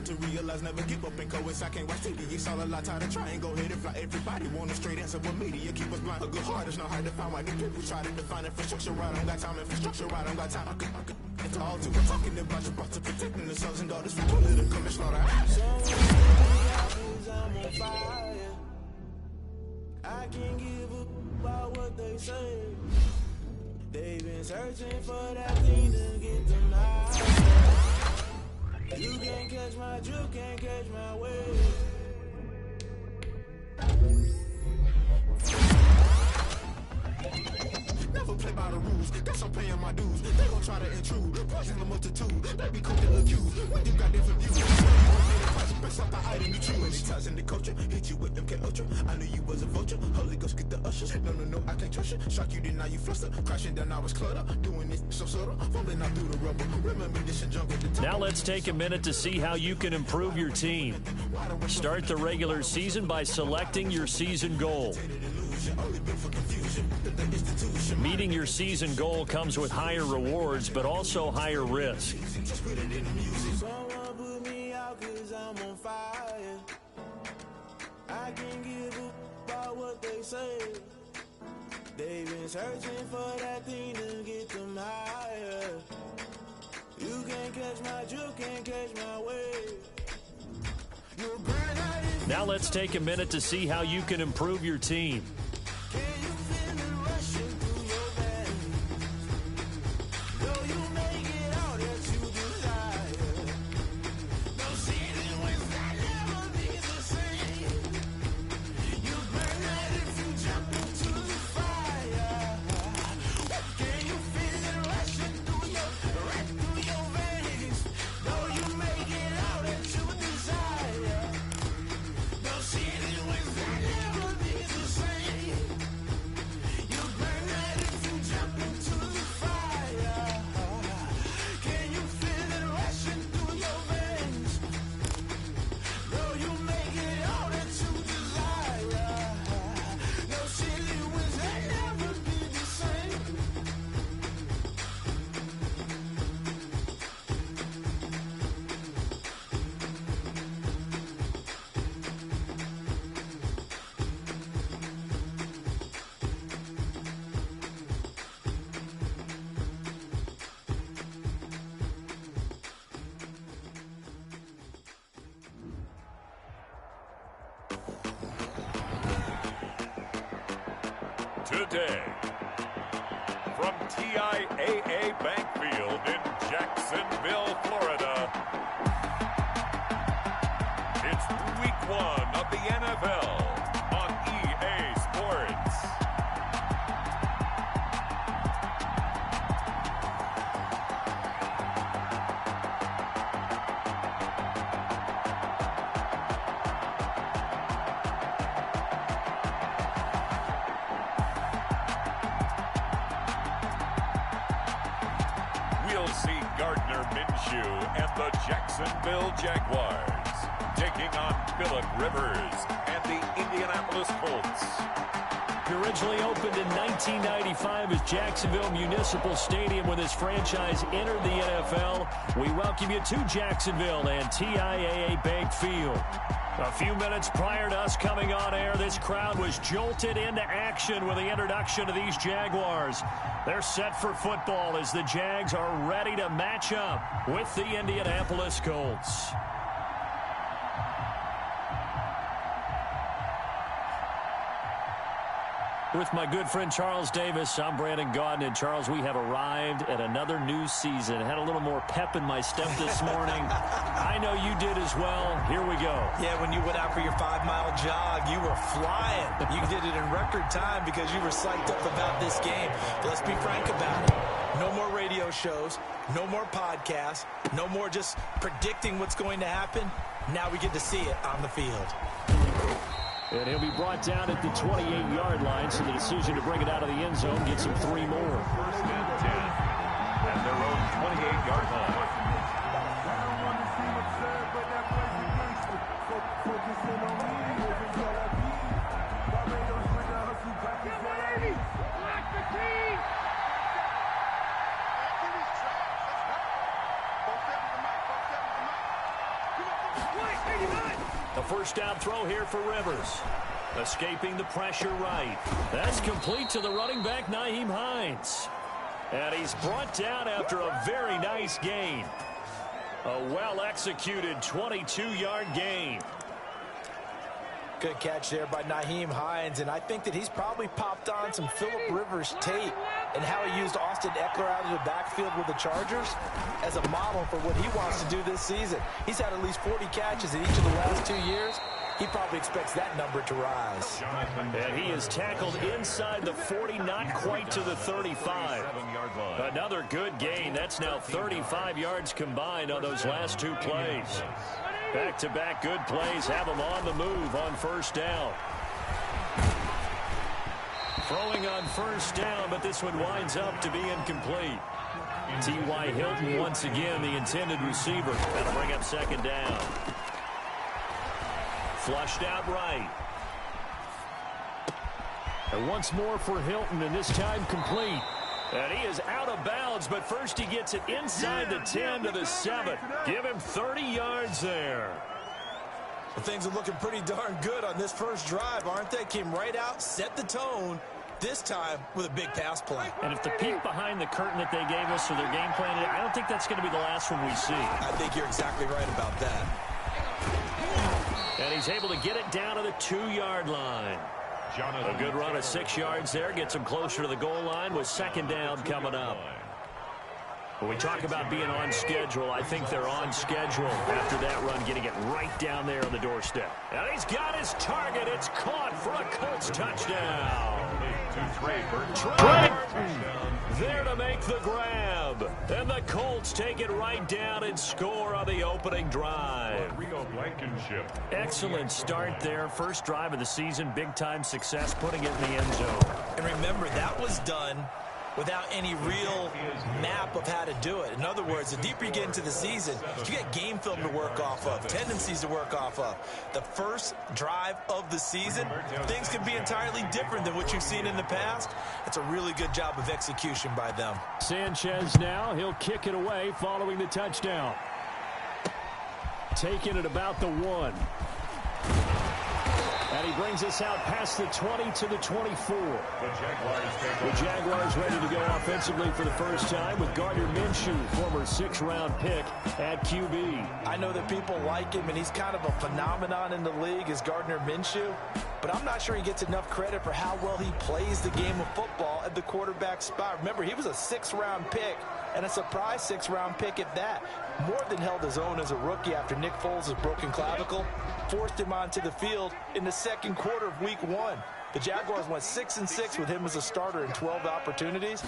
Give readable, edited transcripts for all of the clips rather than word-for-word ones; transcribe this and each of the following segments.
to realize, never give up and coincide. I can't watch TV, it's all a lot. Tired of trying, go ahead and fly. Everybody want a straight answer, but media keep us blind. A good heart is not hard to find. Why do people try to define infrastructure right? I don't got time, infrastructure right, I don't got time. I could it's all too. We're talking about your brother protecting the sons and daughters from political come and slaughter. I'm on fire. I can't give up about what they say. They've been searching for that thing to get them high. You can't catch my drift, can't catch my wave. Never play by the rules, guess I'm paying my dues. They gon' try to intrude, poison the multitude. They be quick to accuse, when you got different views. Best off the item you choose. Many times in the culture, hit you with them K-Ultra. I knew you was a vulture, Holy Ghost get the ushers. No, I can't trust you. Shock you, then now you fluster. Crashing down, I was cluttered. Doing this so subtle, falling out through the rubble. Remember this in jungle. Now let's take a minute to see how you can improve your team. Start the regular season by selecting your season goal. Meeting your season goal comes with higher rewards, but also higher risk. I'm on fire. I can't give up about what they say. They've been searching for that thing to get them higher. You can't catch my drift, can't catch my wave. Now let's take a minute to see how you can improve your team. Today, from TIAA Bank Field in Jacksonville, Florida, it's Week 1 of the NFL on EA Sports. We'll see Gardner Minshew and the Jacksonville Jaguars taking on Phillip Rivers and the Indianapolis Colts. He originally opened in 1995 as Jacksonville Municipal Stadium when this franchise entered the NFL. We welcome you to Jacksonville and TIAA Bank Field. A few minutes prior to us coming on air, this crowd was jolted into action with the introduction of these Jaguars. They're set for football as the Jags are ready to match up with the Indianapolis Colts. With my good friend Charles Davis, I'm Brandon Gaudin. And Charles, we have arrived at another new season. Had a little more pep in my step this morning. I know you did as well. Here we go. Yeah, when you went out for your 5-mile jog, you were flying. You did it in record time because you were psyched up about this game. But let's be frank about it. No more radio shows, no more podcasts, no more just predicting what's going to happen. Now we get to see it on the field. And he'll be brought down at the 28-yard line, so the decision to bring it out of the end zone gets him 3 more. First and 10 at their own 28-yard line. The first down throw here for Rivers. Escaping the pressure right. That's complete to the running back, Nyheim Hines. And he's brought down after a very nice gain. A well-executed 22-yard gain. Good catch there by Nyheim Hines, and I think that he's probably popped on some Phillip Rivers tape and how he used Austin Eckler out of the backfield with the Chargers as a model for what he wants to do this season. He's had at least 40 catches in each of the last 2 years. He probably expects that number to rise. And he is tackled inside the 40, not quite to the 35. Another good gain. That's now 35 yards combined on those last 2 plays. Back-to-back good plays have him on the move on first down. Throwing on first down, but this one winds up to be incomplete. T.Y. Hilton once again the intended receiver. That'll bring up second down. Flushed out right. And once more for Hilton, and this time complete. And he is out of bounds, but first he gets it inside the 10 to the 7. Give him 30 yards there. Well, things are looking pretty darn good on this first drive, aren't they? Came right out, set the tone, this time with a big pass play. And if the peek behind the curtain that they gave us or their game plan, I don't think that's going to be the last one we see. I think you're exactly right about that. And he's able to get it down to the 2-yard line. A good run of 6 yards there. Gets him closer to the goal line with second down coming up. When we talk about being on schedule, I think they're on schedule after that run, getting it right down there on the doorstep. And he's got his target. It's caught for a Colts touchdown. Trey there to make the grab. And the Colts take it right down and score on the opening drive. Excellent start there. First drive of the season. Big-time success, putting it in the end zone. And remember, that was done without any real map of how to do it. In other words, the deeper you get into the season, you get game film to work off of, tendencies to work off of. The first drive of the season, things can be entirely different than what you've seen in the past. It's a really good job of execution by them. Sanchez now, he'll kick it away following the touchdown. Taking it about the 1. And he brings us out past the 20 to the 24. The Jaguars ready to go offensively for the first time with Gardner Minshew, former 6th-round pick at QB. I know that people like him, and he's kind of a phenomenon in the league as Gardner Minshew, but I'm not sure he gets enough credit for how well he plays the game of football at the quarterback spot. Remember, he was a 6th-round pick, and a surprise 6th-round pick at that. More than held his own as a rookie after Nick Foles' broken clavicle forced him onto the field in the second quarter of Week 1. The Jaguars went 6-6 with him as a starter in 12 opportunities.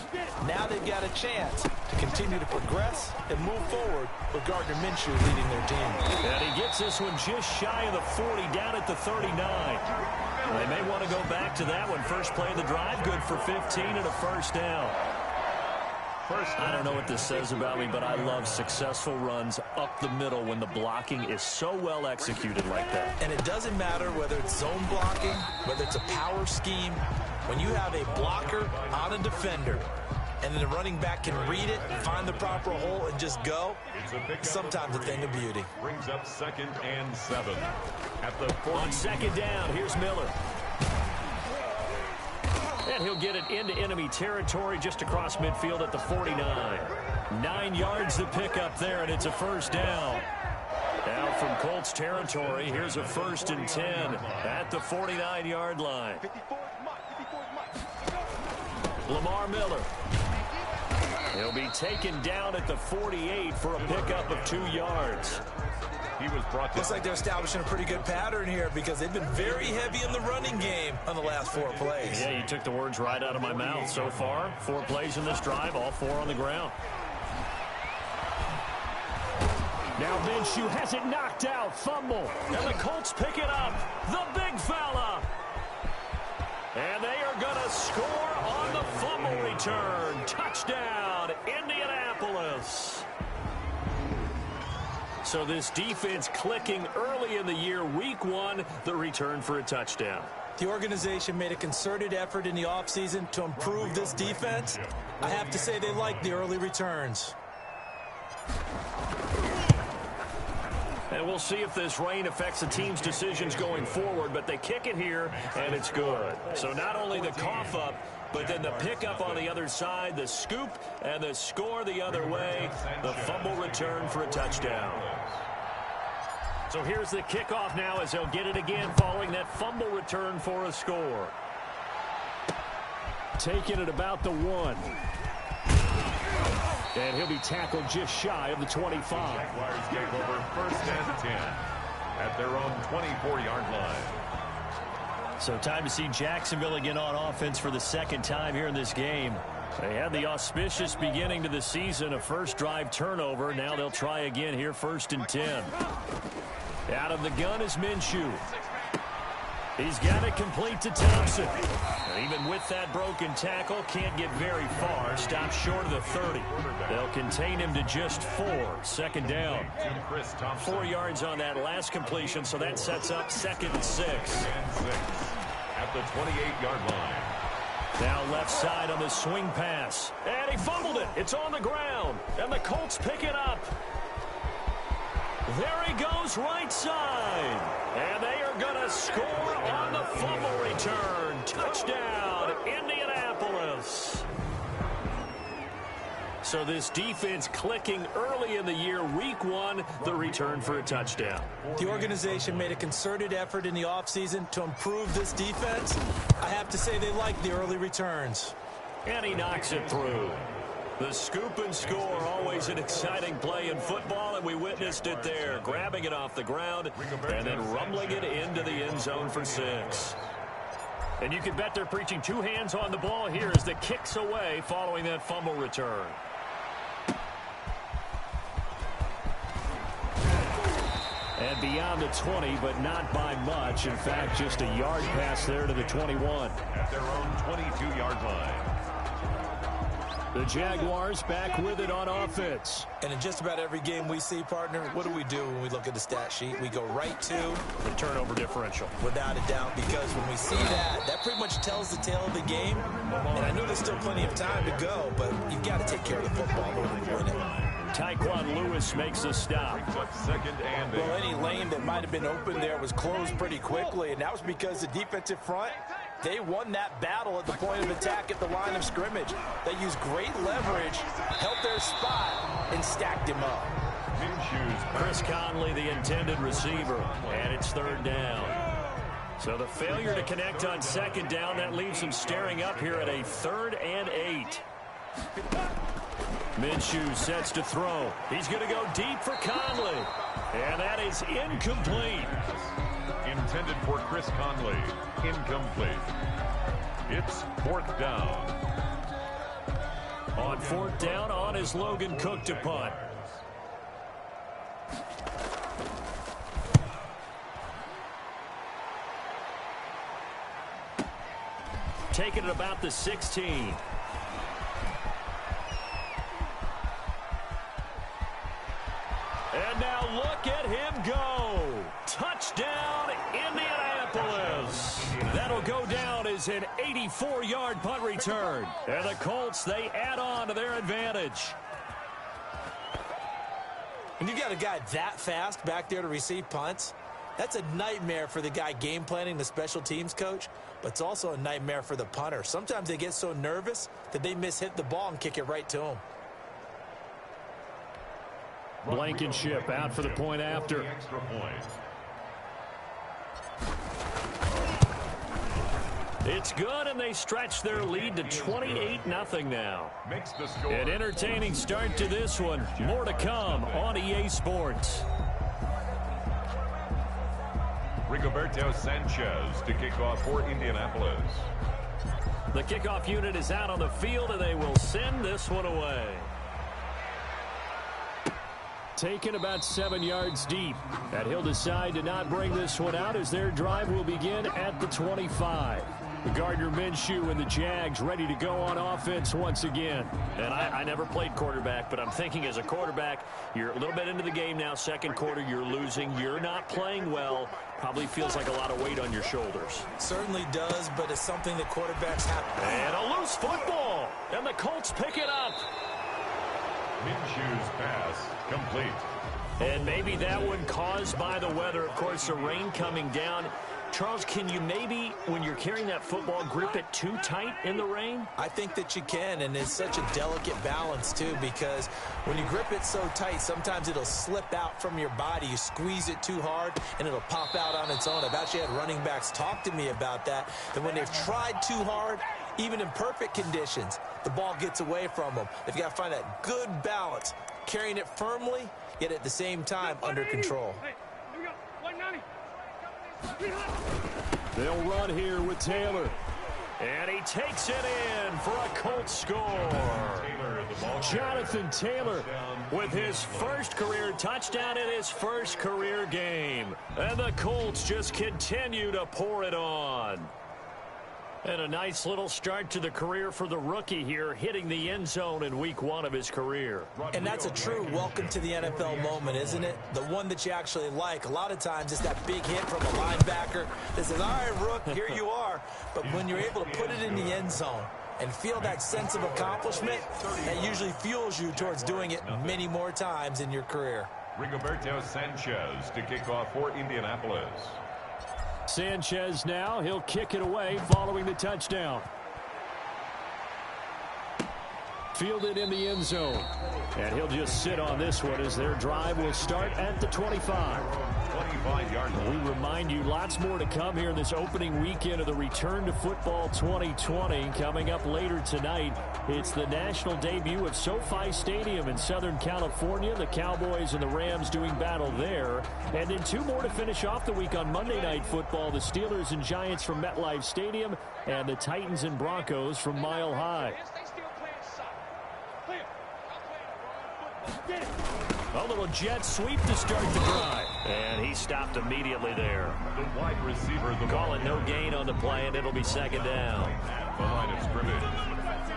Now they've got a chance to continue to progress and move forward with Gardner Minshew leading their team. And he gets this one just shy of the 40, down at the 39. They may want to go back to that one. First play of the drive, good for 15 and a first down. I don't know what this says about me, but I love successful runs up the middle when the blocking is so well executed like that. And it doesn't matter whether it's zone blocking, whether it's a power scheme. When you have a blocker on a defender and then the running back can read it, find the proper hole, and just go, sometimes a thing of beauty. Brings up 2nd and 7. At the 40. On second down, here's Miller. And he'll get it into enemy territory just across midfield at the 49. 9 yards to pick up there, and it's a first down. Now from Colts territory, here's a 1st and 10 at the 49-yard line. Lamar Miller. He'll be taken down at the 48 for a pickup of 2 yards. He was brought Looks like they're establishing a pretty good pattern here because they've been very heavy in the running game on the last 4 plays. Yeah, you took the words right out of my mouth. So far, 4 plays in this drive, all 4 on the ground. Now Minshew has it knocked out, fumble, and the Colts pick it up. The big fella. And they are going to score on the fumble return. Touchdown, Indianapolis. So this defense clicking early in the year, Week 1, the return for a touchdown. The organization made a concerted effort in the offseason to improve this defense. I have to say they like the early returns. And we'll see if this rain affects the team's decisions going forward, but they kick it here, and it's good. So not only the cough up, but then the pickup on the other side, the scoop, and the score the other way, the fumble return for a touchdown. So here's the kickoff now as they'll get it again following that fumble return for a score. Taking it about the 1. And he'll be tackled just shy of the 25. Jaguars take over 1st and 10 at their own 24-yard line. So time to see Jacksonville again on offense for the second time here in this game. They had the auspicious beginning to the season, a first drive turnover. Now they'll try again here, 1st and 10. Out of the gun is Minshew. He's got it complete to Thompson. And even with that broken tackle, can't get very far. Stops short of the 30. They'll contain him to just 4. 2nd down. 4 yards on that last completion, so that sets up 2nd and 6. At the 28-yard line. Now left side on the swing pass. And he fumbled it. It's on the ground. And the Colts pick it up. There he goes right side. And they are going to score on the fumble return. Touchdown, Indianapolis. So this defense clicking early in the year, week 1, the return for a touchdown. The organization made a concerted effort in the offseason to improve this defense. I have to say they like the early returns. And he knocks it through. The scoop and score, always an exciting play in football, and we witnessed it there, grabbing it off the ground and then rumbling it into the end zone for 6. And you can bet they're preaching 2 hands on the ball here as the kick's away following that fumble return. And beyond the 20, but not by much. In fact, just a yard pass there to the 21. At their own 22-yard line. The Jaguars back with it on offense. And in just about every game we see, partner, what do when we look at the stat sheet? We go right to the turnover differential. Without a doubt, because when we see that, that pretty much tells the tale of the game. And I know there's still plenty of time to go, but you've got to take care of the football in order to win it. Tyquan Lewis makes a stop. 2nd and 8. Well, any lane that might have been open there was closed pretty quickly, and that was because the defensive front, they won that battle at the point of attack at the line of scrimmage. They used great leverage, held their spot, and stacked him up. Chris Conley, the intended receiver, and it's 3rd down. So the failure to connect on 2nd down, that leaves him staring up here at a 3rd and 8. Minshew sets to throw. He's going to go deep for Conley. And that is incomplete. Intended for Chris Conley. Incomplete. It's 4th down. On 4th down, on is Logan Cook to punt. Taking it about the 16. And now look at him go. Touchdown, Indianapolis. That'll go down as an 84-yard punt return. And the Colts, they add on to their advantage. When you got a guy that fast back there to receive punts, that's a nightmare for the guy game planning, the special teams coach, but it's also a nightmare for the punter. Sometimes they get so nervous that they hit the ball and kick it right to him. Blankenship out for the point after. Extra point. It's good, and they stretch their lead to 28-0 now. Makes the score. An entertaining start to this one. More to come on EA Sports. Rigoberto Sanchez to kick off for Indianapolis. The kickoff unit is out on the field, and they will send this one away. Taken about 7 yards deep. And he'll decide to not bring this one out as their drive will begin at the 25. Gardner Minshew and the Jags ready to go on offense once again. And I never played quarterback, but I'm thinking as a quarterback, you're a little bit into the game now. 2nd quarter, you're losing. You're not playing well. Probably feels like a lot of weight on your shoulders. Certainly does, but it's something that quarterbacks have. And a loose football. And the Colts pick it up. Minshew's pass complete. And maybe that one caused by the weather. Of course, the rain coming down. Charles, can you maybe, when you're carrying that football, grip it too tight in the rain? I think that you can, and it's such a delicate balance, too, because when you grip it so tight, sometimes it'll slip out from your body. You squeeze it too hard, and it'll pop out on its own. I've actually had running backs talk to me about that when they've tried too hard, even in perfect conditions, the ball gets away from them. They've got to find that good balance, carrying it firmly, yet at the same time under control. Hey, here we go. 190. They'll run here with Taylor. And he takes it in for a Colts score. Jonathan Taylor with his first career touchdown in his first career game. And the Colts just continue to pour it on. And a nice little start to the career for the rookie here, hitting the end zone in week 1 of his career. And that's a true welcome to the NFL moment, isn't it? The one that you actually like. A lot of times it's that big hit from a linebacker that says, all right, Rook, here you are. But when you're able to put it in the end zone and feel that sense of accomplishment, that usually fuels you towards doing it many more times in your career. Rigoberto Sanchez to kick off for Indianapolis. Sanchez now, he'll kick it away following the touchdown. Fielded in the end zone. And he'll just sit on this one as their drive will start at the 25. 25-yard line. We remind you lots more to come here in this opening weekend of the Return to Football 2020. Coming up later tonight, it's the national debut of SoFi Stadium in Southern California. The Cowboys and the Rams doing battle there. And then 2 more to finish off the week on Monday Night Football. The Steelers and Giants from MetLife Stadium and the Titans and Broncos from Mile High. A little jet sweep to start the drive. And he stopped immediately there. The wide receiver. Calling no gain on the play, and it'll be second down. The line of scrimmage.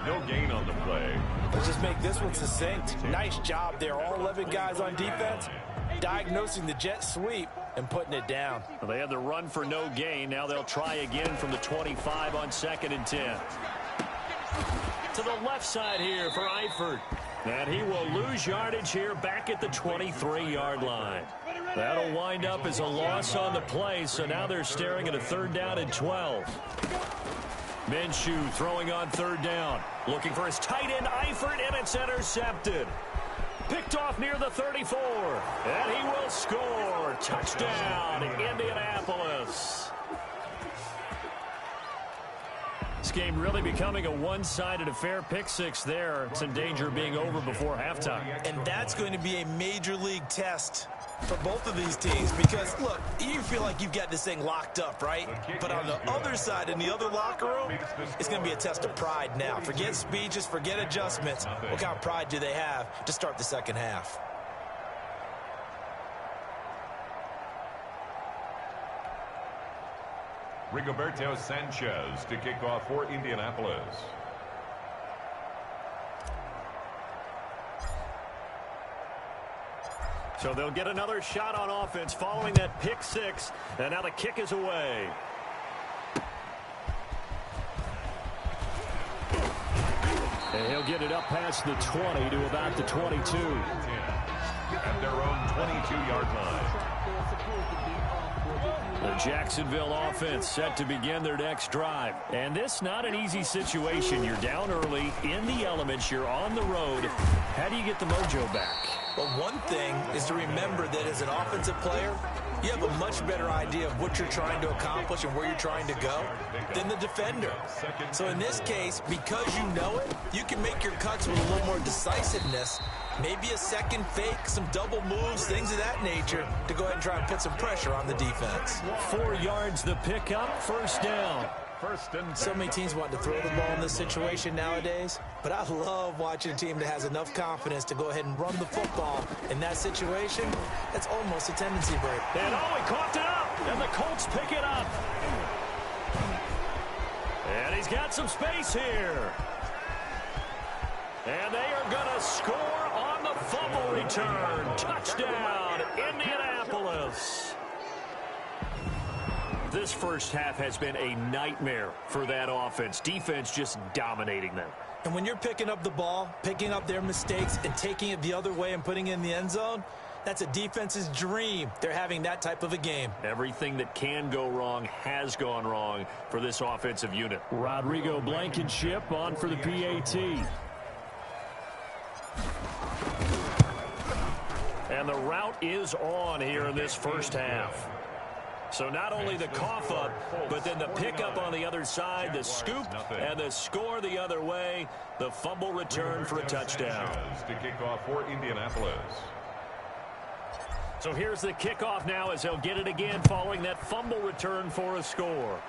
No gain on the play. Let's just make this one succinct. Nice job there. All 11 guys on defense diagnosing the jet sweep and putting it down. Well, they had the run for no gain. Now they'll try again from the 25 on 2nd and 10. To the left side here for Eifert. And he will lose yardage here back at the 23-yard line. That'll wind up as a loss on the play, so now they're staring at a 3rd down and 12. Minshew throwing on 3rd down. Looking for his tight end, Eifert, and it's intercepted. Picked off near the 34. And he will score. Touchdown, Indianapolis. This game really becoming a one-sided affair. Pick 6 there. It's in danger of being over before halftime. And that's going to be a major league test for both of these teams because, look, you feel like you've got this thing locked up, right? But on the other side, in the other locker room, it's going to be a test of pride now. Forget speeches, forget adjustments. What kind of pride do they have to start the second half? Rigoberto Sanchez to kick off for Indianapolis. So they'll get another shot on offense following that pick 6. And now the kick is away. And he'll get it up past the 20 to about the 22. At their own 22-yard line. The Jacksonville offense set to begin their next drive. And this not an easy situation. You're down early, in the elements, you're on the road. How do you get the mojo back? Well, one thing is to remember that as an offensive player, you have a much better idea of what you're trying to accomplish and where you're trying to go than the defender. So in this case, because you know it, you can make your cuts with a little more decisiveness. Maybe a second fake, some double moves, things of that nature to go ahead and try and put some pressure on the defense. 4 yards the pickup, 1st down. So many teams want to throw the ball in this situation nowadays, but I love watching a team that has enough confidence to go ahead and run the football. In that situation, that's almost a tendency break. And he caught it up, and the Colts pick it up. And he's got some space here. And they are going to score on the fumble return. Touchdown, Indianapolis. This first half has been a nightmare for that offense. Defense just dominating them. And when you're picking up the ball, picking up their mistakes, and taking it the other way and putting it in the end zone, That's a defense's dream. They're having that type of a game. Everything that can go wrong has gone wrong for this offensive unit. Rodrigo Blankenship on for the PAT. And the route is on here in this first half. So not only the cough up, but then the pickup on the other side, the scoop, and the score the other way. The fumble return for a touchdown. To kick off for Indianapolis. So here's the kickoff now as they'll get it again following that fumble return for a score.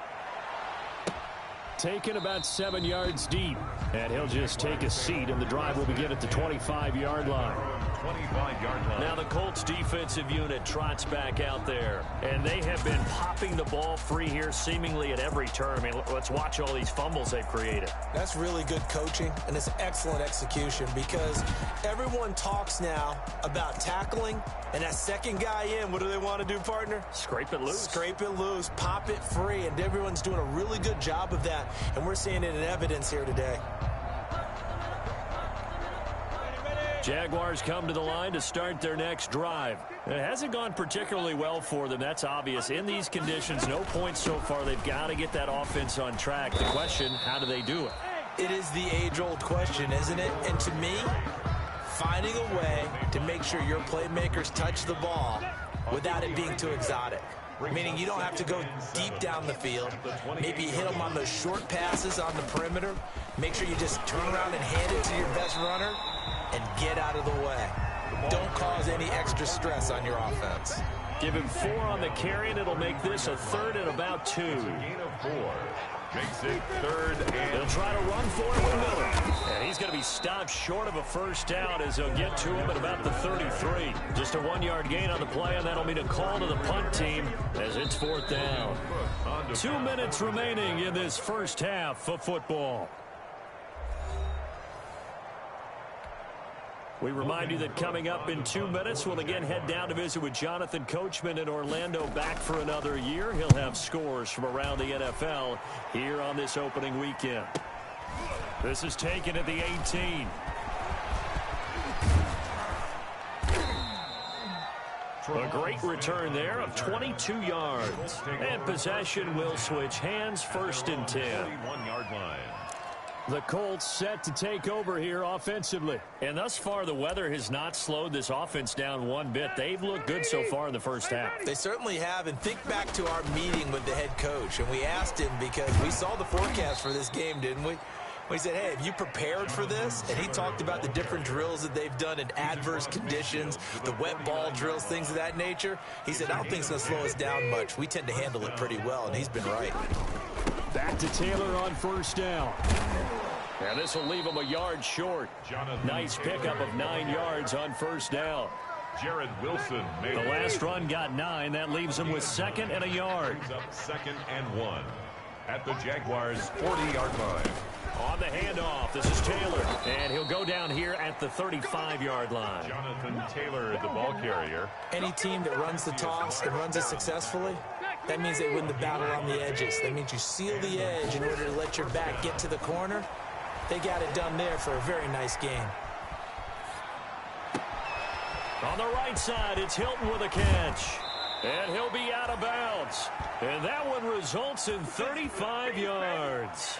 Taken about 7 yards deep. And he'll just take a seat, and the drive will begin at the 25-yard line. 25-yard line. Now the Colts defensive unit trots back out there. And they have been popping the ball free here seemingly at every turn. I mean, let's watch all these fumbles they've created. That's really good coaching, and it's excellent execution because everyone talks now about tackling, and that second guy in, what do they want to do, partner? Scrape it loose. Scrape it loose, pop it free, and everyone's doing a really good job of that, and we're seeing it in evidence here today. Jaguars come to the line to start their next drive. It hasn't gone particularly well for them. That's obvious. In these conditions, no points so far. They've got to get that offense on track. The question, how do they do it? It is the age-old question, isn't it? And to me, finding a way to make sure your playmakers touch the ball without it being too exotic. Meaning you don't have to go deep down the field. Maybe hit them on those short passes on the perimeter. Make sure you just turn around and hand it to your best runner and get out of the way. Don't cause any extra stress on your offense. Give him 4 on the carry, and it'll make this a 3rd and about 2. Gain of 4. Makes it 3rd and... They'll try to run for it with Miller. And he's going to be stopped short of a first down as they'll get to him at about the 33. Just a 1-yard gain on the play, and that'll mean a call to the punt team as it's 4th down. 2 minutes remaining in this first half of football. We remind you that coming up in 2 minutes, we'll again head down to visit with Jonathan Coachman in Orlando, back for another year. He'll have scores from around the NFL here on this opening weekend. This is taken at the 18. A great return there of 22 yards. And possession will switch hands, 1st and 10. 41-yard line. The Colts set to take over here offensively. And thus far, the weather has not slowed this offense down one bit. They've looked good so far in the first half. They certainly have. And think back to our meeting with the head coach. And we asked him because we saw the forecast for this game, didn't we? We said, hey, have you prepared for this? And he talked about the different drills that they've done in adverse conditions, the wet ball drills, things of that nature. He said, I don't think it's going to slow us down much. We tend to handle it pretty well, and he's been right. Back to Taylor on first down. And this will leave him a yard short. Nice pickup of 9 yards on first down. Jared Wilson made the last run got 9. That leaves him with 2nd and a yard. Up 2nd and 1 at the Jaguars' 40-yard line. On the handoff, this is Taylor. And he'll go down here at the 35-yard line. Jonathan Taylor, the ball carrier. Any team that runs the toss and runs it successfully, that means they win the battle on the edges. That means you seal the edge in order to let your back get to the corner. They got it done there for a very nice game. On the right side, it's Hilton with a catch. And he'll be out of bounds. And that one results in 35 yards.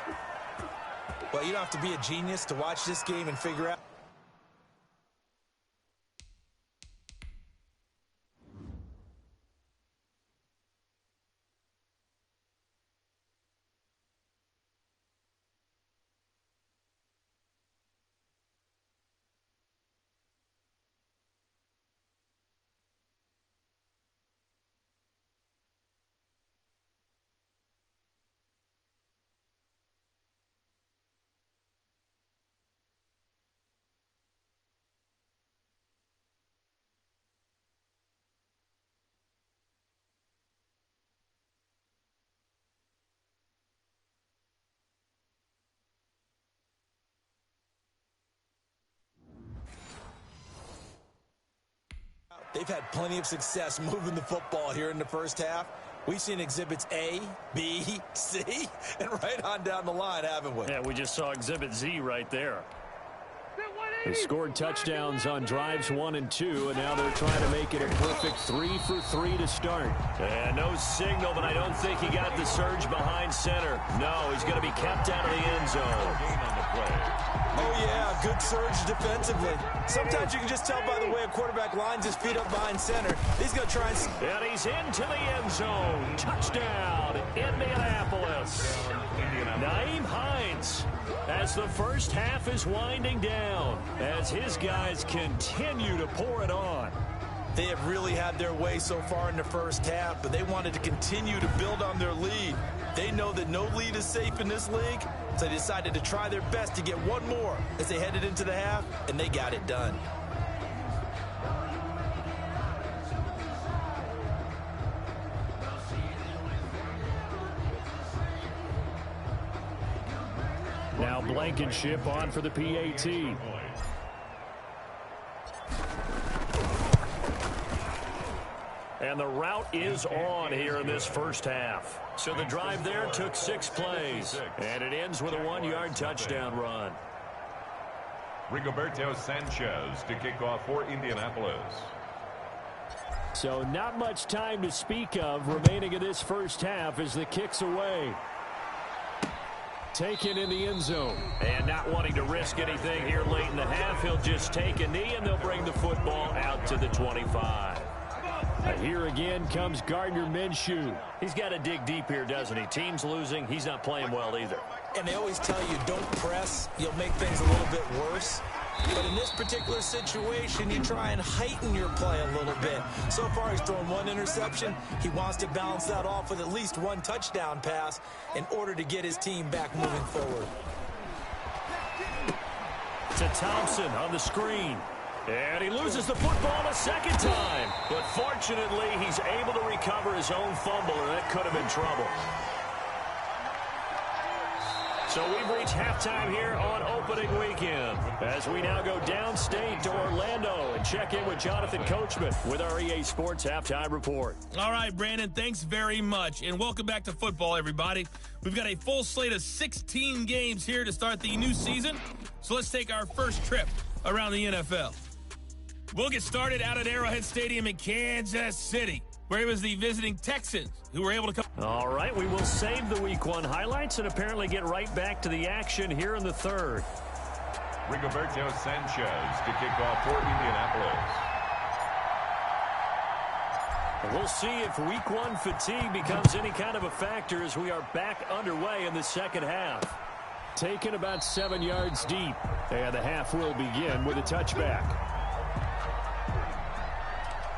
Well, you don't have to be a genius to watch this game and figure out. They've had plenty of success moving the football here in the first half. We've seen exhibits A, B, C, and right on down the line, haven't we? Yeah, we just saw exhibit Z right there. Sit 1 They scored touchdowns on drives 1 and 2, and now they're trying to make it a perfect 3 for 3 to start. And no signal, but I don't think he got the surge behind center. No, he's going to be kept out of the end zone. Gain on the play. Oh, yeah, good surge defensively. Sometimes you can just tell by the way a quarterback lines his feet up behind center. He's going to try and he's into the end zone. Touchdown, Indianapolis. Nyheim Hines, as the first half is winding down, as his guys continue to pour it on. They have really had their way so far in the first half, but they wanted to continue to build on their lead. They know that no lead is safe in this league, so they decided to try their best to get one more as they headed into the half, and they got it done. Now Blankenship on for the PAT. And the route is on here in this first half. So the drive there took 6 plays. And it ends with a 1-yard touchdown run. Rigoberto Sanchez to kick off for Indianapolis. So not much time to speak of remaining in this first half as the kick's away. Taken in the end zone. And not wanting to risk anything here late in the half, he'll just take a knee and they'll bring the football out to the 25. Here again comes Gardner Minshew. He's got to dig deep here, doesn't he? Team's losing. He's not playing well either. And they always tell you don't press. You'll make things a little bit worse. But in this particular situation, you try and heighten your play a little bit. So far, he's thrown 1 interception. He wants to balance that off with at least 1 touchdown pass in order to get his team back moving forward. To Thompson on the screen. And he loses the football a second time. But fortunately, he's able to recover his own fumble, or that could have been trouble. So we've reached halftime here on opening weekend as we now go downstate to Orlando and check in with Jonathan Coachman with our EA Sports Halftime Report. All right, Brandon, thanks very much. And welcome back to football, everybody. We've got a full slate of 16 games here to start the new season. So let's take our first trip around the NFL. We'll get started out at Arrowhead Stadium in Kansas City, where it was the visiting Texans who were able to come. All right, we will save the Week 1 highlights and apparently get right back to the action here in the third. Rigoberto Sanchez to kick off for Indianapolis. We'll see if Week 1 fatigue becomes any kind of a factor as we are back underway in the second half. Taken about 7 yards deep, and the half will begin with a touchback.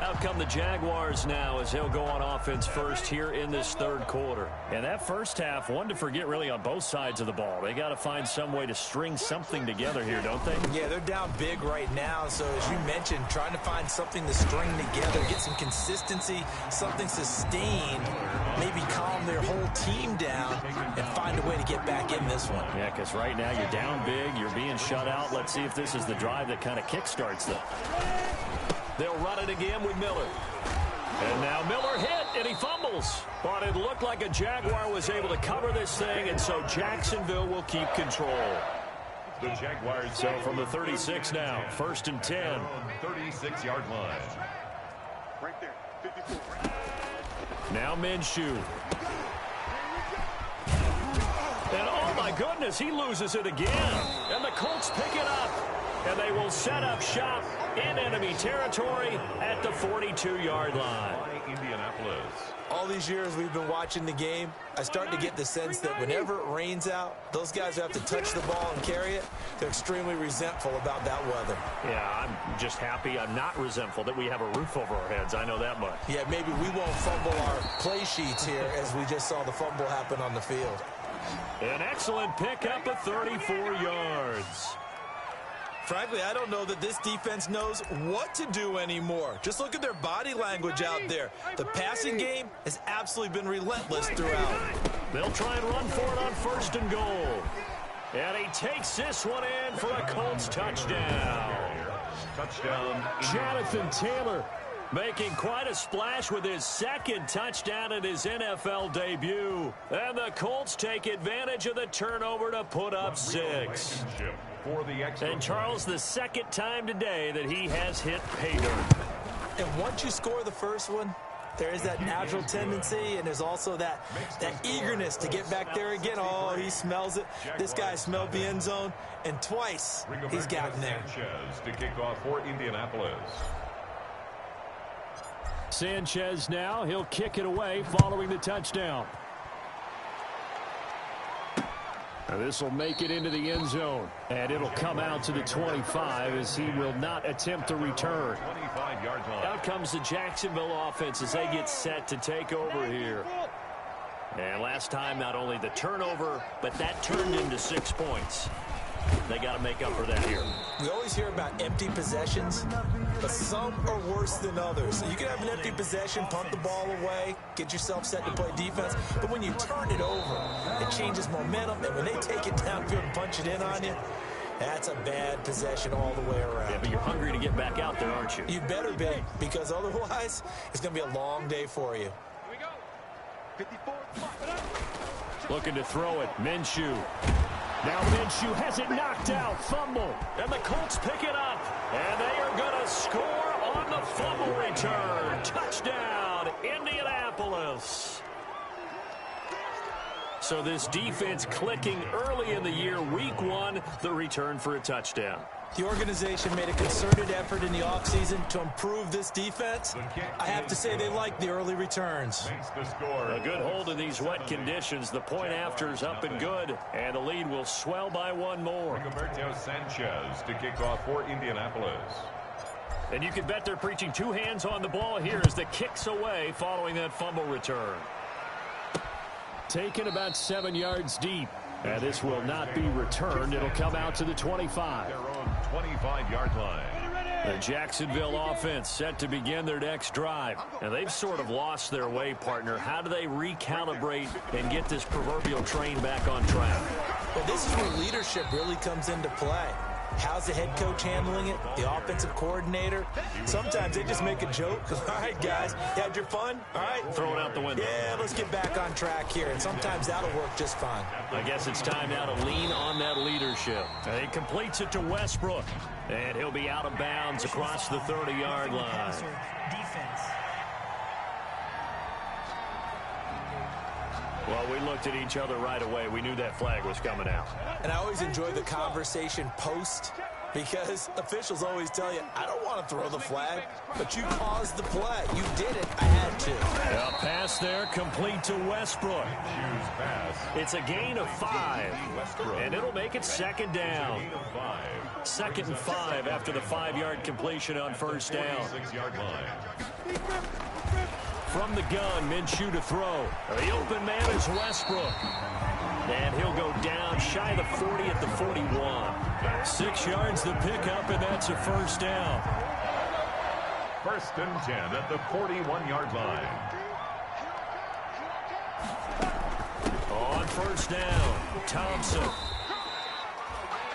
Out come the Jaguars now as they'll go on offense first here in this third quarter. And that first half, one to forget really on both sides of the ball. They got to find some way to string something together here, don't they? Yeah, they're down big right now. So as you mentioned, trying to find something to string together, get some consistency, something sustained, maybe calm their whole team down and find a way to get back in this one. Yeah, because right now you're down big, you're being shut out. Let's see if this is the drive that kind of kickstarts them. They'll run it again with Miller. And now Miller hit, and he fumbles. But it looked like a Jaguar was able to cover this thing, and so Jacksonville will keep control. The Jaguars. So from the 36 now, 1st and 10. 36-yard line. Right there, 54. Now Minshew. And oh my goodness, he loses it again. And the Colts pick it up. And they will set up shop in enemy territory at the 42-yard line. Indianapolis. All these years we've been watching the game, I start to get the sense that whenever it rains out, those guys who have to touch the ball and carry it, they're extremely resentful about that weather. Yeah, I'm just happy I'm not resentful that we have a roof over our heads. I know that much. Yeah, maybe we won't fumble our play sheets here as we just saw the fumble happen on the field. An excellent pickup of 34 yards. Frankly, I don't know that this defense knows what to do anymore. Just look at their body language out there. The passing game has absolutely been relentless throughout. They'll try and run for it on 1st and goal. And he takes this one in for a Colts touchdown. Touchdown. Jonathan Taylor Making quite a splash with his second touchdown in his NFL debut. And the Colts take advantage of the turnover to put up 6. And Charles, the second time today that he has hit pay dirt. And once you score the first one, there is that natural tendency, and there's also that eagerness to get back there again. Oh, he smells it. This guy smelled the end zone, and twice he's gotten there. Sanchez to kick off for Indianapolis. Sanchez now, he'll kick it away following the touchdown. Now this will make it into the end zone, and it'll come out to the 25 as he will not attempt to return. 25-yard line. Out comes the Jacksonville offense as they get set to take over here. And last time, not only the turnover, but that turned into 6 points. They got to make up for that here. We always hear about empty possessions, but some are worse than others. So you can have an empty possession, punt the ball away, get yourself set to play defense, but when you turn it over, it changes momentum, and when they take it downfield and punch it in on you, that's a bad possession all the way around. Yeah, but you're hungry to get back out there, aren't you? You better be, because otherwise, it's going to be a long day for you. Here we go. 54. Looking to throw it, Minshew. Now Minshew has it knocked out, fumble, and the Colts pick it up, and they are going to score on the fumble return. Touchdown, Indianapolis. So this defense clicking early in the year, week 1, the return for a touchdown. The organization made a concerted effort in the offseason to improve this defense. I have to say they like the early returns. Makes the score. A good hold in these wet conditions. The point after is up and good, and the lead will swell by 1 more. Roberto Sanchez to kick off for Indianapolis. And you can bet they're preaching 2 hands on the ball here as the kick's away following that fumble return. Taken about 7 yards deep. And this will not be returned. It'll come out to the 25. Their own 25-yard line. The Jacksonville offense set to begin their next drive. And they've sort of lost their way, partner. How do they recalibrate and get this proverbial train back on track? Well, this is where leadership really comes into play. How's the head coach handling it? The offensive coordinator? Sometimes they just make a joke. All right, guys, you had your fun? All right. Throw it out the window. Yeah, let's get back on track here. And sometimes that'll work just fine. I guess it's time now to lean on that leadership. And he completes it to Westbrook. And he'll be out of bounds across the 30-yard line. Defense. Well, we looked at each other right away. We knew that flag was coming out. And I always enjoy the conversation post because officials always tell you, I don't want to throw the flag, but you caused the play. You did it. I had to. A pass there complete to Westbrook. It's a gain of 5, and it'll make it 2nd down. 2nd and 5 after the 5-yard completion on first down. 6-yard line. From the gun, Minshew to throw. The open man is Westbrook. And he'll go down shy of the 40 at the 41. 6 yards the pickup, and that's a first down. 1st and 10 at the 41-yard line. On first down, Thompson.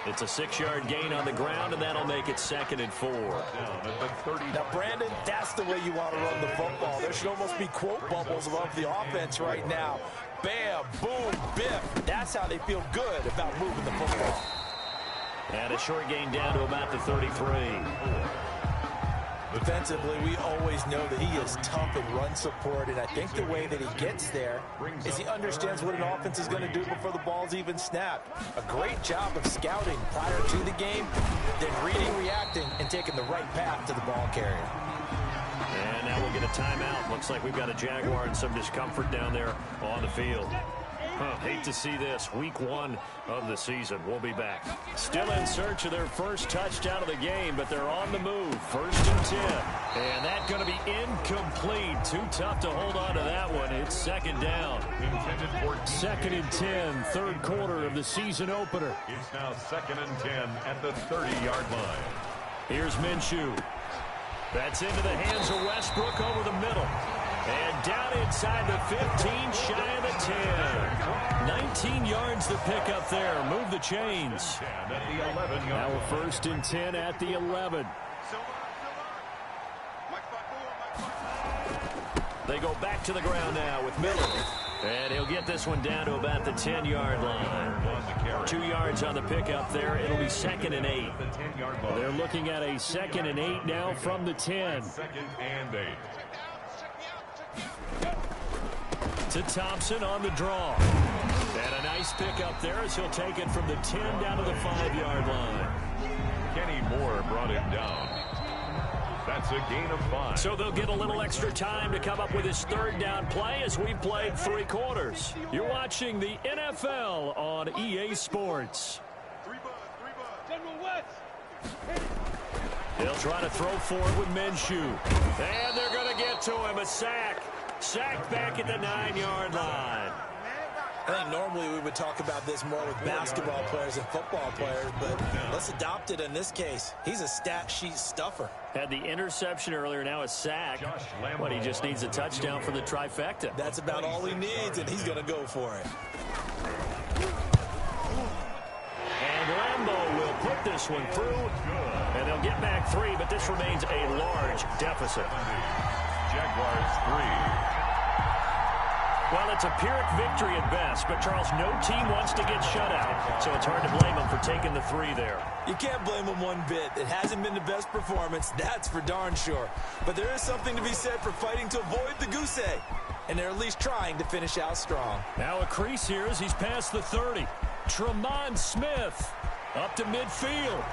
It's a 6-yard gain on the ground, and that'll make it 2nd and 4. Down at the 30. Now, Brandon, that's the way you want to run the football. There should almost be quote bubbles above the offense right now. Bam, boom, biff. That's how they feel good about moving the football. And a short gain down to about the 33. Defensively, we always know that he is tough in run support, and I think the way that he gets there is he understands what an offense is going to do before the ball's even snapped. A great job of scouting prior to the game, then reading, reacting, and taking the right path to the ball carrier. And now we'll get a timeout. Looks like we've got a Jaguar and some discomfort down there on the field. Hate to see this. Week 1 of the season. We'll be back. Still in search of their first touchdown of the game, but they're on the move. 1st and 10. And that's going to be incomplete. Too tough to hold on to that one. It's 2nd down. 2nd and 10. 3rd quarter of the season opener. It's now 2nd and 10 at the 30-yard line. Here's Minshew. That's into the hands of Westbrook over the middle. And down inside the 15, shy of the 10. 19 yards to pick up there. Move the chains. At the 11-yard now a 1st and 10 at the 11. They go back to the ground now with Miller. And he'll get this one down to about the 10-yard line. 2 yards on the pickup there. It'll be 2nd and 8. They're looking at a 2nd and 8 now from the 10. 2nd and 8. To Thompson on the draw. And a nice pickup there as he'll take it from the 10 down to the 5-yard line. Kenny Moore brought him down. That's a gain of 5. So they'll get a little extra time to come up with his 3rd down play as we've played 3 quarters. You're watching the NFL on EA Sports. They'll try to throw forward with Minshew. And they're going to get to him. A sack. Sacked back at the 9-yard line. I think normally we would talk about this more with basketball players and football players, but let's adopt it in this case. He's a stat sheet stuffer. Had the interception earlier, now a sack. But he just needs a touchdown for the trifecta. That's about all he needs, and he's going to go for it. And Lambeau will put this one through, and they'll get back 3, but this remains a large deficit. Jaguars 3. Well, it's a Pyrrhic victory at best, but, Charles, no team wants to get shut out, so it's hard to blame them for taking the 3 there. You can't blame them one bit. It hasn't been the best performance, that's for darn sure. But there is something to be said for fighting to avoid the goose egg, and they're at least trying to finish out strong. Now a crease here as he's past the 30. Tremont Smith up to midfield.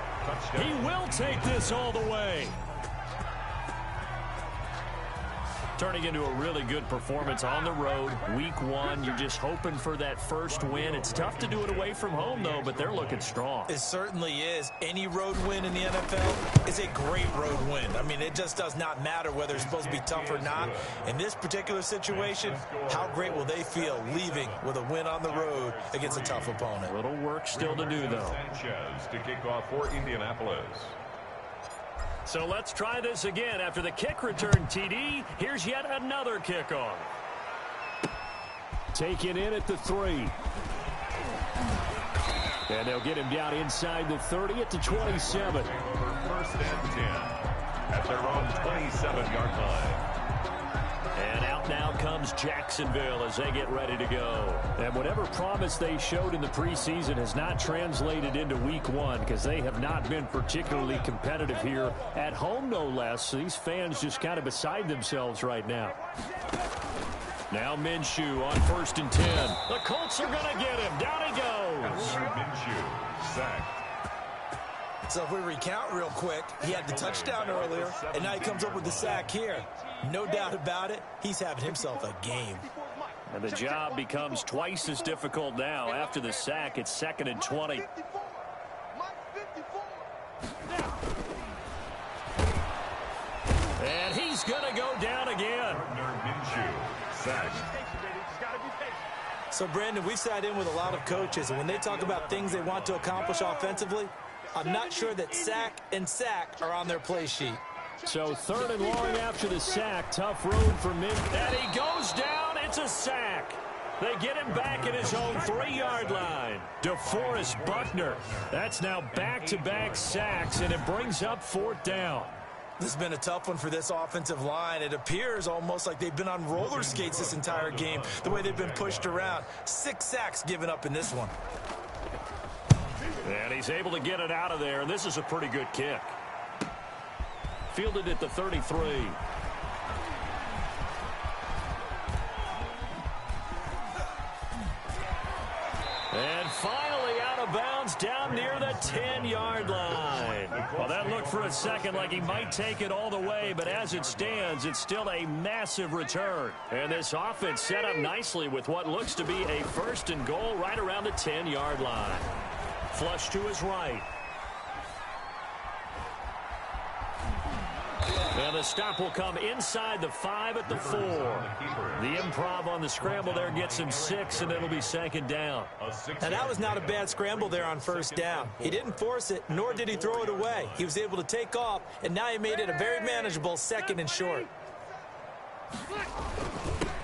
He will take this all the way. Turning into a really good performance on the road. Week 1, you're just hoping for that first win. It's tough to do it away from home, though, but they're looking strong. It certainly is. Any road win in the NFL is a great road win. I mean, it just does not matter whether it's supposed to be tough or not. In this particular situation, how great will they feel leaving with a win on the road against a tough opponent? A little work still to do, though. Sanchez to kick off for Indianapolis. So let's try this again. After the kick return TD, here's yet another kickoff. Taken in at the 3. And they'll get him down inside the 30 at the 27. 1st and 10 at their own 27-yard line. And out now comes Jacksonville as they get ready to go. And whatever promise they showed in the preseason has not translated into week 1 because they have not been particularly competitive here at home, no less. So these fans just kind of beside themselves right now. Now Minshew on 1st and 10. The Colts are going to get him. Down he goes. Minshew sacked. So if we recount real quick, he had the touchdown earlier, and now he comes up with the sack here. No doubt about it, he's having himself a game. And the job becomes twice as difficult now. After the sack, it's 2nd and 20. And he's going to go down again. Minshew sacked. So, Brandon, we've sat in with a lot of coaches, and when they talk about things they want to accomplish offensively, I'm not sure that sack and sack are on their play sheet. So 3rd and long after the sack. Tough road for Min. And he goes down. It's a sack. They get him back at his own 3-yard line. DeForest Buckner. That's now back-to-back sacks, and it brings up 4th down. This has been a tough one for this offensive line. It appears almost like they've been on roller skates this entire game, the way they've been pushed around. 6 sacks given up in this one. And he's able to get it out of there, and this is a pretty good kick. Fielded at the 33. And finally out of bounds down near the 10-yard line. Well, that looked for a second like he might take it all the way, but as it stands, it's still a massive return. And this offense set up nicely with what looks to be a 1st and goal right around the 10-yard line. Flush to his right. And the stop will come inside the 5 at the 4. The improv on the scramble there gets him 6, and it'll be 2nd down. Now, that was not a bad scramble there on 1st down. He didn't force it, nor did he throw it away. He was able to take off, and now he made it a very manageable 2nd and short.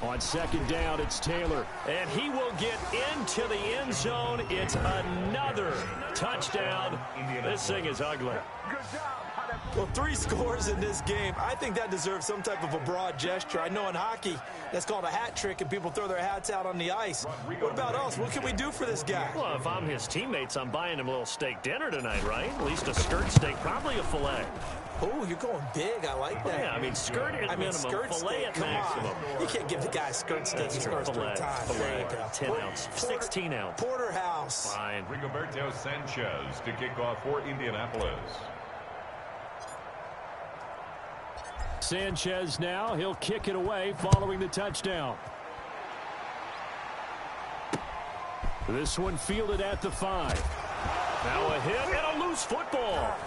On 2nd down, it's Taylor. And he will get into the end zone. It's another touchdown. This thing is ugly. Well, 3 scores in this game. I think that deserves some type of a broad gesture. I know in hockey, that's called a hat trick, and people throw their hats out on the ice. What about us? What can we do for this guy? Well, if I'm his teammates, I'm buying him a little steak dinner tonight, right? At least a skirt steak, probably a filet. Oh, you're going big. I like that. Yeah, I mean, skirt at minimum, skirt filet steak, at come maximum. On. You can't give the guy a skirt steak. He scores 3 times. Filet, 10 ounce, 16 ounce. Porterhouse. Fine. Rigoberto Sanchez to kick off for Indianapolis. Sanchez now, he'll kick it away following the touchdown. This one fielded at the 5. Now a hit and a loose football.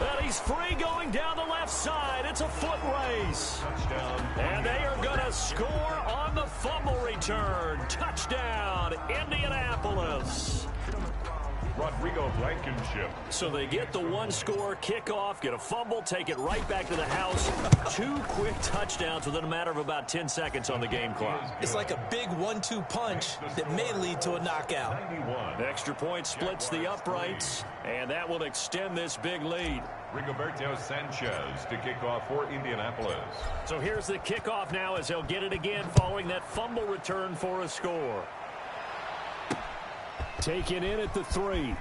And he's free going down the left side. It's a foot race. Touchdown. And they are going to score on the fumble return. Touchdown, Indianapolis. Rodrigo Blankenship. So they get the 1-score kickoff, get a fumble, take it right back to the house. 2 quick touchdowns within a matter of about 10 seconds on the game clock. It's like a big 1-2 punch that may lead to a knockout. 91. Extra point splits the uprights, and that will extend this big lead. Rigoberto Sanchez to kick off for Indianapolis. So here's the kickoff now as he'll get it again following that fumble return for a score. Taken in at the 3.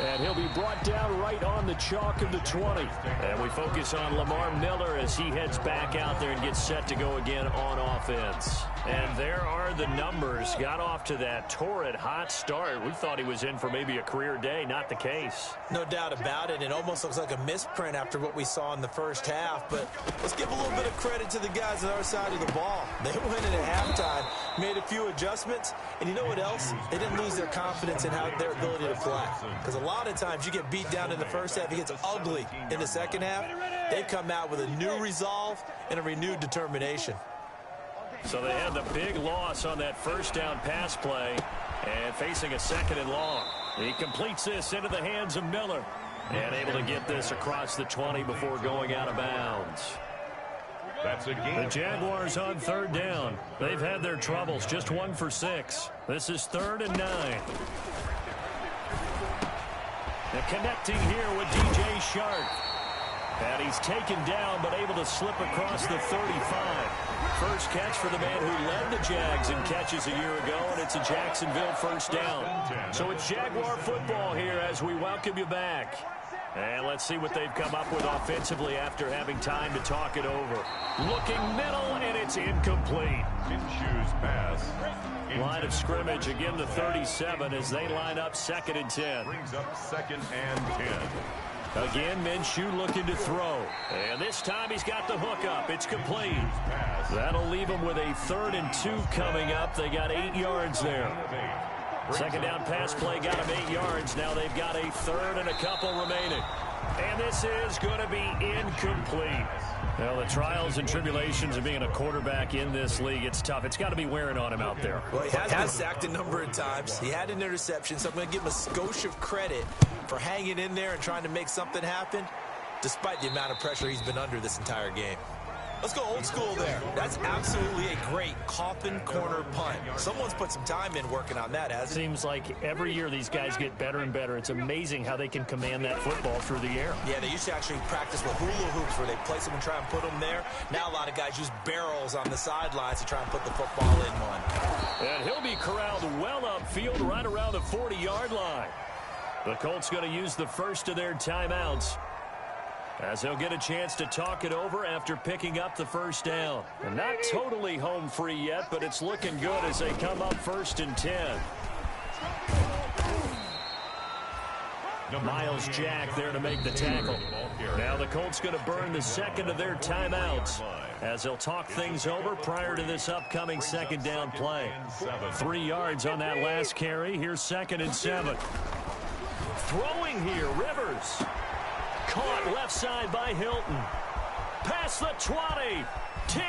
And he'll be brought down right on the chalk of the 20. And we focus on Lamar Miller as he heads back out there and gets set to go again on offense. And there are the numbers. Got off to that torrid hot start. We thought he was in for maybe a career day. Not the case. No doubt about it. It almost looks like a misprint after what we saw in the first half. But let's give a little bit of credit to the guys on our side of the ball. They went in at halftime, made a few adjustments. And you know what else? They didn't lose their confidence in how their ability to play. Because a lot of times you get beat down in the first half, it gets ugly in the second half. They've come out with a new resolve and a renewed determination. So they had the big loss on that first down pass play and facing a 2nd and long. He completes this into the hands of Miller and able to get this across the 20 before going out of bounds. That's a game. The Jaguars on 3rd down. They've had their troubles, just 1 for 6. This is 3rd and 9. And connecting here with DJ Shark. And he's taken down but able to slip across the 35. First catch for the man who led the Jags in catches a year ago, and it's a Jacksonville first down. So it's Jaguar football here as we welcome you back. And let's see what they've come up with offensively after having time to talk it over. Looking middle, and it's incomplete. Minshew's pass. Line of scrimmage, again the 37 as they line up 2nd and 10. Brings up 2nd and 10. Again, Minshew looking to throw. And this time he's got the hook up. It's complete. That'll leave him with a 3rd and 2 coming up. They got 8 yards there. 2nd down pass play got him 8 yards. Now they've got a 3rd and a couple remaining. And this is going to be incomplete. Well, the trials and tribulations of being a quarterback in this league, it's tough. It's got to be wearing on him out there. Well, he has been sacked a number of times. He had an interception, so I'm going to give him a skosh of credit for hanging in there and trying to make something happen, despite the amount of pressure he's been under this entire game. Let's go old school there. That's absolutely a great coffin corner punt. Someone's put some time in working on that, hasn't it? Seems like every year these guys get better and better. It's amazing how they can command that football through the air. Yeah, they used to actually practice with hula hoops where they place them and try and put them there. Now a lot of guys use barrels on the sidelines to try and put the football in one. And he'll be corralled well upfield right around the 40-yard line. The Colts going to use the first of their timeouts as they'll get a chance to talk it over after picking up the first down. And not totally home free yet, but it's looking good as they come up 1st and 10. Miles Jack there to make the tackle. Now the Colts going to burn the 2nd of their timeouts as they'll talk things over prior to this upcoming 2nd down play. 3 yards on that last carry. Here's 2nd and 7. Throwing here, Rivers. Caught left side by Hilton. Past the 20, 10.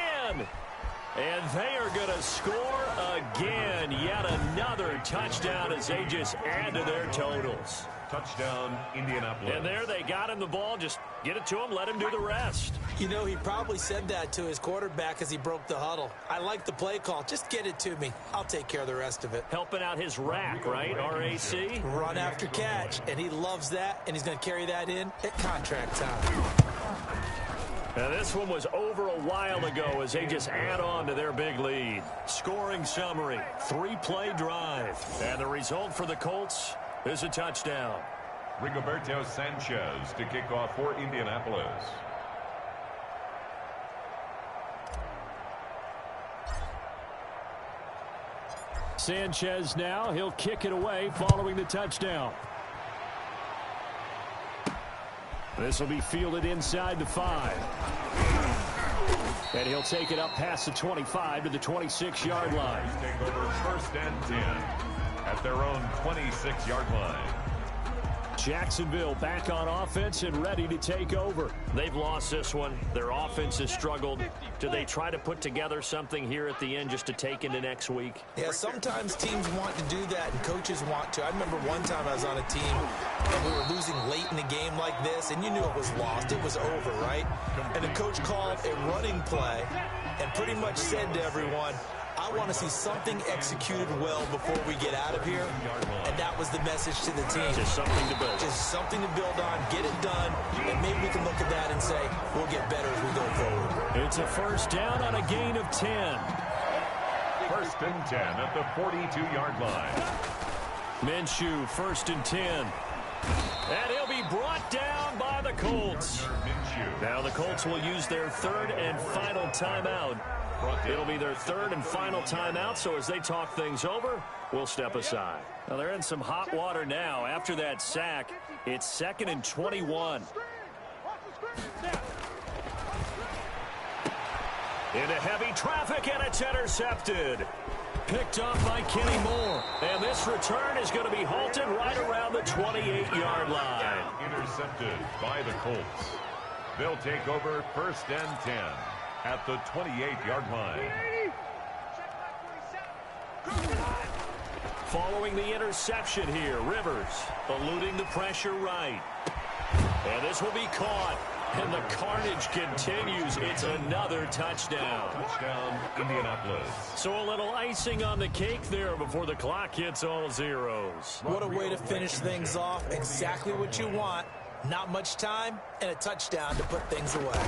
And they are going to score again. Yet another touchdown as they just add to their totals. Touchdown, Indianapolis. And there they got him the ball. Just get it to him, let him do the rest. You know, he probably said that to his quarterback as he broke the huddle. I like the play call. Just get it to me. I'll take care of the rest of it. Helping out his rack, right? RAC? Run after catch. And he loves that, and he's going to carry that in at contract time. Now this one was over a while ago as they just add on to their big lead. Scoring summary, 3-play drive. And the result for the Colts is a touchdown. Rigoberto Sanchez to kick off for Indianapolis. Sanchez now, he'll kick it away following the touchdown. This will be fielded inside the 5. And he'll take it up past the 25 to the 26-yard line. Take over 1st and 10 at their own 26-yard line. Jacksonville back on offense and ready to take over. They've lost this one. Their offense has struggled. Do they try to put together something here at the end just to take into next week? Yeah, sometimes teams want to do that and coaches want to. I remember one time I was on a team and we were losing late in the game like this, and you knew it was lost. It was over, right? And the coach called a running play and pretty much said to everyone, I want to see something executed well before we get out of here. And that was the message to the team. Just something to build. Just something to build on, get it done, and maybe we can look at that and say, we'll get better as we go forward. It's a 1st down on a gain of 10. 1st and 10 at the 42-yard line. Minshew, 1st and 10. And he'll be brought down by the Colts. Now the Colts will use their 3rd and final timeout. It'll be their 3rd and final timeout, so as they talk things over, we'll step aside. Now they're in some hot water now. After that sack, it's 2nd and 21. Into heavy traffic, and it's intercepted. Picked off by Kenny Moore. And this return is going to be halted right around the 28-yard line. Intercepted by the Colts. They'll take over 1st and 10 at the 28-yard line. Following the interception here, Rivers eluding the pressure right. And this will be caught. And the carnage continues. It's another touchdown. Touchdown, Indianapolis. So a little icing on the cake there before the clock hits all zeros. What a way to finish things off. Exactly what you want. Not much time and a touchdown to put things away.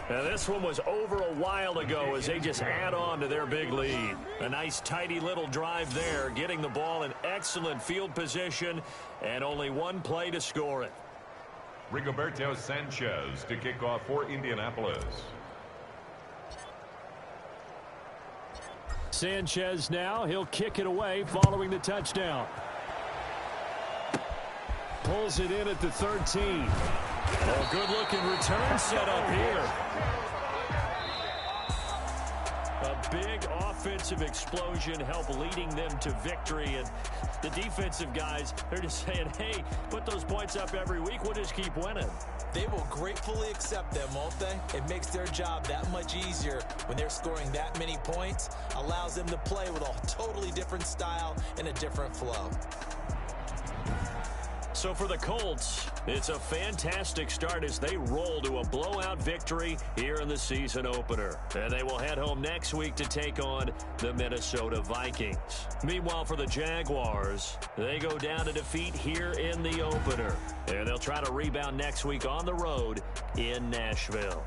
Now this one was over a while ago as they just add on to their big lead. A nice tidy little drive there, getting the ball in excellent field position, and only one play to score it. Rigoberto Sanchez to kick off for Indianapolis. Sanchez now, he'll kick it away following the touchdown. Pulls it in at the 13. A good-looking return set up here. A big offensive explosion helped leading them to victory. And the defensive guys, they're just saying, hey, put those points up every week. We'll just keep winning. They will gratefully accept them, won't they? It makes their job that much easier when they're scoring that many points. Allows them to play with a totally different style and a different flow. So for the Colts, it's a fantastic start as they roll to a blowout victory here in the season opener. And they will head home next week to take on the Minnesota Vikings. Meanwhile, for the Jaguars, they go down to defeat here in the opener. And they'll try to rebound next week on the road in Nashville.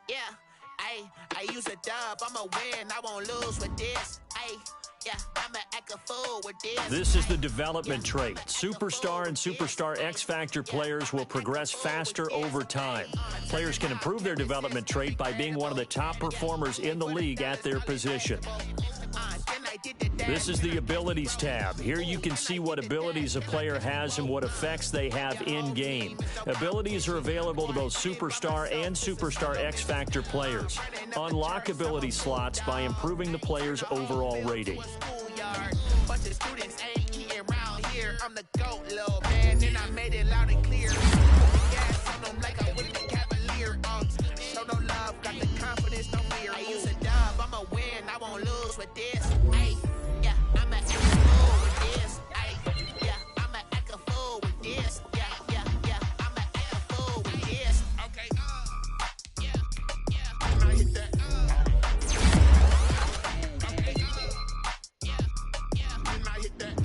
Yeah, I use a dub, I'ma win, I won't lose with this. Yeah, I'ma act a fool with this. This is the development trait. Superstar and Superstar X-Factor players will progress faster over time. Players can improve their development trait by being one of the top performers in the league at their position. Then I did the This is the Abilities tab. Here you can see what abilities a player has and what effects they have in-game. Abilities are available to both Superstar and Superstar X-Factor players. Unlock ability slots by improving the player's overall rating. Bunch of students ain't eating around here. I'm the GOAT, little man, and I made it loud and clear. Gas on them like a winning Cavalier. Show no love, got the confidence, no fear. I use a dub, I'ma win, I won't lose with this. Ay, yeah, I'ma act a fool with this. Ay, yeah, I'ma act a fool with this. Yeah, yeah, yeah, I'ma act a fool with this. Okay, yeah, yeah. And I hit that. Okay, yeah, yeah. And I hit that.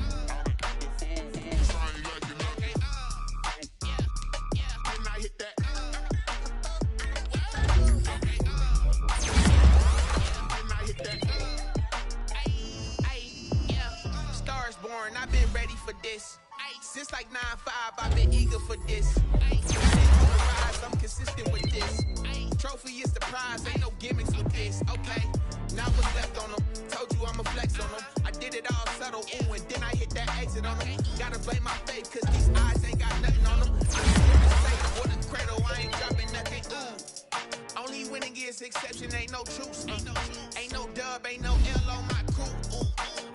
I've been ready for this. Since like 9-5, I've been eager for this. I'm consistent with this. Trophy is the prize, ain't no gimmicks with this. Okay, now what's left on them? Told you I'ma flex on them. I did it all subtle, ooh, and then I hit that exit on them. Gotta blame my faith, cause these eyes ain't got nothing on them. I'm here to say, for the cradle, I ain't dropping nothing, ooh. Only winning is exception, ain't no truce. Ain't no dub, ain't no L on my crew.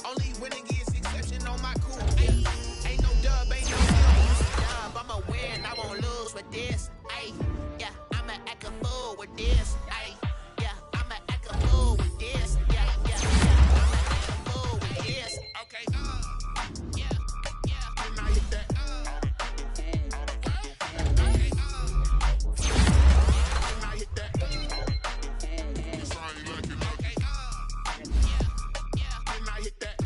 Only winning is exception on my crew. Ain't no dub, ain't no dub. I'ma win, I won't lose with this. Ay, yeah, I'ma act a fool with this. Ay, yeah, I'ma act a fool with this. Yeah, yeah, yeah, I'ma act a fool with this. Okay, yeah, yeah, and I hit that. Okay, and I hit that. It's already looking okay. Yeah, and I hit that.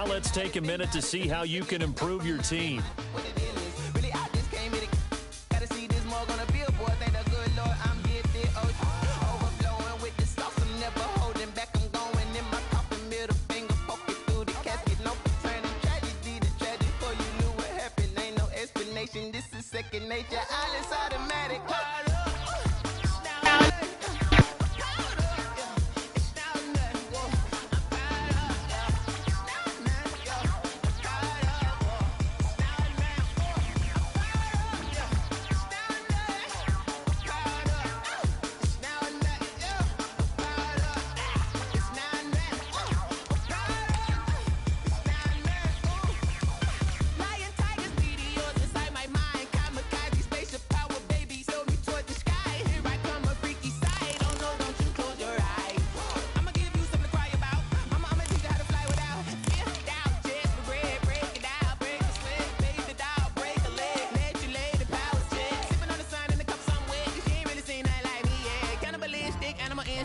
Let's take a minute to see how you can improve your team. This is second nature, all is automatic.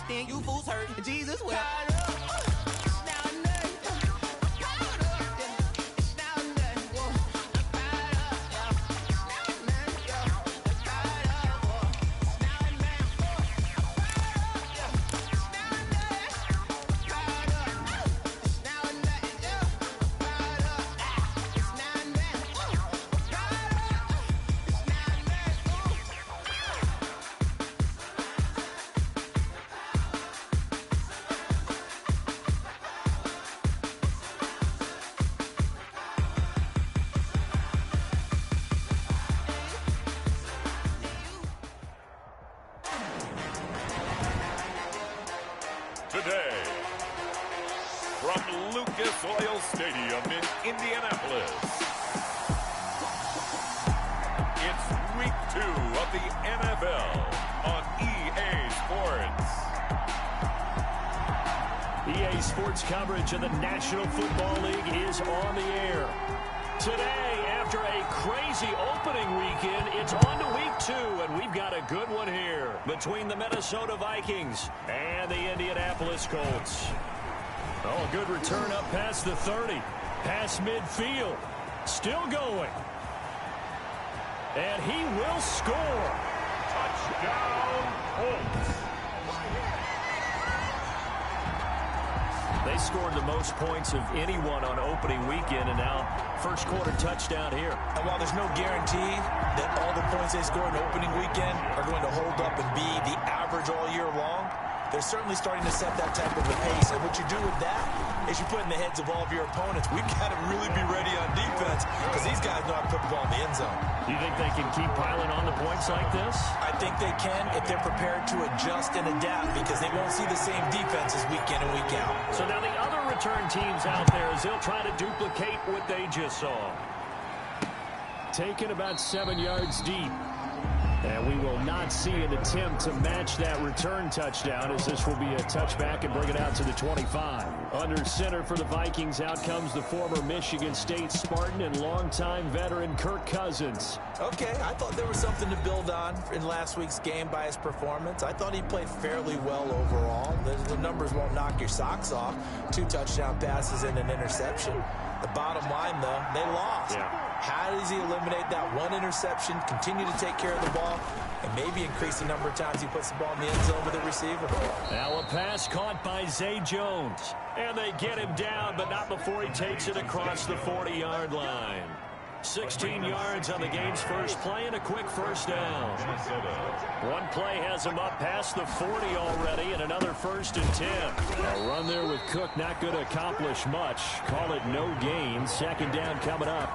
You fools hurt. Jesus will. from Lucas Oil Stadium in Indianapolis. It's week 2 of the NFL on EA Sports. EA Sports coverage of the National Football League is on the air. Today, after a crazy opening weekend, it's on to week 2, and we've got a good one here between the Minnesota Vikings and the Indianapolis Colts. Oh, good return up past the 30, past midfield, still going. And he will score. Touchdown, Colts. They scored the most points of anyone on opening weekend, and now first quarter touchdown here. And while there's no guarantee that all the points they score in opening weekend are going to hold up and be the average all year long, they're certainly starting to set that type of a pace. And what you do with that is you put in the heads of all of your opponents, we've got to really be ready on defense because these guys know how to put the ball in the end zone. Do you think they can keep piling on the points like this? I think they can if they're prepared to adjust and adapt because they won't see the same defenses week in and week out. So now the other return teams out there as they'll try to duplicate what they just saw. Taken about 7 yards deep. And we will not see an attempt to match that return touchdown as this will be a touchback and bring it out to the 25. Under center for the Vikings, out comes the former Michigan State Spartan and longtime veteran Kirk Cousins. Okay, I thought there was something to build on in last week's game by his performance. I thought he played fairly well overall. The numbers won't knock your socks off. 2 touchdown passes and an interception. The bottom line, though, they lost. Yeah. How does he eliminate that one interception, continue to take care of the ball, and maybe increase the number of times he puts the ball in the end zone with a receiver? Now a pass caught by Zay Jones. And they get him down, but not before he takes it across the 40-yard line. 16 yards on the game's first play and a quick first down. One play has him up past the 40 already and another 1st and 10. A run there with Cook not going to accomplish much. Call it no gain. 2nd down coming up.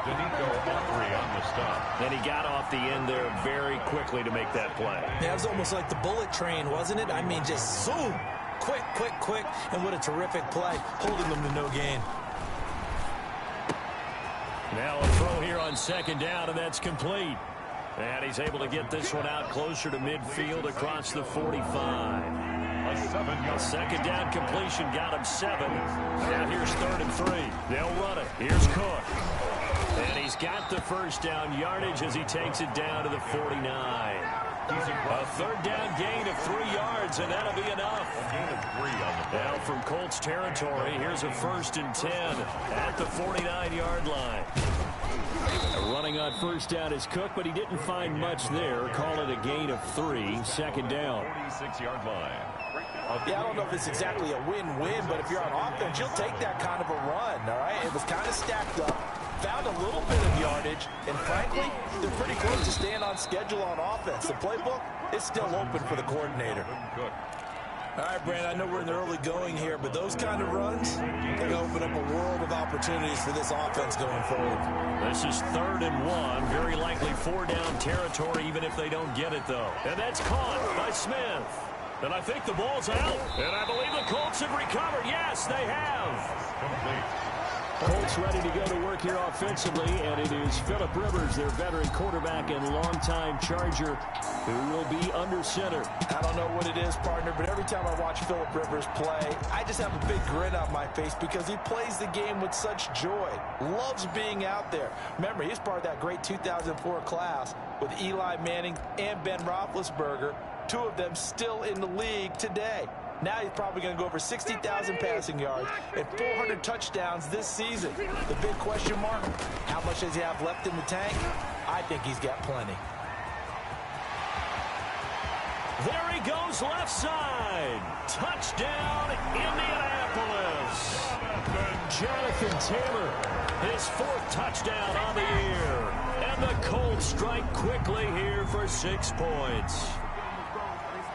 Denico Autry on the stop. And he got off the end there very quickly to make that play. Yeah, it was almost like the bullet train, wasn't it? I mean, just zoom. Quick, quick, quick. And what a terrific play, holding them to no gain. Now a throw here on 2nd down, and that's complete. And he's able to get this one out closer to midfield across the 45. A 7-yard. 2nd down completion got him 7. Now here's 3rd and 3. They'll run it. Here's Cook. And he's got the first down yardage as he takes it down to the 49. A 3rd down gain of 3 yards, and that'll be enough. A gain of 3 on the play. Now from Colts territory, here's a 1st and 10 at the 49-yard line. Running on 1st down is Cook, but he didn't find much there. Call it a gain of 3. 2nd down. 46-yard line. Yeah, I don't know if it's exactly a win-win, but if you're on offense, you'll take that kind of a run, all right? It was kind of stacked up, found a little bit of yardage, and frankly, they're pretty close to staying on schedule on offense. The playbook is still open for the coordinator. All right, Brand, I know we're in the early going here, but those kind of runs, they open up a world of opportunities for this offense going forward. This is 3rd and 1, very likely 4-down territory, even if they don't get it, though. And that's caught by Smith. And I think the ball's out. And I believe the Colts have recovered. Yes, they have. Complete. Colts ready to go to work here offensively, and it is Phillip Rivers, their veteran quarterback and longtime Charger, who will be under center. I don't know what it is, partner, but every time I watch Phillip Rivers play, I just have a big grin on my face because he plays the game with such joy, loves being out there. Remember, he's part of that great 2004 class with Eli Manning and Ben Roethlisberger, 2 of them still in the league today. Now he's probably going to go over 60,000 passing yards and 400 touchdowns this season. The big question mark, how much does he have left in the tank? I think he's got plenty. There he goes left side. Touchdown, Indianapolis. Jonathan Taylor, his 4th touchdown on the year. And the Colts strike quickly here for 6 points.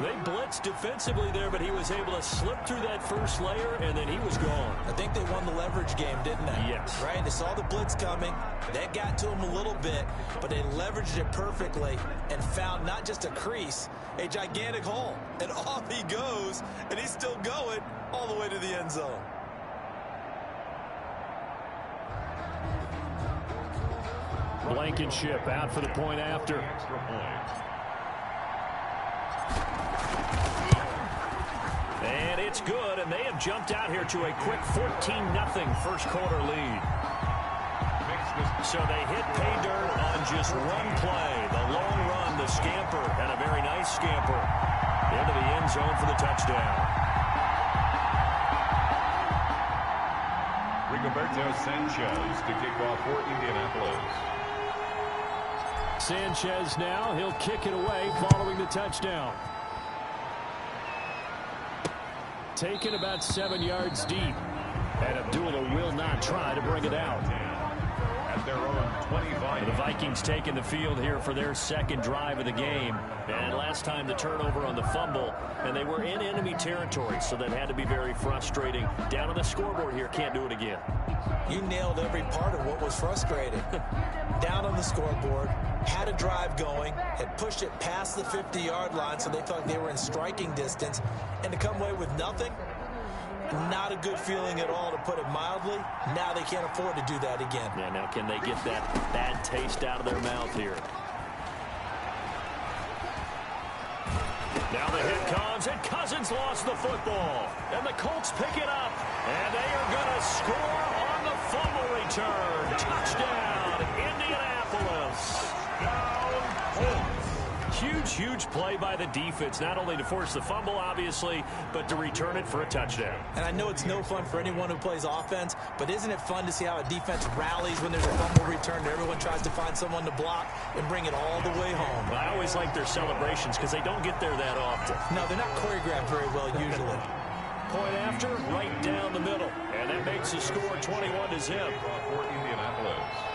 They blitzed defensively there, but he was able to slip through that first layer, and then he was gone. I think they won the leverage game, didn't they? Yes. Right? They saw the blitz coming. That got to him a little bit, but they leveraged it perfectly and found not just a crease, a gigantic hole. And off he goes, and he's still going all the way to the end zone. Blankenship out for the point after. And it's good, and they have jumped out here to a quick 14-0 first quarter lead. So they hit pay dirt on just one play. The long run, the scamper, and a very nice scamper into the end zone for the touchdown. Rigoberto Sanchez to kick off for Indianapolis. Sanchez now, he'll kick it away following the touchdown. Taken about 7 yards deep. And Abdullah will not try to bring it out. At their own 25. The Vikings taking the field here for their second drive of the game. And last time the turnover on the fumble, and they were in enemy territory, so that had to be very frustrating. Down on the scoreboard here, can't do it again. You nailed every part of what was frustrating. Down on the scoreboard, had a drive going, had pushed it past the 50-yard line, so they thought they were in striking distance, and to come away with nothing, not a good feeling at all, to put it mildly. Now they can't afford to do that again. Yeah, now can they get that bad taste out of their mouth here? Now the hit comes, and Cousins lost the football. And the Colts pick it up, and they are going to score on the fumble return. Touchdown, Indianapolis. Huge play by the defense, not only to force the fumble, obviously, but to return it for a touchdown. And I know it's no fun for anyone who plays offense, but isn't it fun to see how a defense rallies when there's a fumble return and everyone tries to find someone to block and bring it all the way home? I always like their celebrations because they don't get there that often. No, they're not choreographed very well usually. Point after, right down the middle. And that makes the score 21-0 For Indianapolis.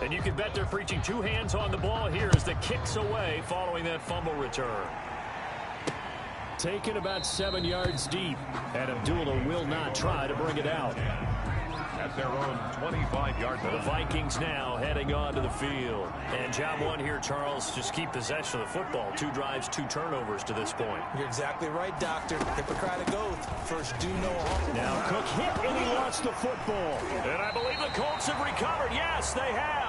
And you can bet they're preaching two hands on the ball here as the kick's away following that fumble return. Taken about 7 yards deep, and Abdullah will not try to bring it out. At their own 25-yard line. The Vikings now heading on to the field. And job one here, Charles, just keep possession of the football. 2 drives, 2 turnovers to this point. You're exactly right, Doctor. Hippocratic oath. First, do no harm. Now Cook hit, and he lost the football. And I believe the Colts have recovered. Yes, they have.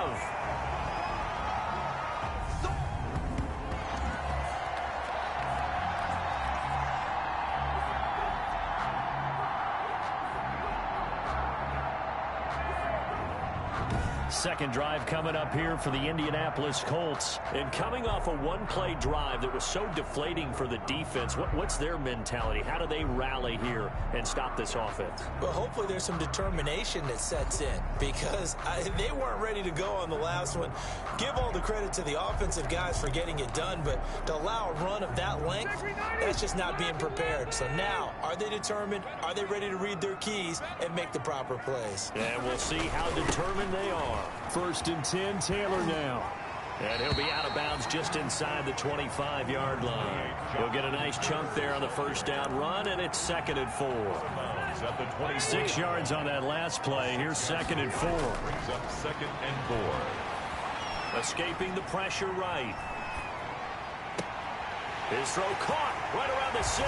Second drive coming up here for the Indianapolis Colts. And coming off a one-play drive that was so deflating for the defense, what's their mentality? How do they rally here and stop this offense? Well, hopefully there's some determination that sets in, because they weren't ready to go on the last one. Give all the credit to the offensive guys for getting it done, but to allow a run of that length, that's just not being prepared. So now, are they determined? Are they ready to read their keys and make the proper plays? And we'll see how determined they are. First and 10, Taylor now. And he'll be out of bounds just inside the 25-yard line. He'll get a nice chunk there on the first down run, and it's 2nd and 4. 6 yards on that last play. Here's 2nd and 4. Brings up 2nd and 4. Escaping the pressure right. His throw caught right around the 6.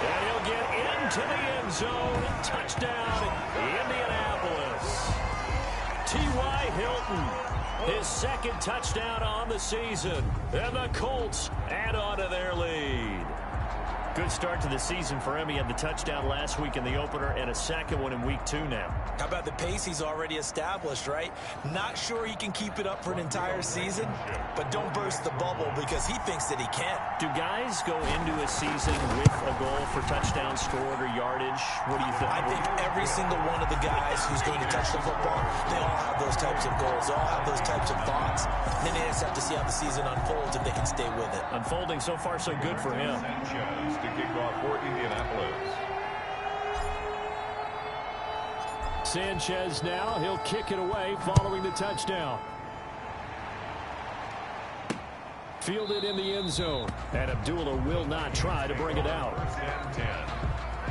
And he'll get into the end zone. Touchdown, Indianapolis. T.Y. Hilton, his 2nd touchdown on the season. And the Colts add on to their lead. Good start to the season for him. He had the touchdown last week in the opener and a second one in week 2 now. How about the pace he's already established, right? Not sure he can keep it up for an entire season, but don't burst the bubble because he thinks that he can. Do guys go into a season with a goal for touchdowns scored or yardage? What do you think? I think every single one of the guys who's going to touch the football, they all have those types of goals. They all have those types of thoughts. And then they just have to see how the season unfolds if they can stay with it. Unfolding so far so good for him. Sanchez to kick off for Indianapolis. Sanchez now. He'll kick it away following the touchdown. Fielded in the end zone. And Abdullah will not try to bring it out. First and 10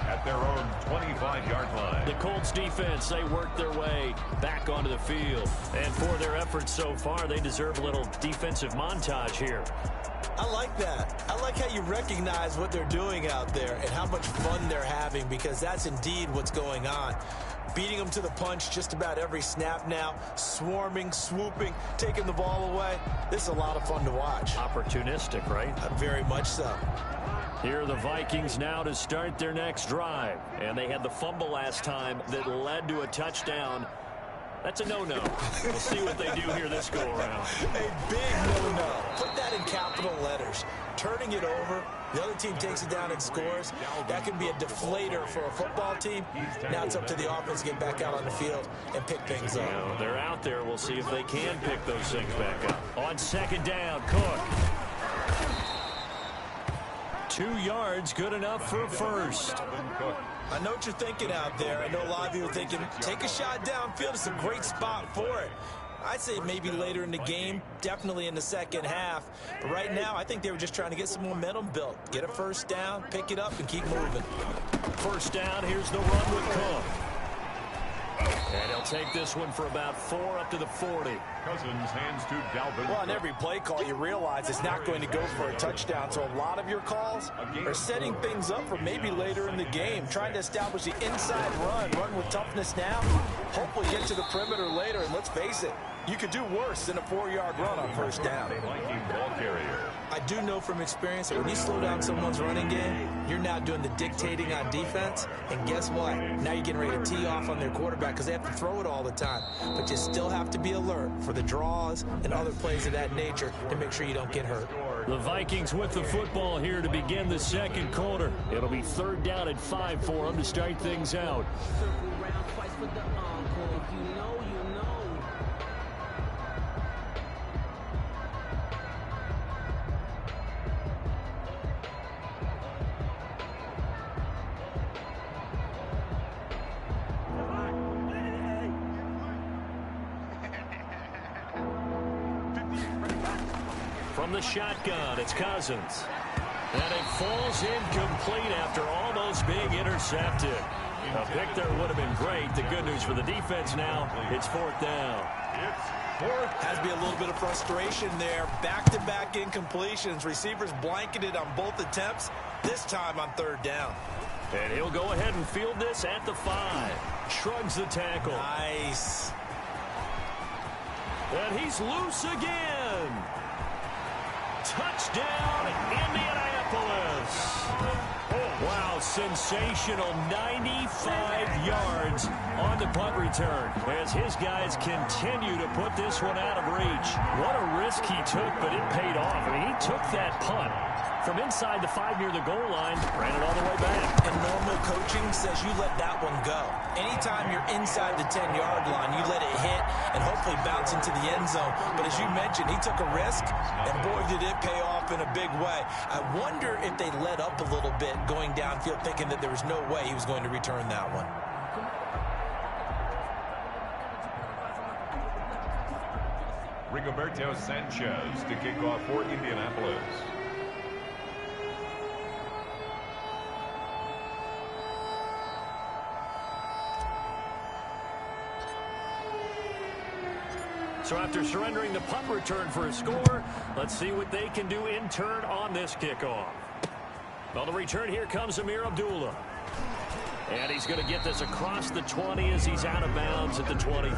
at their own 25-yard line. The Colts defense, they work their way back onto the field. And for their efforts so far, they deserve a little defensive montage here. I like that. I like how you recognize what they're doing out there and how much fun they're having, because that's indeed what's going on. Beating them to the punch just about every snap now, swarming, swooping, taking the ball away. This is a lot of fun to watch. Opportunistic, right? Very much so. Here are the Vikings now to start their next drive. And they had the fumble last time that led to a touchdown. That's a no-no. We'll see what they do here this go-around. A big no-no. Put that in capital letters. Turning it over, the other team takes it down and scores. That can be a deflator for a football team. Now it's up to the offense to get back out on the field and pick things up. Well, they're out there. We'll see if they can pick those things back up. On second down, Cook. 2 yards, good enough for a first. I know what you're thinking out there. I know a lot of you are thinking, take a shot downfield. It's a great spot for it. I'd say maybe later in the game, definitely in the second half. But right now, I think they were just trying to get some momentum built. Get a first down, pick it up, and keep moving. First down, here's the run with Cook. And he'll take this one for about 4 up to the 40. Cousins hands to Dalvin. Well, on every play call, you realize it's not going to go for a touchdown. So a lot of your calls are setting things up for maybe later in the game, trying to establish the inside run with toughness now. Hopefully get to the perimeter later, and let's face it, you could do worse than a 4-yard run on first down. Viking ball carrier. I do know from experience that when you slow down someone's running game, you're now doing the dictating on defense. And guess what? Now you're getting ready to tee off on their quarterback because they have to throw it all the time. But you still have to be alert for the draws and other plays of that nature to make sure you don't get hurt. The Vikings with the football here to begin the second quarter. It'll be third down and 5 for them to start things out. From the shotgun, it's Cousins. And it falls incomplete after almost being intercepted. A pick there would have been great. The good news for the defense now, it's 4th down. It's 4th. Has to be a little bit of frustration there. Back-to-back incompletions. Receivers blanketed on both attempts, this time on 3rd down. And he'll go ahead and field this at the 5. Shrugs the tackle. Nice. And he's loose again. Touchdown, Indianapolis. Wow, sensational 95 yards on the punt return as his guys continue to put this one out of reach. What a risk he took, but it paid off. I mean, he took that punt from inside the 5 near the goal line, ran it all the way back. And normal coaching says you let that one go. Anytime you're inside the 10-yard line, you let it hit and hopefully bounce into the end zone. But as you mentioned, he took a risk, and boy, did it pay off in a big way. I wonder if they let up a little bit going downfield, thinking that there was no way he was going to return that one. Rigoberto Sanchez to kick off for Indianapolis. So after surrendering the punt return for a score, let's see what they can do in turn on this kickoff. On the return, here comes Amir Abdullah. And he's going to get this across the 20 as he's out of bounds at the 23.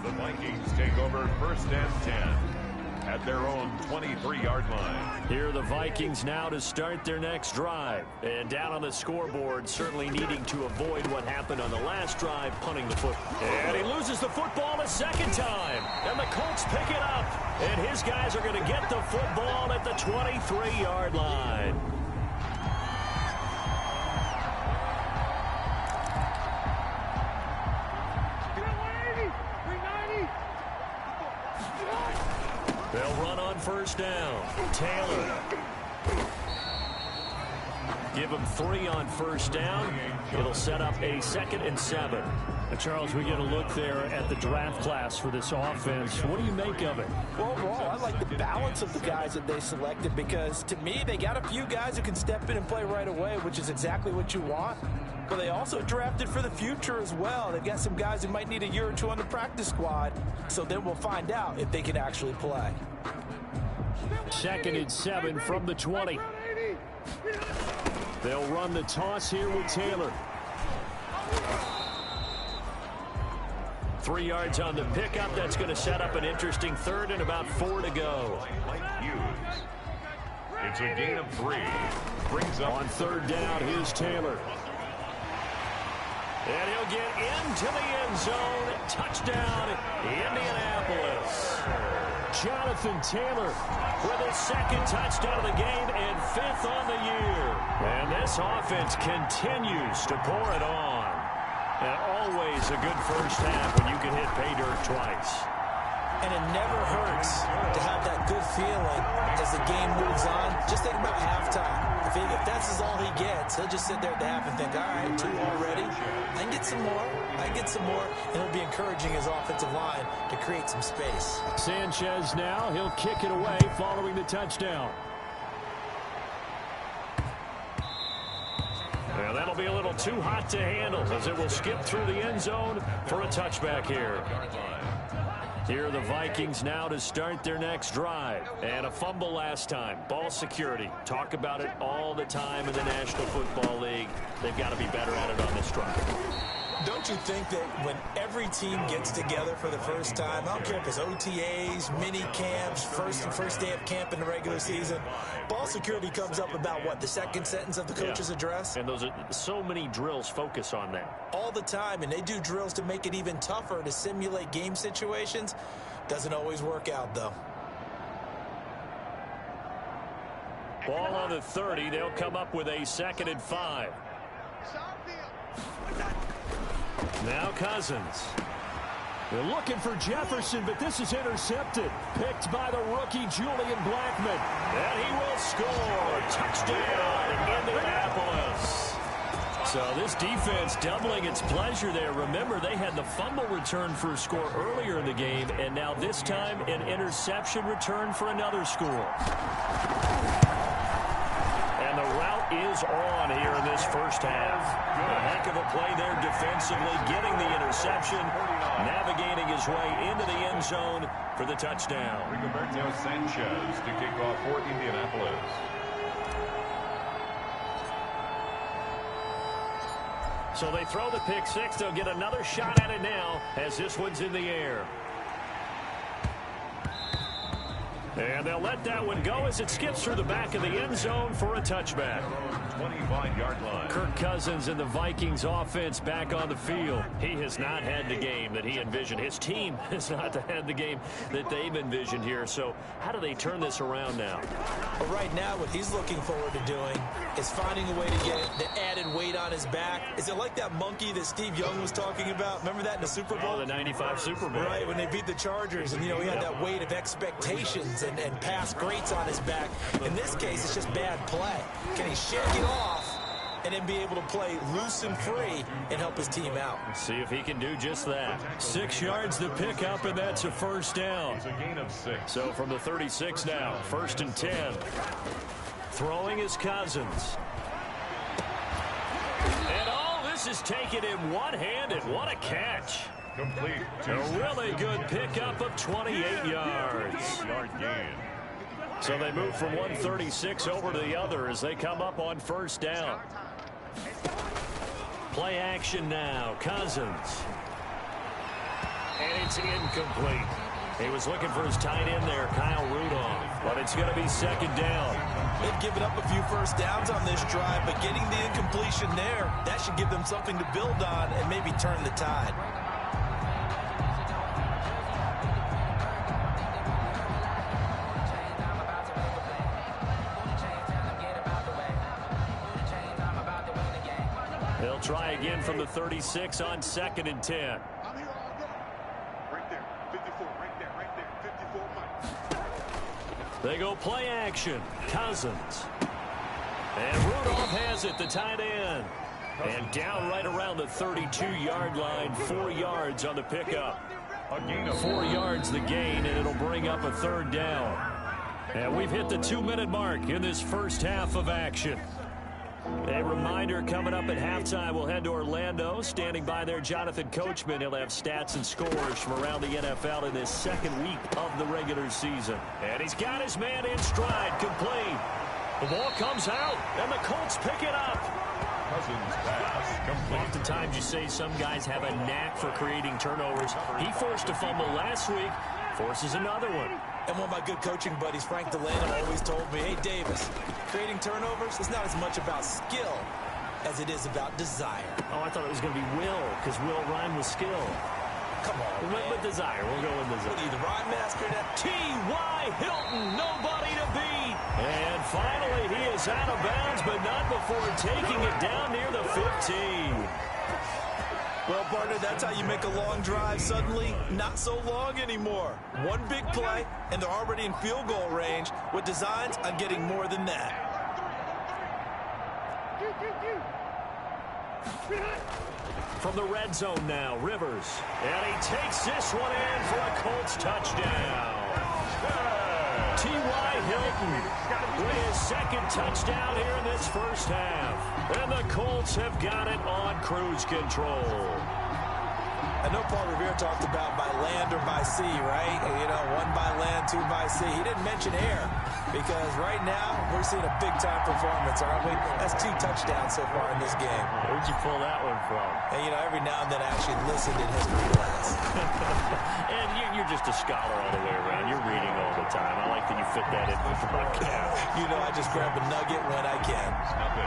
The Vikings take over 1st and 10 at their own 23-yard line. Here are the Vikings now to start their next drive. And down on the scoreboard, certainly needing to avoid what happened on the last drive, punting the football. And he loses the football a second time. And the Colts pick it up. And his guys are going to get the football at the 23-yard line. They'll run on first down. Taylor. Give him 3 on first down. It'll set up a 2nd and 7. Charles, we get a look there at the draft class for this offense. What do you make of it? Well, overall, I like the balance of the guys that they selected because, to me, they got a few guys who can step in and play right away, which is exactly what you want. But they also drafted for the future as well. They've got some guys who might need a year or two on the practice squad, so then we'll find out if they can actually play. 2nd and 7 from the 20. They'll run the toss here with Taylor. 3 yards on the pickup. That's going to set up an interesting 3rd and about 4 to go. It's a gain of 3. Brings up on 3rd down. Here's Taylor. And he'll get into the end zone. Touchdown, Indianapolis. Jonathan Taylor with his 2nd touchdown of the game and 5th on the year. And this offense continues to pour it on. And always a good first half when you can hit pay dirt twice. And it never hurts to have that good feeling as the game moves on. Just think about halftime. If that's all he gets, he'll just sit there at the half and think, all right, 2 already. I can get some more. I can get some more. And it'll be encouraging his offensive line to create some space. Sanchez now. He'll kick it away following the touchdown. Well, that'll be a little too hot to handle as it will skip through the end zone for a touchback here. Here are the Vikings now to start their next drive. And a fumble last time. Ball security. Talk about it all the time in the National Football League. They've got to be better at it on this drive. Don't you think that when every team gets together for the first time, I don't care if it's OTAs, mini camps, first day of camp in the regular season, ball security comes up about what, the 2nd sentence of the coach's address? And those are so many drills focus on that. All the time, and they do drills to make it even tougher to simulate game situations. Doesn't always work out, though. Ball on the 30. They'll come up with a 2nd and 5. Now Cousins. They're looking for Jefferson, but this is intercepted. Picked by the rookie Julian Blackmon. And he will score. Touchdown, Indianapolis. So this defense doubling its pleasure there. Remember, they had the fumble return for a score earlier in the game, and now this time an interception return for another score. And the route is on here in this first half. A heck of a play there defensively, getting the interception, navigating his way into the end zone for the touchdown. Rigoberto Sanchez to kick off for Indianapolis. So they throw the pick 6. They'll get another shot at it now as this one's in the air. And they'll let that one go as it skips through the back of the end zone for a touchback. 25-yard line. Kirk Cousins and the Vikings offense back on the field. He has not had the game that he envisioned. His team has not had the game that they've envisioned here. So how do they turn this around now? Well, right now, what he's looking forward to doing is finding a way to get the added weight on his back. Is it like that monkey that Steve Young was talking about? Remember that in the Super Bowl? Oh, the 95 Super Bowl. Right, when they beat the Chargers. And, you know, he had that weight of expectations and past greats on his back. In this case, it's just bad play. Can he shake it off and then be able to play loose and free and help his team out? See if he can do just that. 6 yards to pick up, and that's a first down. It's a gain of 6. So from the 36 now, 1st and 10. Throwing is Cousins. And this is taken in one-handed. What a catch. Complete. A really good pickup of 28 yards. Yard gain. So they move from 136 over to the other as they come up on first down. Play action now. Cousins. And it's incomplete. He was looking for his tight end there, Kyle Rudolph. But it's going to be second down. They've given up a few first downs on this drive, but getting the incompletion there, that should give them something to build on and maybe turn the tide. They'll try again from the 36 on 2nd and 10. I'm here all day. Right there. 54. Right there. 54. They go play action. Cousins. And Rudolph has it, the tight end. And down right around the 32-yard line, 4 yards on the pickup. A gain of 4 yards the gain, and it'll bring up a 3rd down. And we've hit the 2-minute mark in this first half of action. A reminder, coming up at halftime, we'll head to Orlando. Standing by there, Jonathan Coachman. He'll have stats and scores from around the NFL in this second week of the regular season. And he's got his man in stride, complete. The ball comes out, and the Colts pick it up. Cousins pass complete. Oftentimes you say some guys have a knack for creating turnovers. He forced a fumble last week, forces another one. And one of my good coaching buddies, Frank Delano, always told me, hey, Davis, creating turnovers is not as much about skill as it is about desire. Oh, I thought it was going to be will, because will rhyme with skill. Come on, We went with desire. We'll go with desire. What are you, the rhyme master? T.Y. Hilton, nobody to beat. And finally, he is out of bounds, but not before taking it down near the 15. Well, partner, that's how you make a long drive suddenly not so long anymore. One big play, and they're already in field goal range with designs on getting more than that. From the red zone now, Rivers. And he takes this one in for a Colts touchdown. T.Y. Hilton with his 2nd touchdown here in this first half. And the Colts have got it on cruise control. I know Paul Revere talked about by land or by sea, right? You know, 1 by land, 2 by sea. He didn't mention air because right now we're seeing a big-time performance, aren't we? That's 2 touchdowns so far in this game. Where'd you pull that one from? And, you know, every now and then I actually listened in history class. And you're just a scholar all the way around. You're reading all the time. I like that you fit that in with my cap. You know, I just grab a nugget when I can. Stop it.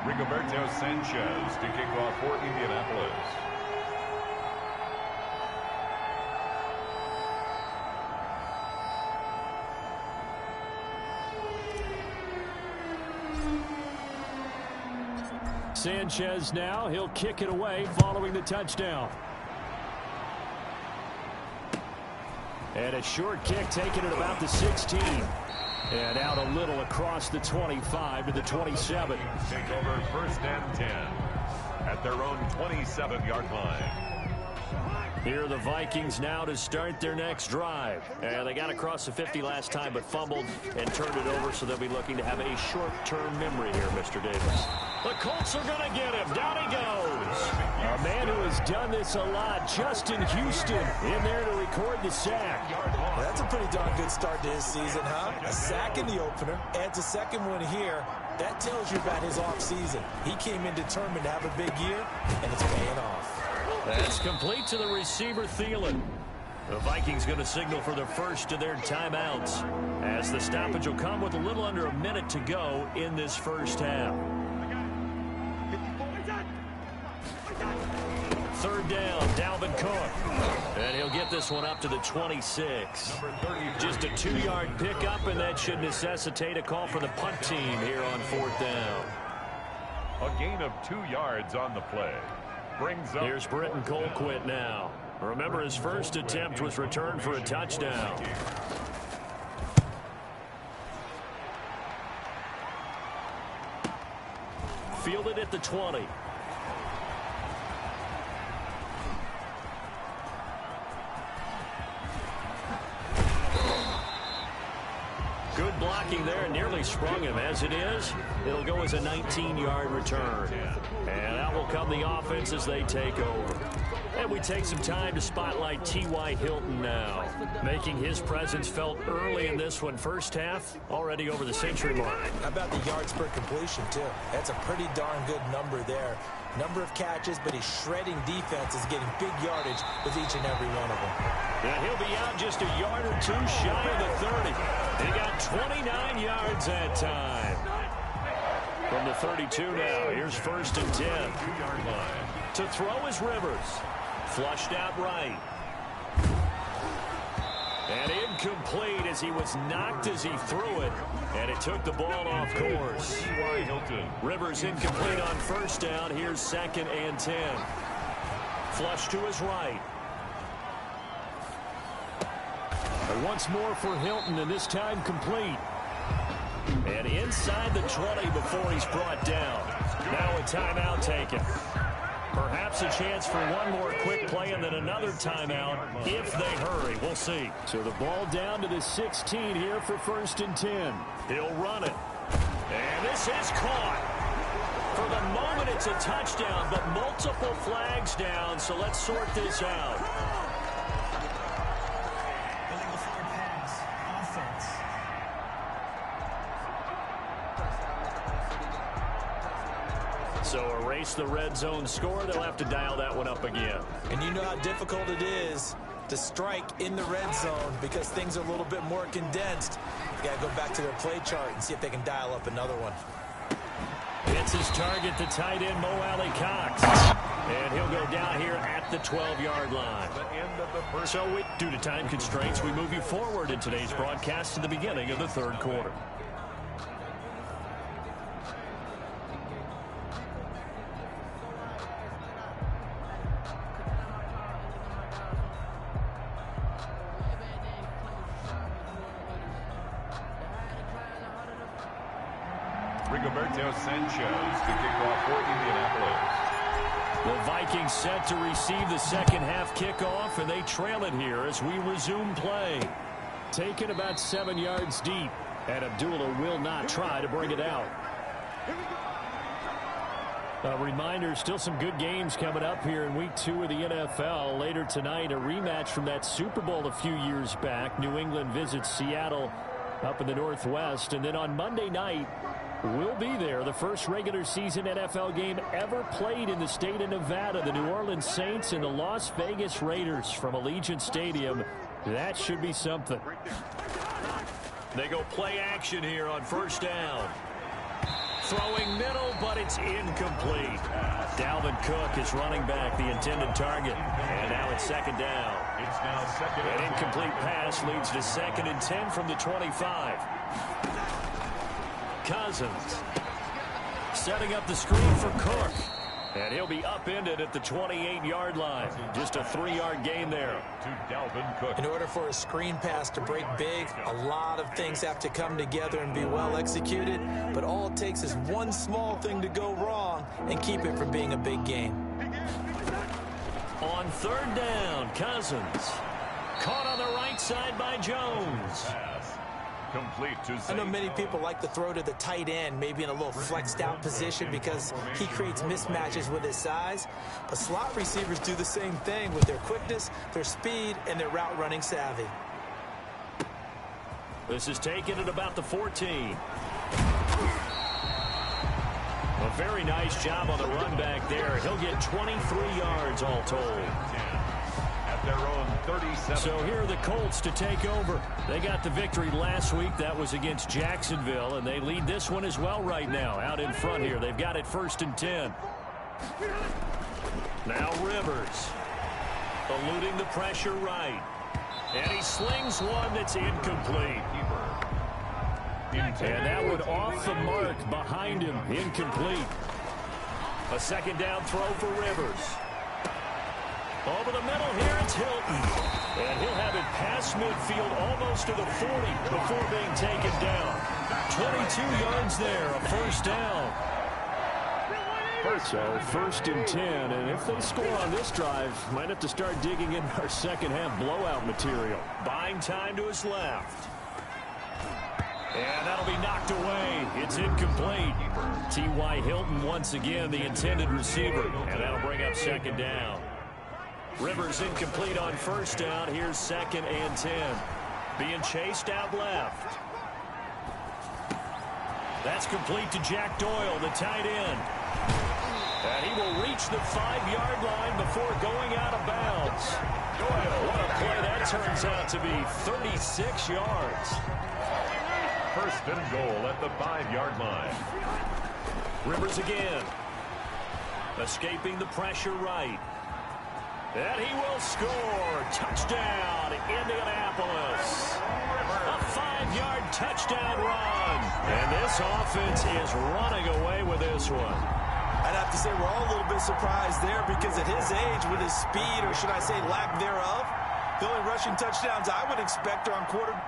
Rigoberto Sanchez to kick off for Indianapolis. Sanchez now, he'll kick it away following the touchdown. And a short kick taken at about the 16. And out a little across the 25 to the 27. Take over 1st and 10 at their own 27-yard line. Here are the Vikings now to start their next drive. And they got across the 50 last time but fumbled and turned it over, so they'll be looking to have a short-term memory here, Mr. Davis. The Colts are going to get him. Down he goes. A man who has done this a lot, Justin Houston, in there to record the sack. That's a pretty darn good start to his season, huh? A sack in the opener, adds a 2nd one here. That tells you about his offseason. He came in determined to have a big year, and it's paying off. That's complete to the receiver, Thielen. The Vikings going to signal for the first of their timeouts, as the stoppage will come with a little under a minute to go in this first half. 3rd down, Dalvin Cook. And he'll get this one up to the 26. Just a 2-yard pickup, and that should necessitate a call for the punt team here on 4th down. A gain of 2 yards on the play. Brings up. Here's Britton Colquitt now. Remember, his first attempt was returned for a touchdown. Fielded at the 20. Good blocking there, nearly sprung him. As it is, it'll go as a 19-yard return. And out will come the offense as they take over. And we take some time to spotlight T.Y. Hilton now, making his presence felt early in this one. First half, already over the century mark. How about the yards per completion, too? That's a pretty darn good number there. Number of catches, but he's shredding defenses, getting big yardage with each and every one of them. Yeah, he'll be out just a yard or two shy of the 30. He got 29 yards that time. From the 32 now, here's 1st and 10. 2-yard line. To throw is Rivers. Flushed out right. And incomplete as he was knocked as he threw it. And it took the ball off course. Rivers incomplete on 1st down. Here's 2nd and 10. Flush to his right. And once more for Hilton, and this time complete. And inside the 20 before he's brought down. Now a timeout taken. Perhaps a chance for one more quick play and then another timeout if they hurry. We'll see. So the ball down to the 16 here for 1st and 10. He'll run it. And this is caught. For the moment, it's a touchdown, but multiple flags down, so let's sort this out. So erase the red zone score. They'll have to dial that one up again. And you know how difficult it is to strike in the red zone because things are a little bit more condensed. You got to go back to their play chart and see if they can dial up another one. It's his target, the tight end, Mo Alley Cox. And he'll go down here at the 12-yard line. So due to time constraints, we move you forward in today's broadcast to the beginning of the 3rd quarter. Sanchez to kick off for Indianapolis. The Vikings set to receive the 2nd half kickoff, and they trail it here as we resume play. Taken about 7 yards deep, and Abdullah will not try to bring it out. A reminder, still some good games coming up here in Week 2 of the NFL. Later tonight, a rematch from that Super Bowl a few years back. New England visits Seattle up in the Northwest. And then on Monday night, we'll be there. The first regular season NFL game ever played in the state of Nevada. The New Orleans Saints and the Las Vegas Raiders from Allegiant Stadium. That should be something. They go play action here on 1st down. Throwing middle, but it's incomplete. Dalvin Cook is running back, the intended target. And now it's 2nd down. It's now 2nd. An incomplete pass leads to 2nd and 10 from the 25. Cousins setting up the screen for Cook. And he'll be upended at the 28-yard line. Just a 3-yard gain there. To Dalvin Cook. In order for a screen pass to break big, a lot of things have to come together and be well executed. But all it takes is one small thing to go wrong and keep it from being a big game. On 3rd down, Cousins. Caught on the right side by Jones. Complete to I know many people like to throw to the tight end, maybe in a little flexed out position because he creates mismatches with his size. But slot receivers do the same thing with their quickness, their speed, and their route running savvy. This is taken at about the 14. A very nice job on the run back there. He'll get 23 yards all told. Their own 37. So here are the Colts to take over. They got the victory last week. That was against Jacksonville, and they lead this one as well right now. Out in front here. They've got it 1st and 10. Now Rivers. Eluding the pressure right. And he slings one that's incomplete. And that one off the mark behind him. Incomplete. A 2nd down throw for Rivers. Over the middle here, it's Hilton. And he'll have it past midfield almost to the 40 before being taken down. 22 yards there, a 1st down. So 1st and 10, and if they score on this drive, might have to start digging in our 2nd half blowout material. Buying time to his left. And that'll be knocked away. It's incomplete. T.Y. Hilton once again, the intended receiver. And that'll bring up 2nd down. Rivers incomplete on first down. Here's 2nd and 10. Being chased out left. That's complete to Jack Doyle, the tight end. And he will reach the 5-yard line before going out of bounds. Doyle, what a play that turns out to be. 36 yards. First and goal at the 5-yard line. Rivers again. Escaping the pressure right. And he will score. Touchdown, Indianapolis. A 5-yard touchdown run. And this offense is running away with this one. I'd have to say we're all a little bit surprised there because at his age, with his speed, or should I say lack thereof, the only rushing touchdowns I would expect are on quarter.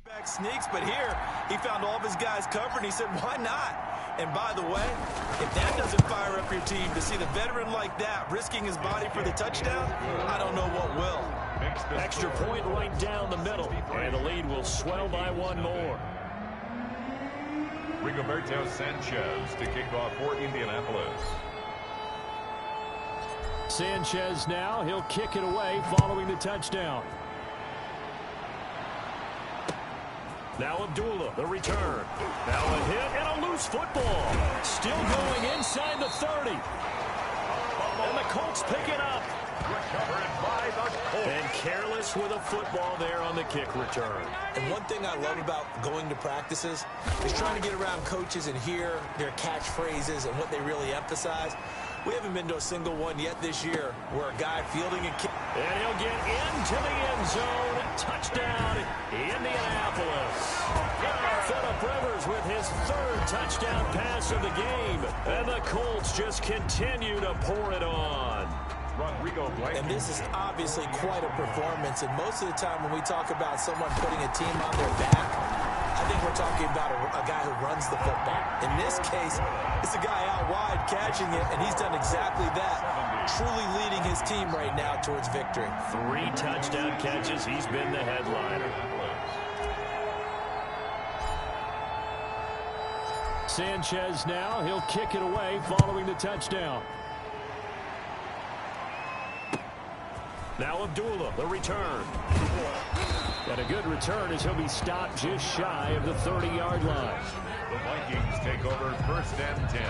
Back sneaks, but here he found all of his guys covered, and he said, why not? And by the way, if that doesn't fire up your team to see the veteran like that risking his body for the touchdown, I don't know what will. Extra point right down the middle, and the lead will swell by one more. Rigoberto Sanchez to kick off for Indianapolis. Sanchez now, he'll kick it away following the touchdown. Now Abdullah, the return. Now a hit and a loose football. Still going inside the 30. And the Colts pick it up. Recovered by the Colts. And careless with a football there on the kick return. And one thing I love about going to practices is trying to get around coaches and hear their catchphrases and what they really emphasize. We haven't been to a single one yet this year where a guy fielding a kick. And he'll get into the end zone. Touchdown, Indianapolis. Phillip Rivers with his 3rd touchdown pass of the game. And the Colts just continue to pour it on. Rodrigo Blank. And this is obviously quite a performance. And most of the time when we talk about someone putting a team on their back, I think we're talking about a guy who runs the football. In this case, it's a guy out wide catching it, and he's done exactly that, truly leading his team right now towards victory. 3 touchdown catches. He's been the headliner. Sanchez now, he'll kick it away following the touchdown. Now Abdullah, the return. And a good return as he'll be stopped just shy of the 30-yard line. The Vikings take over 1st and 10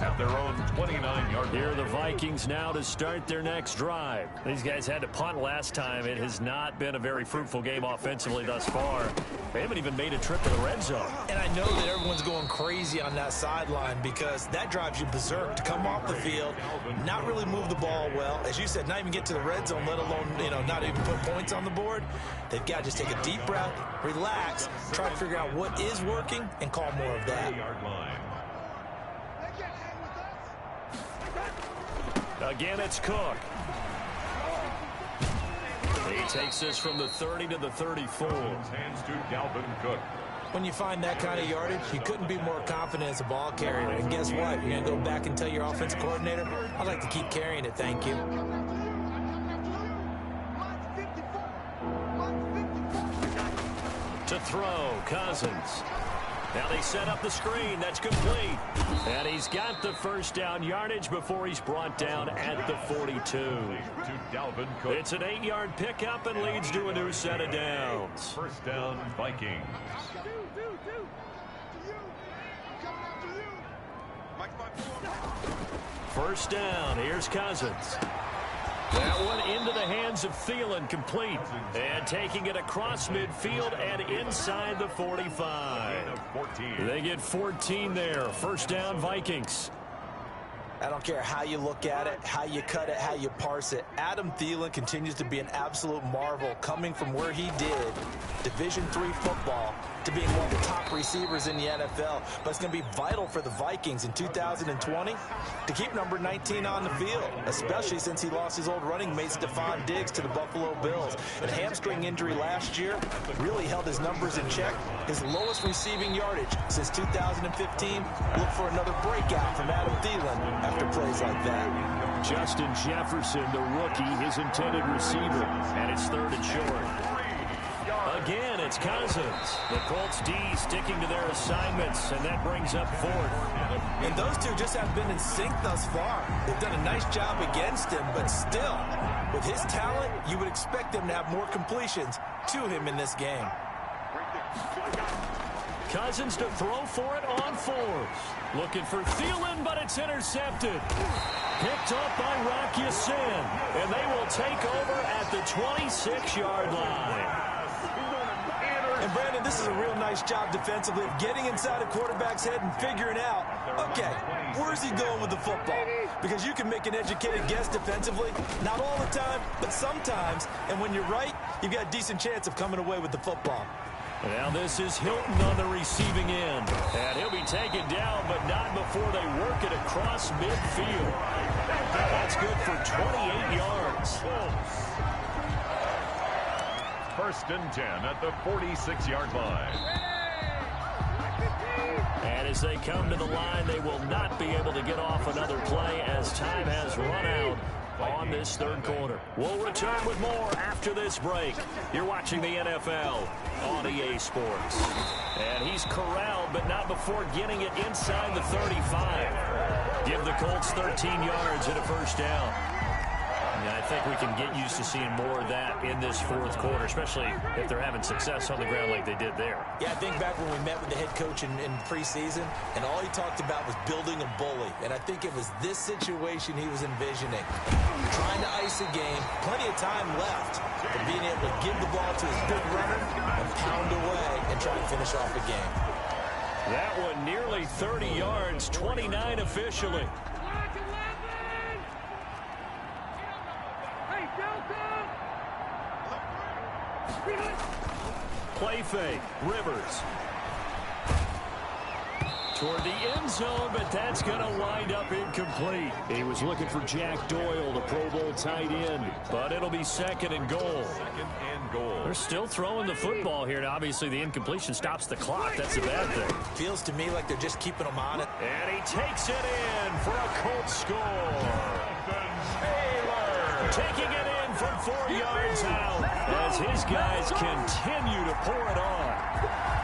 at their own 29-yard line. Here are the Vikings now to start their next drive. These guys had to punt last time. It has not been a very fruitful game offensively thus far. They haven't even made a trip to the red zone. And I know that everyone's going crazy on that sideline because that drives you berserk to come off the field, not really move the ball well. As you said, not even get to the red zone, let alone, not even put points on the board. They've got to just take a deep breath, relax, try to figure out what is working, and call more of that. Again, it's Cook. He takes this from the 30 to the 34. Hands to Dalvin Cook. When you find that kind of yardage, you couldn't be more confident as a ball carrier. And guess what? You're going to go back and tell your offensive coordinator, I'd like to keep carrying it, thank you. To throw, Cousins. Now they set up the screen. That's complete. And he's got the first down yardage before he's brought down at the 42. To Dalvin Cook. It's an 8-yard pickup and leads to a new set of downs. First down, Vikings. First down. Here's Cousins. That one into the hands of Thielen, complete. And taking it across midfield and inside the 45. They get 14 there. First down, Vikings. I don't care how you look at it, how you cut it, how you parse it. Adam Thielen continues to be an absolute marvel, coming from where he did, Division III football, to being one of the top receivers in the NFL. But it's going to be vital for the Vikings in 2020 to keep number 19 on the field, especially since he lost his old running mate Stephon Diggs to the Buffalo Bills. A hamstring injury last year really held his numbers in check. His lowest receiving yardage since 2015. Look for another breakout from Adam Thielen after plays like that. Justin Jefferson, the rookie, his intended receiver, and it's 3rd and short. Again, it's Cousins. The Colts D sticking to their assignments, and that brings up 4th. And those two just have been in sync thus far. They've done a nice job against him, but still, with his talent, you would expect them to have more completions to him in this game. Cousins to throw for it on 4th. Looking for Thielen, but it's intercepted. Picked up by Rock Ya-Sin, and they will take over at the 26-yard line. And, Brandon, this is a real nice job defensively of getting inside a quarterback's head and figuring out, okay, where's he going with the football? Because you can make an educated guess defensively, not all the time, but sometimes. And when you're right, you've got a decent chance of coming away with the football. Now this is Hilton on the receiving end. And he'll be taken down, but not before they work it across midfield. That's good for 28 yards. 1st and 10 at the 46-yard line. And as they come to the line, they will not be able to get off another play as time has run out on this 3rd quarter. We'll return with more after this break. You're watching the NFL on EA Sports. And he's corralled, but not before getting it inside the 35. Give the Colts 13 yards and a 1st down. And I think we can get used to seeing more of that in this 4th quarter, especially if they're having success on the ground like they did there. Yeah, I think back when we met with the head coach in preseason, and all he talked about was building a bully. And I think it was this situation he was envisioning. Trying to ice a game, plenty of time left, but being able to give the ball to his big runner and pound away and try to finish off the game. That one nearly 30 yards, 29 officially. Play fake, Rivers. Toward the end zone, but that's going to wind up incomplete. He was looking for Jack Doyle, the Pro Bowl tight end, but it'll be 2nd and goal. 2nd and goal. They're still throwing the football here, and obviously the incompletion stops the clock. That's a bad thing. Feels to me like they're just keeping them on it. And he takes it in for a Colts score. Taylor taking it in from 4 yards out as his guys continue to pour it on.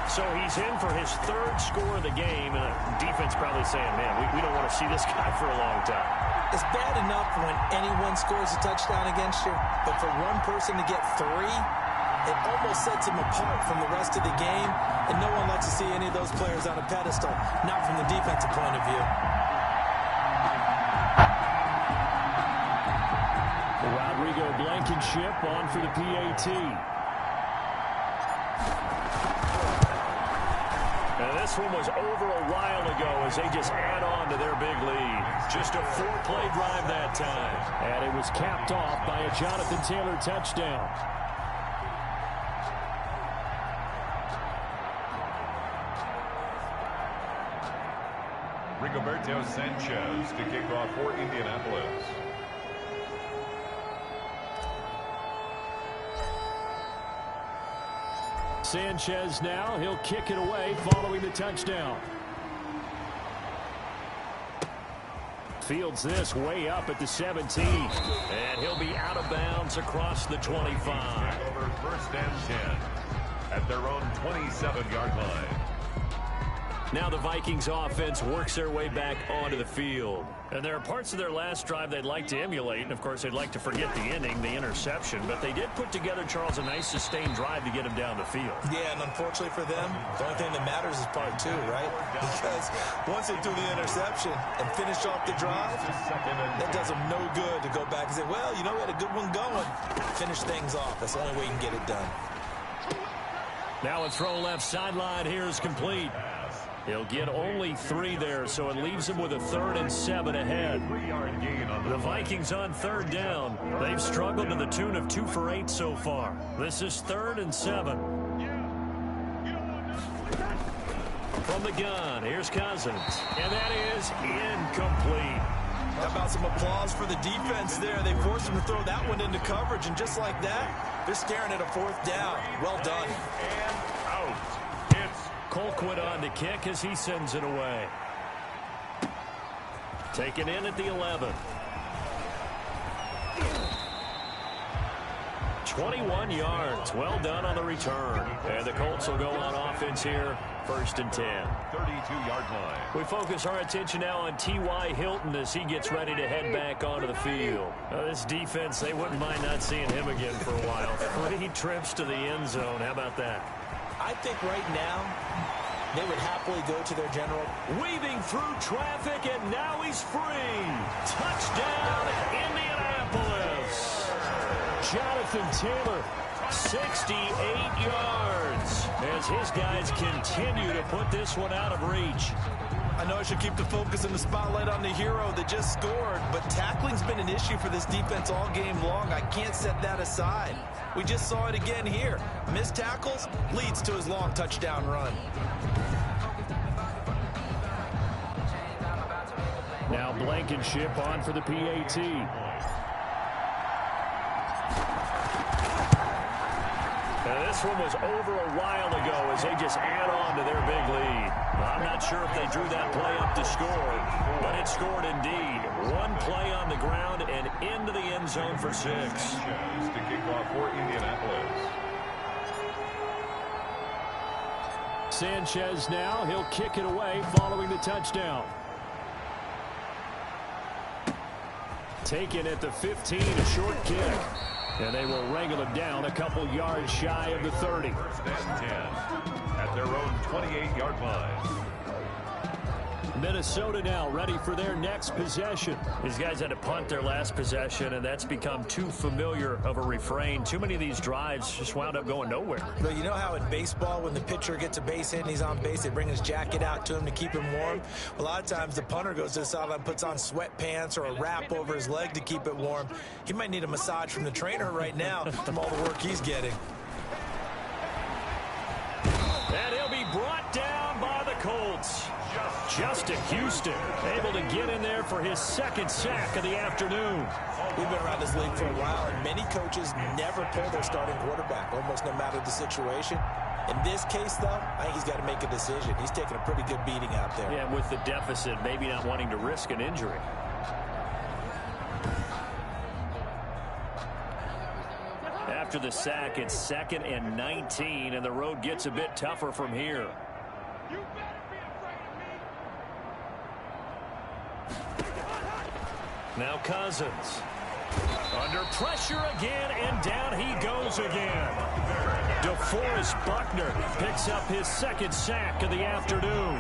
So he's in for his 3rd score of the game, and defense probably saying, man, we don't want to see this guy for a long time. It's bad enough when anyone scores a touchdown against you, but for one person to get 3, it almost sets him apart from the rest of the game, and no one likes to see any of those players on a pedestal, not from the defensive point of view. Rodrigo Blankenship on for the PAT. And this one was over a while ago as they just add on to their big lead. Just a 4-play drive that time. And it was capped off by a Jonathan Taylor touchdown. Rigoberto Sanchez to kick off for Indianapolis. Sanchez now, he'll kick it away following the touchdown. Fields this way up at the 17. And he'll be out of bounds across the 25. Over 1st and 10 at their own 27-yard line. Now the Vikings offense works their way back onto the field. And there are parts of their last drive they'd like to emulate. And, of course, they'd like to forget the ending, the interception. But they did put together, Charles, a nice sustained drive to get him down the field. Yeah, and unfortunately for them, the only thing that matters is part 2, right? Because once they do the interception and finish off the drive, that does them no good to go back and say, well, you know, we had a good one going. Finish things off. That's the only way you can get it done. Now a throw left sideline here is complete. He'll get only 3 there, so it leaves him with a 3rd and 7 ahead. The Vikings on 3rd down. They've struggled to the tune of 2 for 8 so far. This is 3rd and 7. From the gun, here's Cousins. And that is incomplete. How about some applause for the defense there? They forced him to throw that one into coverage, and just like that, they're staring at a 4th down. Well done. And out. It's Colquitt on the kick as he sends it away. Taken in at the 11. 21 yards. Well done on the return. And the Colts will go on offense here. 1st and 10. 32-yard line. We focus our attention now on T.Y. Hilton as he gets ready to head back onto the field. This defense, they wouldn't mind not seeing him again for a while. 3 trips to the end zone. How about that? I think right now they would happily go to their general. Weaving through traffic, and now he's free. Touchdown, Indianapolis. Jonathan Taylor, 68 yards, as his guys continue to put this one out of reach. I know I should keep the focus and the spotlight on the hero that just scored, but tackling's been an issue for this defense all game long. I can't set that aside. We just saw it again here. Missed tackles leads to his long touchdown run. Now Blankenship on for the PAT. Now this one was over a while ago as they just add on to their big lead. I'm not sure if they drew that play up to score, but it scored indeed. 1 play on the ground and into the end zone for 6. To kick off for Indianapolis. Sanchez now, he'll kick it away following the touchdown. Taken at the 15, a short kick. And they will wrangle it down a couple yards shy of the 30. 1st and 10 at their own 28-yard line. Minnesota now ready for their next possession. These guys had to punt their last possession, and that's become too familiar of a refrain. Too many of these drives just wound up going nowhere. But you know how in baseball, when the pitcher gets a base hit and he's on base, they bring his jacket out to him to keep him warm? A lot of times the punter goes to the sideline, puts on sweatpants or a wrap over his leg to keep it warm. He might need a massage from the trainer right now from all the work he's getting. And he'll be brought down by the Colts. Justin Houston able to get in there for his 2nd sack of the afternoon. We've been around this league for a while, and many coaches never pull their starting quarterback, almost no matter the situation. In this case, though, I think he's got to make a decision. He's taking a pretty good beating out there. Yeah, with the deficit, maybe not wanting to risk an injury. After the sack, it's 2nd and 19, and the road gets a bit tougher from here. Now Cousins. Under pressure again, and down he goes again. DeForest Buckner picks up his 2nd sack of the afternoon.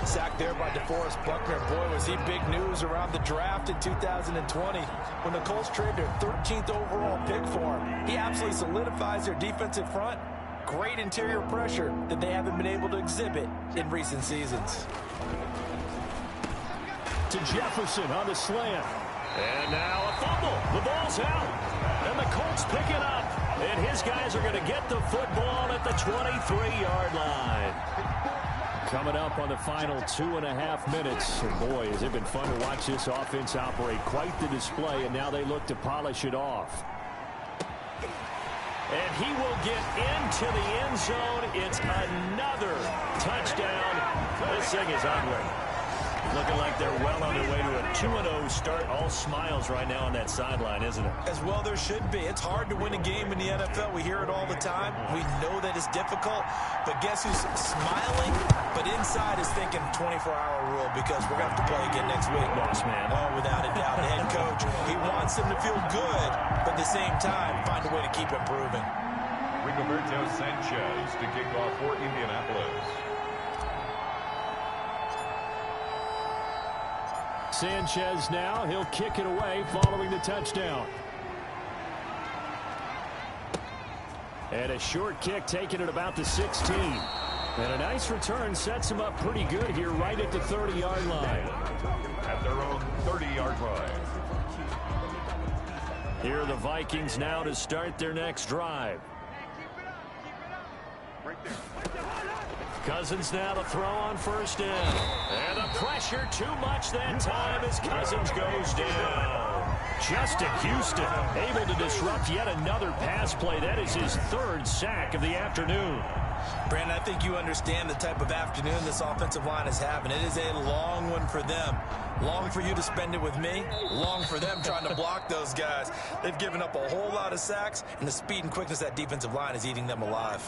Sacked there by DeForest Buckner. Boy, was he big news around the draft in 2020 when the Colts traded their 13th overall pick for him. He absolutely solidifies their defensive front. Great interior pressure that they haven't been able to exhibit in recent seasons. To Jefferson on the slant. And now a fumble. The ball's out. And the Colts pick it up. And his guys are going to get the football at the 23-yard line. Coming up on the final 2.5 minutes. And boy, has it been fun to watch this offense operate. Quite the display, and now they look to polish it off. And he will get into the end zone. It's another touchdown. This thing is ugly. Looking like they're well on their way to a 2-0 start. All smiles right now on that sideline, isn't it? As well there should be. It's hard to win a game in the NFL. We hear it all the time. We know that it's difficult. But guess who's smiling? But inside is thinking 24-hour rule because we're going to have to play again next week. Boss man. Oh, without a doubt. The head coach, he wants them to feel good, but at the same time, find a way to keep improving. Rigoberto Sanchez to kick off for Indianapolis. Sanchez now, he'll kick it away following the touchdown. And a short kick taken at about the 16. And a nice return sets him up pretty good here right at the 30-yard line. At their own 30-yard line. Here are the Vikings now to start their next drive. Cousins now to throw on first down. And the pressure too much that time as Cousins goes down. Justin Houston able to disrupt yet another pass play. That is his third sack of the afternoon. Brandon, I think you understand the type of afternoon this offensive line is having. It is a long one for them. Long for you to spend it with me. Long for them trying to block those guys. They've given up a whole lot of sacks, and the speed and quickness of that defensive line is eating them alive.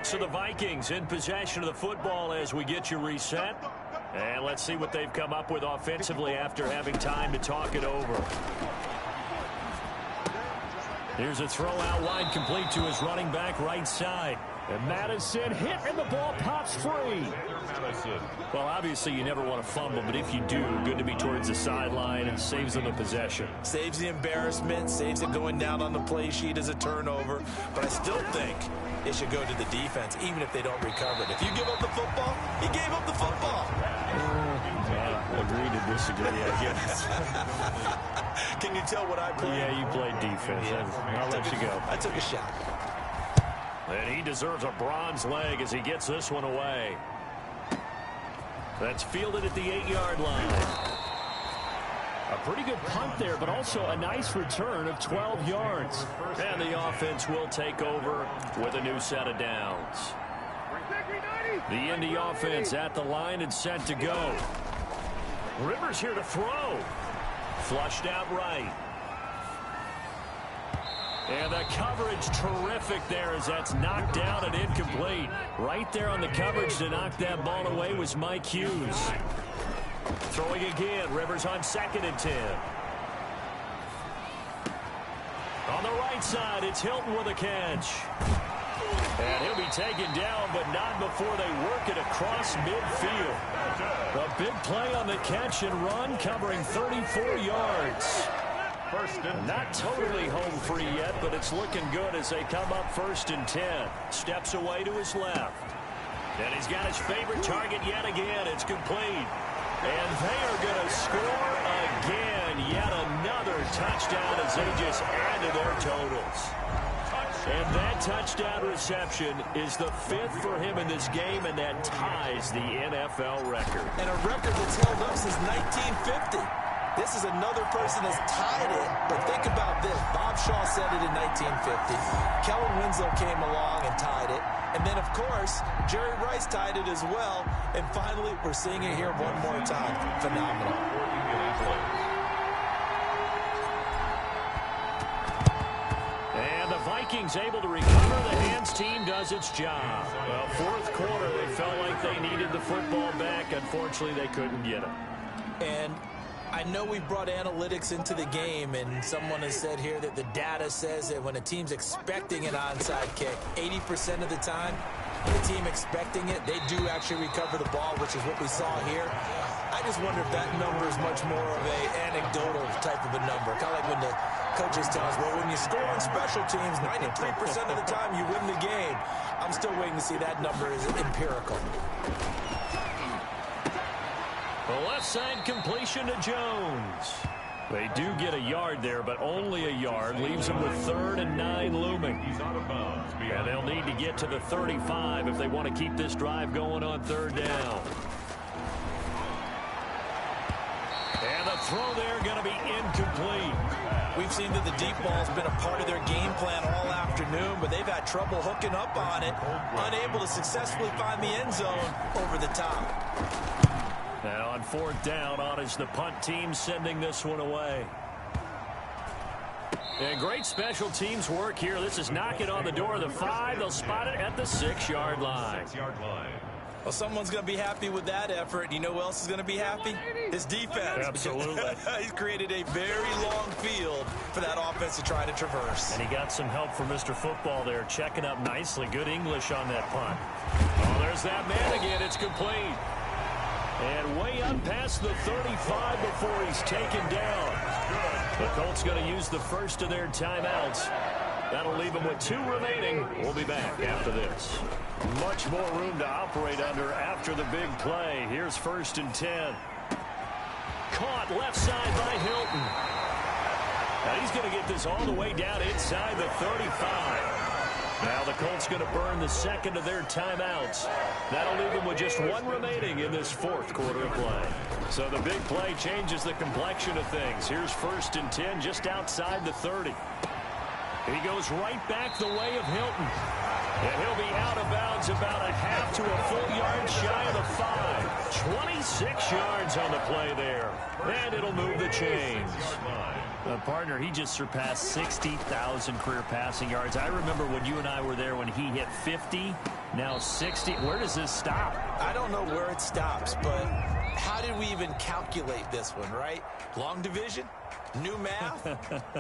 So the Vikings in possession of the football as we get you reset. And let's see what they've come up with offensively after having time to talk it over. Here's a throw out wide complete to his running back right side. And Madison hit and the ball pops free. Well, obviously you never want to fumble, but if you do, good to be towards the sideline and saves them a possession. Saves the embarrassment, saves it going down on the play sheet as a turnover. But I still think it should go to the defense, even if they don't recover it. If you give up the football, you gave up the football. Agree to disagree, I guess. Can you tell what I played? Yeah, you played defense. I'll let you go. I took a shot. And he deserves a bronze leg as he gets this one away. That's fielded at the 8-yard line. A pretty good punt there, but also a nice return of 12 yards. And the offense will take over with a new set of downs. The Indy offense at the line and set to go. Rivers here to throw. Flushed out right. And the coverage terrific there as that's knocked down and incomplete. Right there on the coverage to knock that ball away was Mike Hughes. Throwing again. Rivers on 2nd and 10. On the right side, it's Hilton with a catch. And he'll be taken down, but not before they work it across midfield. A big play on the catch and run, covering 34 yards. Not totally home free yet, but it's looking good as they come up 1st and 10. Steps away to his left. And he's got his favorite target yet again. It's complete. And they are going to score again. Yet another touchdown as they just add to their totals. And that touchdown reception is the 5th for him in this game, and that ties the NFL record. And a record that's held up since 1950. This is another person that's tied it, but think about this. Bob Shaw said it in 1950. Kellen Winslow came along and tied it. And then, of course, Jerry Rice tied it as well. And finally, we're seeing it here one more time. Phenomenal. And the Vikings able to recover. The hands team does its job. Well, 4th quarter, they felt like they needed the football back. Unfortunately, they couldn't get it. And I know we brought analytics into the game, and someone has said here that the data says that when a team's expecting an onside kick, 80% of the time, the team expecting it, they do actually recover the ball, which is what we saw here. I just wonder if that number is much more of a anecdotal type of a number. Kind of like when the coaches tell us, well, when you score on special teams, 93% of the time you win the game. I'm still waiting to see that number is empirical. The left side completion to Jones. They do get a yard there, but only a yard. Leaves them with 3rd and 9 looming. He's out of bounds. And they'll need to get to the 35 if they want to keep this drive going on 3rd down. And the throw there going to be incomplete. We've seen that the deep ball's been a part of their game plan all afternoon, but they've had trouble hooking up on it, unable to successfully find the end zone over the top. Now on 4th down, on is the punt team sending this one away. And great special teams work here. This is knocking on the door of the 5. They'll spot it at the 6-yard line. 6-yard line. Well, someone's going to be happy with that effort. You know who else is going to be happy? His defense. Absolutely. He's created a very long field for that offense to try to traverse. And he got some help from Mr. Football there, checking up nicely. Good English on that punt. Oh, there's that man again. It's complete. And way up past the 35 before he's taken down. The Colts going to use the first of their timeouts. That'll leave them with 2 remaining. We'll be back after this. much more room to operate under after the big play. Here's 1st and 10. Caught left side by Hilton. Now he's going to get this all the way down inside the 35. Now the Colts going to burn the second of their timeouts. That'll leave them with just one remaining in this 4th quarter of play. So the big play changes the complexion of things. Here's 1st and 10 just outside the 30. He goes right back the way of Hilton. And he'll be out of bounds about a half to a full yard shy of the 5. 26 yards on the play there. And it'll move the chains. Partner, he just surpassed 60,000 career passing yards. I remember when you and I were there when he hit 50, now 60. Where does this stop? I don't know where it stops, but how did we even calculate this one, right? Long division? New math?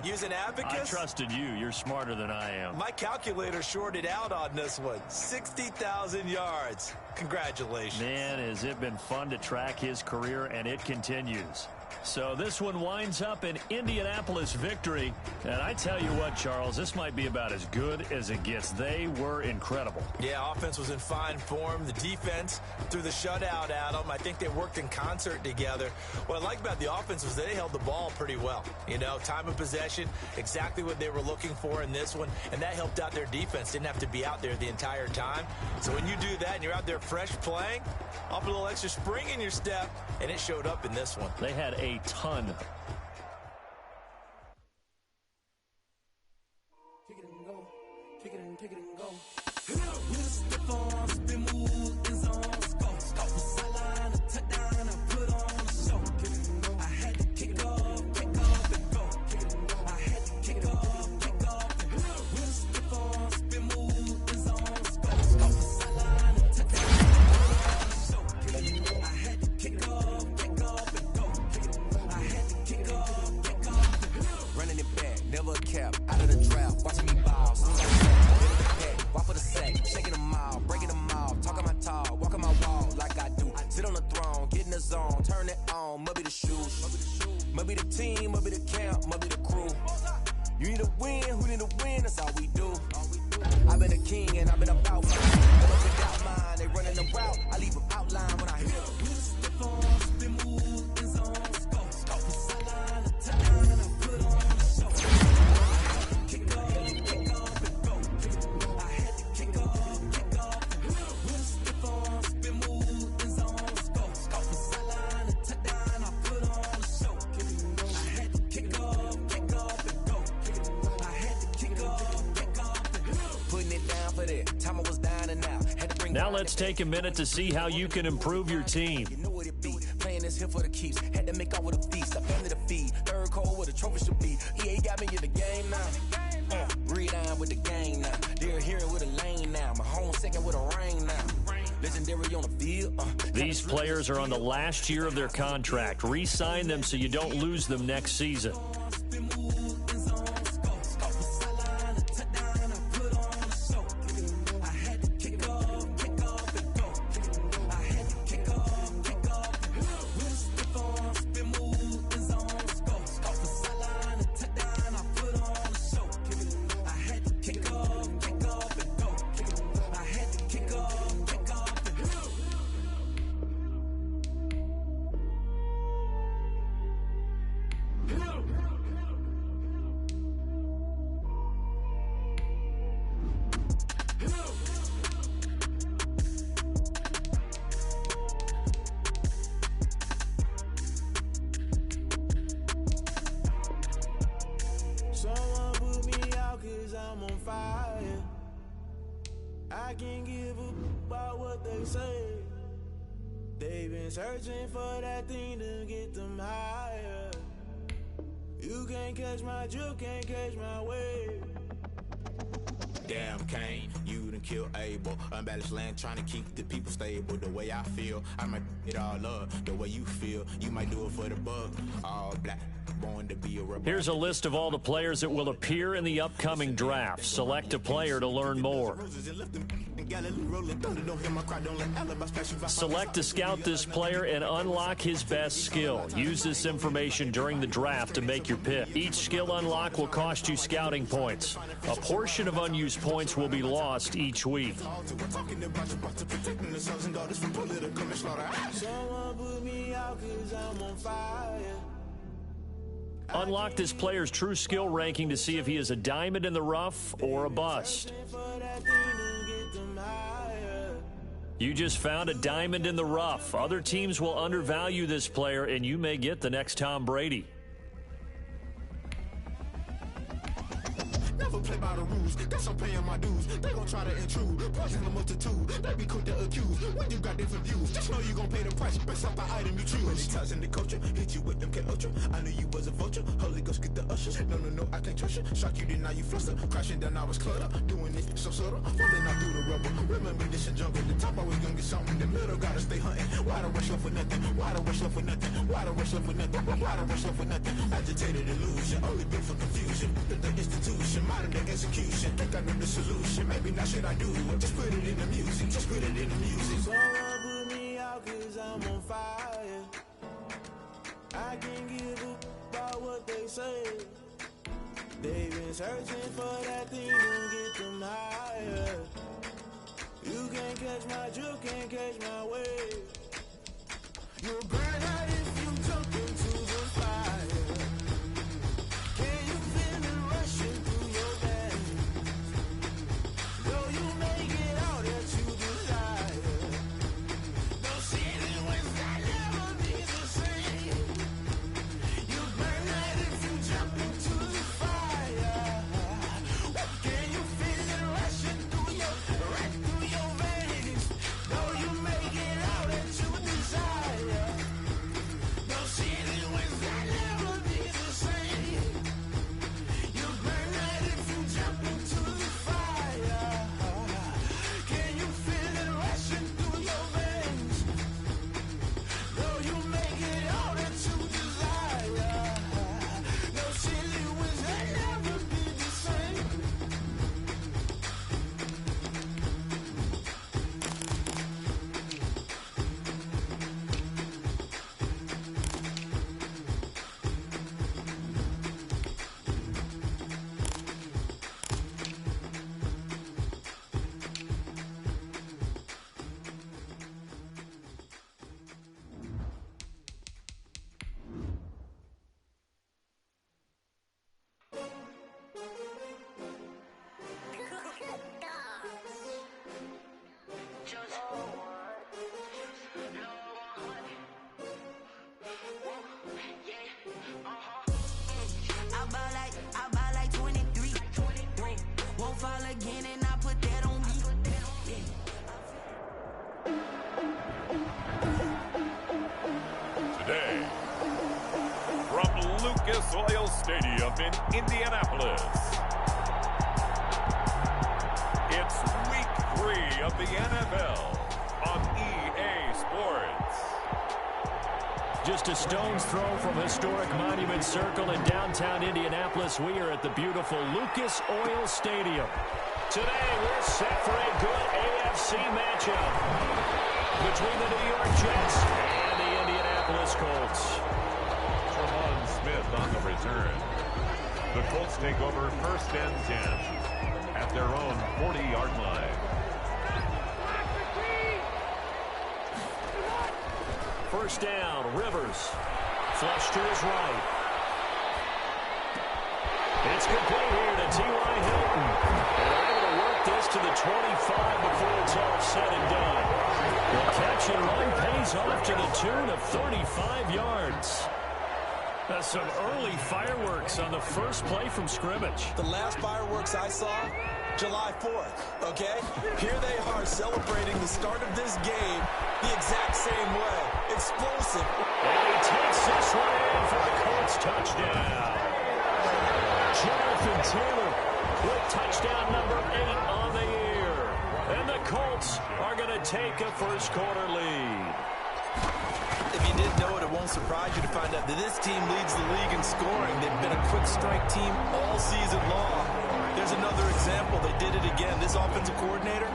Use an abacus? I trusted you. You're smarter than I am. My calculator shorted out on this one. 60,000 yards. Congratulations. Man, has it been fun to track his career, and it continues. So this one winds up an Indianapolis victory. And I tell you what, Charles, this might be about as good as it gets. They were incredible. Yeah, offense was in fine form. The defense threw the shutout at them. I think they worked in concert together. What I like about the offense was they held the ball pretty well. You know, time of possession, exactly what they were looking for in this one. And that helped out their defense. Didn't have to be out there the entire time. So when you do that and you're out there fresh playing, up a little extra spring in your step, and it showed up in this one. They had a ton. Kick it and go. Kick it and kick it and go. With a stiff arm, spin move, in zone, go. From sideline to touchdown, I put on a show. Kick it and go. I had to kick off and go. Kick it and go. I had to kick off and go. With a stiff arm, spin move, in zone, go. From sideline to touchdown, I put on a show. Kick it and go. I had to kick off and go. I had to kick off. Running it back, never a cap, out of the draft, watching me ball. Soon as I pack, walk for the sack, shaking them all, breaking them all, talking my talk, walking my wall like I do. Sit on the throne, get in the zone, turn it on, must be the shoes, must be the team, must be the camp, must be the crew. You need to win, who need to win, that's all we do. I've been a king and I've been about mine. Never pick out mine, they running the route, I leave them outline when I hit them. With a stiff arm, spin move, in zone, go. From sideline to touchdown, I put on a show. Kick off and go. I had to kick off. With a stiff arm, spin move, in zone, go. From sideline to touchdown, I put on a show. I had to kick off and go. I had to kick off. Putting it down for that. Time I was down and out. Had to bring. Now let's take a minute to see how you can improve your team. You know what it be. Playing this here for the keeps. Had to make out with a feast. A family to feed. Third cold where the trophy should be. EA got me in the game now. Read on with the game now. They're here with a lane now. My home second with a rain now. Legendary on the field. These players are on the last year of their contract. Re-sign them so you don't lose them next season. Someone put me out 'cause I'm on fire. I can't give a about what they say. They've been searching for that thing to get them higher. You can't catch my drift, can't catch my wave. Damn Kane, you done killed Abel. Unbalanced land, trying to keep the people stable. The way I feel, I might it all up. The way you feel, you might do it for the buck. All black, born to be a rebel. Here's a list of all the players that will appear in the upcoming draft. Select a player to learn more. Select to scout this player and unlock his best skill. Use this information during the draft to make your pick. Each skill unlock will cost you scouting points. A portion of unused points will be lost each week. Unlock this player's true skill ranking to see if he is a diamond in the rough or a bust. You just found a diamond in the rough. Other teams will undervalue this player, and you may get the next Tom Brady. Never play by the rules, guess I'm paying my dues. They gon' try to intrude, poison the multitude. They be quick to accuse, when you got different views. Just know you gon' pay the price, based off the item you choose. Many times in the culture, hit you with them K Ultra. I knew you was a vulture, Holy Ghost get the ushers. No, I can't trust you. Shock you, then now you fluster. Crashing down, I was cluttered. Doing it so subtle, falling out through the rubble. Remember this a jungle, the top always gonna get something. The middle gotta stay hunting. Why the rush left for nothing? Why the rush left for nothing? Why the rush left for nothing? Why the rush left for nothing? Agitated illusion, only built for confusion. The institution, modern day execution. Think I know the solution. Maybe not should I do it? Just put it in the music. Just put it in the music. Someone put me out 'cause I'm on fire. I can't give up about what they say. They've been searching for that thing to get them higher. You can't catch my drift, can't catch my wave. You'll burn out if you jump into the fire. Can you feel it rushing through your veins? Though you make it out that you desire. No ceiling when I never be the same. You burn out if you jump into the fire. Can you feel it rushing through your veins? Though you make it out that you desire. No ceiling when I never be the same. You burn out if you jump into the fire. Can you feel it rushing through your veins? Though you make it out that you desire. No ceiling when I never be the same. I buy like 23. Won't fall again and I put that on me. Today, from Lucas Oil Stadium in Indianapolis, it's week 3 of the NFL on EA Sports. Just a stone's throw from historic Monument Circle in downtown Indianapolis. We are at the beautiful Lucas Oil Stadium. Today, we're set for a good AFC matchup between the New York Jets and the Indianapolis Colts. Tremont Smith on the return. The Colts take over 1st and 10 at their own 40-yard line. First down, Rivers. Flush to his right. It's complete here to T.Y. Hilton. They're able to work this to the 25 before it's all said and done. The catch and run pays off to the tune of 35 yards. That's some early fireworks on the first play from scrimmage. The last fireworks I saw, July 4th, okay? Here they are celebrating the start of this game the exact same way. Explosive. And he takes this one in for the Colts touchdown. Jonathan Taylor with touchdown number 8 on the year. And the Colts are going to take a first quarter lead. If you didn't know it, it won't surprise you to find out that this team leads the league in scoring. They've been a quick strike team all season long. There's another example. They did it again. This offensive coordinator,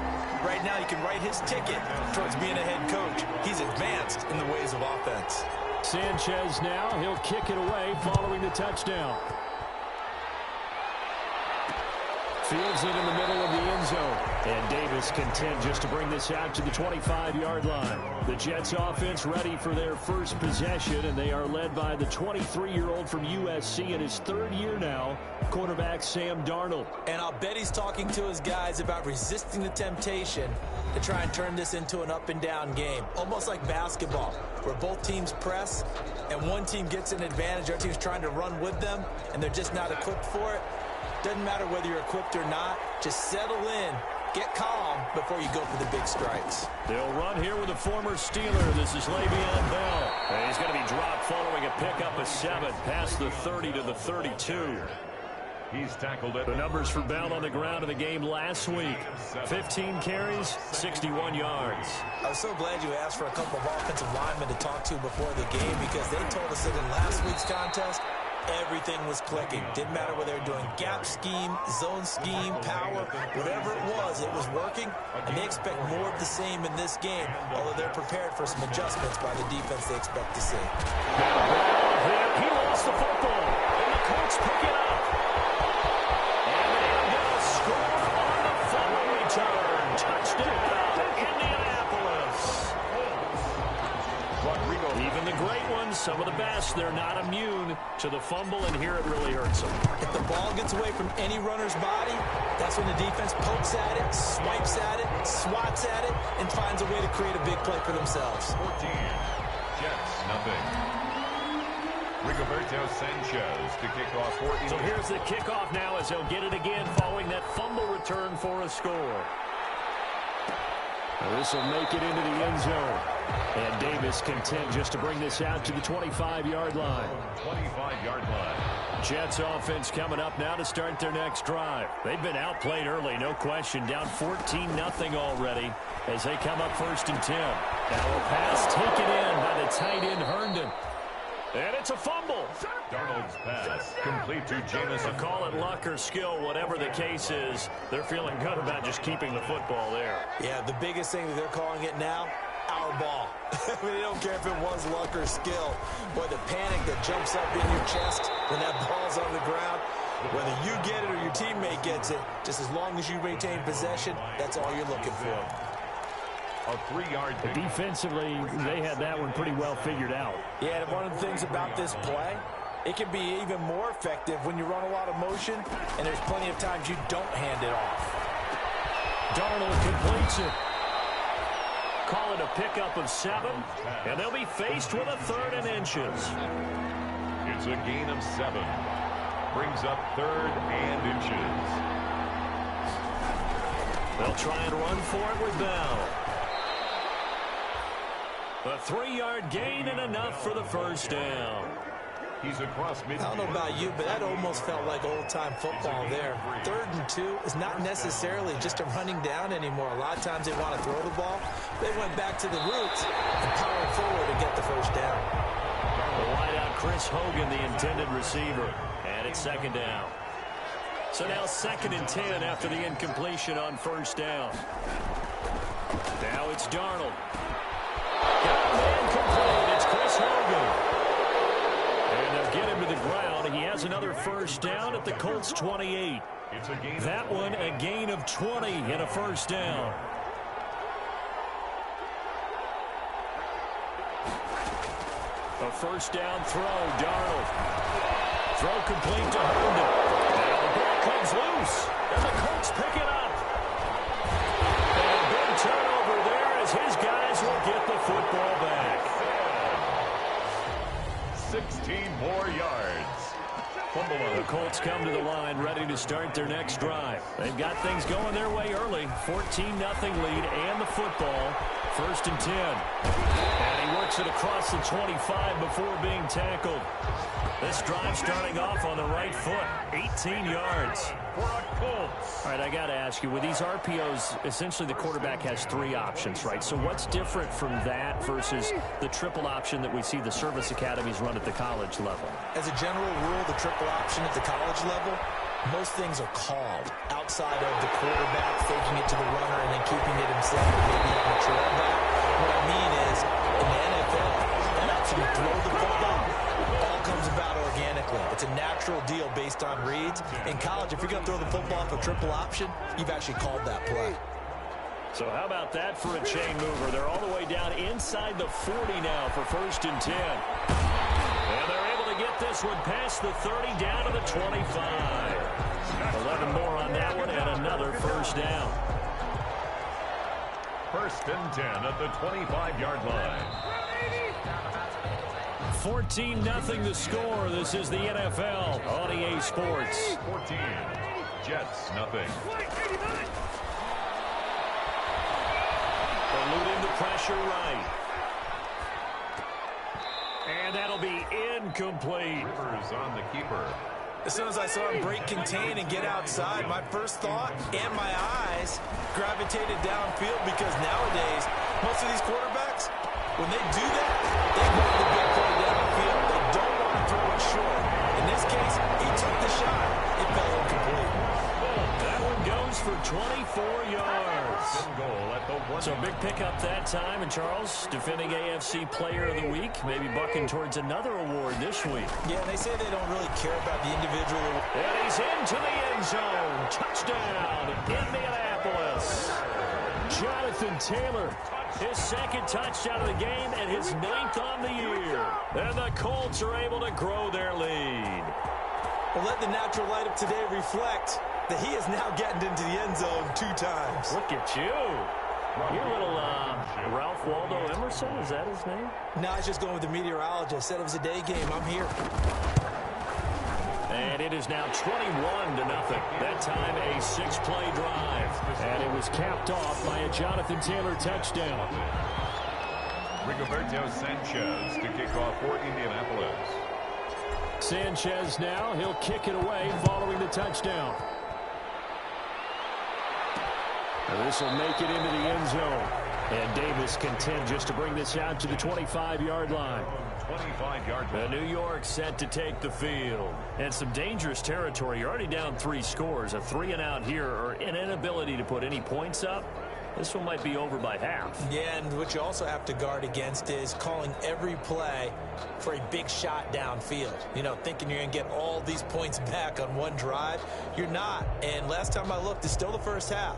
Right now, you can write his ticket towards being a head coach. He's advanced in the ways of offense. Sanchez now. He'll kick it away following the touchdown. Fields it in the middle of the end zone. And Davis content just to bring this out to the 25-yard line. The Jets offense ready for their first possession, and they are led by the 23-year-old from USC in his third year now, quarterback Sam Darnold. And I'll bet he's talking to his guys about resisting the temptation to try and turn this into an up-and-down game, almost like basketball, where both teams press and one team gets an advantage, our team's trying to run with them, and they're just not equipped for it. Doesn't matter whether you're equipped or not. Just settle in, get calm before you go for the big strikes. They'll run here with a former Steeler. This is Le'Veon Bell. And he's going to be dropped following a pickup of 7 past the 30 to the 32. He's tackled it. The numbers for Bell on the ground in the game last week. 15 carries, 61 yards. I was so glad you asked for a couple of offensive linemen to talk to before the game, because they told us that in last week's contest, everything was clicking. Didn't matter whether they were doing gap scheme, zone scheme, power, whatever it was working. And they expect more of the same in this game, although they're prepared for some adjustments by the defense they expect to see. He lost the football, and the Colts pick it up. And they are going to score on the fumble return. Touchdown, Indianapolis. Even the great ones, some of the best, they're not immune to the fumble, and here it really hurts them. If the ball gets away from any runner's body, that's when the defense pokes at it, swipes at it, swats at it, and finds a way to create a big play for themselves. 14, Jets, nothing. Rigoberto Sanchez to kick off for India. So here's the kickoff now as he'll get it again following that fumble return for a score. This will make it into the end zone. And Davis content just to bring this out to the 25-yard line. 25-yard line. Jets offense coming up now to start their next drive. They've been outplayed early, no question. Down 14-0 already as they come up 1st and 10. Now a pass taken in by the tight end Herndon. And it's a fumble. Darnold's pass complete to Jameson. Call it luck or skill, whatever the case is. They're feeling good about just keeping the football there. Yeah, the biggest thing that they're calling it now, our ball. I mean, they don't care if it was luck or skill. Boy, the panic that jumps up in your chest when that ball's on the ground, whether you get it or your teammate gets it, just as long as you retain possession, that's all you're looking for. A 3-yard pick. Defensively, they had that one pretty well figured out. Yeah, and one of the things about this play, it can be even more effective when you run a lot of motion, and there's plenty of times you don't hand it off. Darnold completes it. Call it a pickup of 7, and they'll be faced with a 3rd and inches. It's a gain of 7. Brings up 3rd and inches. They'll try and run for it with Bell. A 3-yard gain and enough for the first down. He's across midfield. I don't know about you, but that almost felt like old-time football there. 3rd and 2 is not necessarily just a running down anymore. A lot of times they want to throw the ball. They went back to the roots and powered forward to get the first down. The wideout Chris Hogan, the intended receiver. And it's 2nd down. So now 2nd and 10 after the incompletion on 1st down. Now it's Darnold. Got a man complete. It's Chris Hogan. And they'll get him to the ground. He has another 1st down at the Colts 28. That one a gain of 20 and a 1st down. A 1st down throw, Darnold. Throw complete to Herndon. Now the ball comes loose, and the Colts pick it up. And a big turnover there as his guys will get the football back. 16 more yards. The Colts come to the line ready to start their next drive. They've got things going their way early. 14-0 lead and the football. 1st and 10. And he works it across the 25 before being tackled. This drive starting off on the right foot. 18 yards. All right, I got to ask you, with these RPOs, essentially the quarterback has 3 options, right? So what's different from that versus the triple option that we see the service academies run at the college level? As a general rule, the triple option at the college level, most things are called out outside of the quarterback, faking it to the runner, and then keeping it himself, maybe on the trail back. What I mean is, in the NFL, that option to throw the football all comes about organically. It's a natural deal based on reads. In college, if you're going to throw the football off a triple option, you've actually called that play. So how about that for a chain mover? They're all the way down inside the 40 now for 1st and 10. And they're able to get this one past the 30 down to the 25. 11 more on that one and another first down. 1st and 10 at the 25-yard line. 14-0 the score. This is the NFL on EA Sports. 14. Jets, nothing. Eluding the pressure right. And that'll be incomplete. Rivers on the keeper. As soon as I saw him break contain and get outside, my first thought and my eyes gravitated downfield, because nowadays, most of these quarterbacks, when they do that, they want the big play downfield. They don't want to throw it short. In this case, he took the shot. It fell incomplete. That one goes for 24 yards. Goal at the 1. So big pickup that time. And Charles, defending AFC Player of the Week, maybe bucking towards another award this week. Yeah, they say they don't really care about the individual. And he's into the end zone. Touchdown, Indianapolis. Jonathan Taylor, his 2nd touchdown of the game and his 9th on the year. And the Colts are able to grow their lead. Well, let the natural light of today reflect that he is now getting into the end zone 2 times. Look at you. You're a little Ralph Waldo Emerson, is that his name? No, I was just going with the meteorologist. Said it was a day game. I'm here. And it is now 21-0. That time a 6-play drive. And it was capped off by a Jonathan Taylor touchdown. Rigoberto Sanchez to kick off for Indianapolis. Sanchez now, he'll kick it away following the touchdown. And this will make it into the end zone. And Davis content just to bring this out to the 25-yard line. 25-yard line. New York set to take the field. And some dangerous territory. You're already down 3 scores. A 3-and-out here, or an inability to put any points up. This one might be over by half. Yeah, and what you also have to guard against is calling every play for a big shot downfield. You know, thinking you're going to get all these points back on one drive. You're not. And last time I looked, it's still the first half.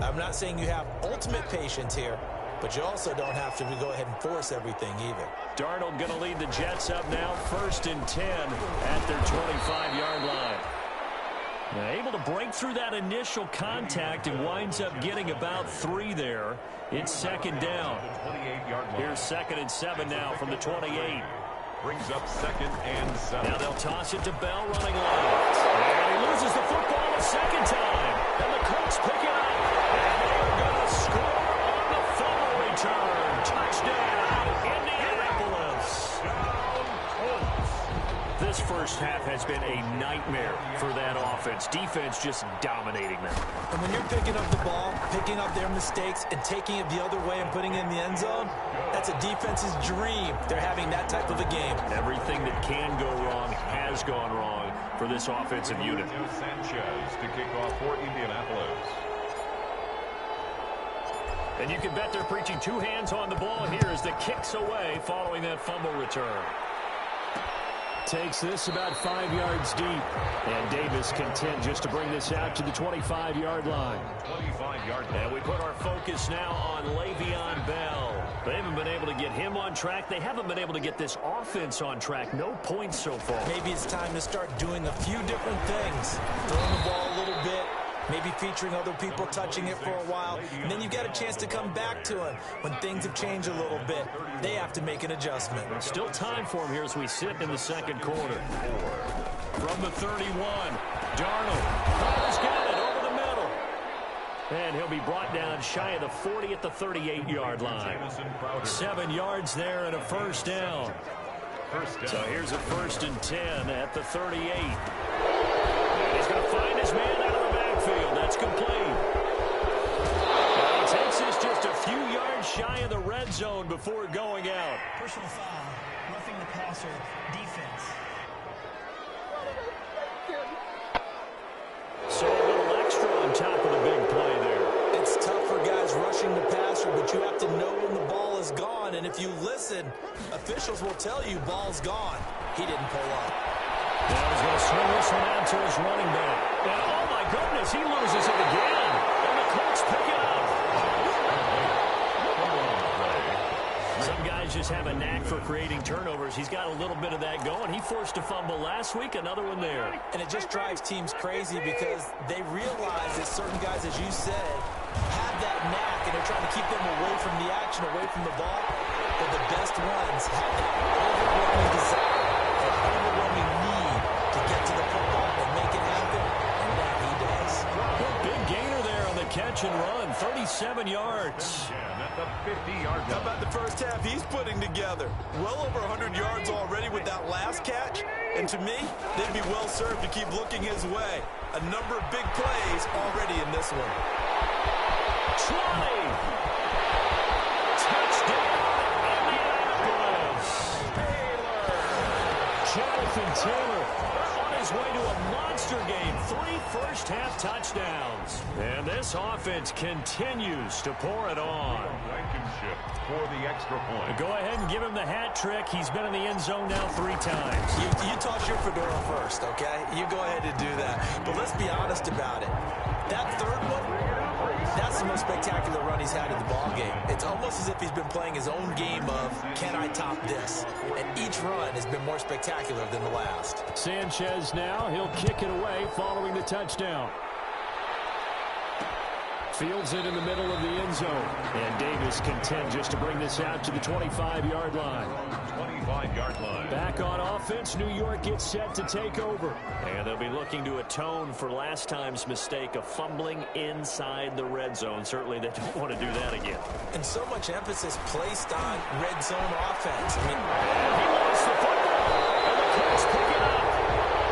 I'm not saying you have ultimate patience here, but you also don't have to go ahead and force everything either. Darnold going to lead the Jets up now, 1st and 10 at their 25-yard line. Now, able to break through that initial contact and winds up getting about 3 there. It's 2nd down. Here's 2nd and 7 now from the 28. Brings up 2nd and 7. Now they'll toss it to Bell running left. And he loses the football a 2nd time. And the Colts pick it up. And they're going to score on the fumble return. Touchdown, Indianapolis. This first half has been a nightmare for that offense. Defense just dominating them. And when you're picking up the ball, picking up their mistakes, and taking it the other way and putting it in the end zone, that's a defense's dream. They're having that type of a game. Everything that can go wrong has gone wrong for this offensive unit. Sanchez to kick off for Indianapolis. And you can bet they're preaching 2 hands on the ball here as the kicks away following that fumble return. Takes this about 5 yards deep. And Davis content just to bring this out to the 25-yard line. 25-yard line. And we put our focus now on Le'Veon Bell. They haven't been able to get him on track. They haven't been able to get this offense on track. No points so far. Maybe it's time to start doing a few different things. Throwing the ball a little bit. Maybe featuring other people touching it for a while. And then you get a chance to come back to him when things have changed a little bit. They have to make an adjustment. Still time for him here as we sit in the 2nd quarter. From the 31, Darnold. Crowder's got it over the middle. And he'll be brought down shy of the 40 at the 38-yard line. 7 yards there and a first down. So here's a 1st and 10 at the 38. And he's going to find his man out of the backfield. That's complete. And he takes this just a few yards shy of the red zone before going out. Personal foul, roughing the passer, defense. So a little extra on rushing the passer, but you have to know when the ball is gone. And if you listen, officials will tell you ball's gone. He didn't pull up. Now he's going to swing this one out to his running back. And oh my goodness, he loses it again. And the Colts pick it up. Some guys just have a knack for creating turnovers. He's got a little bit of that going. He forced a fumble last week, another one there. And it just drives teams crazy because they realize that certain guys, as you said, have that knack, and they're trying to keep them away from the action, away from the ball. But the best ones have that overwhelming desire, that overwhelming need to get to the football and make it happen, and that he does. A big gainer there on the catch and run, 37 yards. The 50-yard line. How about the first half he's putting together? Well over 100 yards already with that last catch. And to me, they'd be well served to keep looking his way. A number of big plays already in this one. 20. Touchdown, Indianapolis. Jonathan Taylor on his way to a monster game. 3 first-half touchdowns. And this offense continues to pour it on. Blankenship for the extra point. Go ahead and give him the hat trick. He's been in the end zone now 3 times. You toss your fedora first, okay? You go ahead and do that. But let's be honest about it. That third one, that's the most spectacular run he's had in the ball game. It's almost as if he's been playing his own game of, can I top this? And each run has been more spectacular than the last. Sanchez now, he'll kick it away following the touchdown. Fields it in the middle of the end zone. And Davis content just to bring this out to the 25-yard line. 25-yard line. Back on offense, New York gets set to take over. And they'll be looking to atone for last time's mistake of fumbling inside the red zone. Certainly they don't want to do that again. And so much emphasis placed on red zone offense. I mean, and he lost the football. And the Colts pick it up.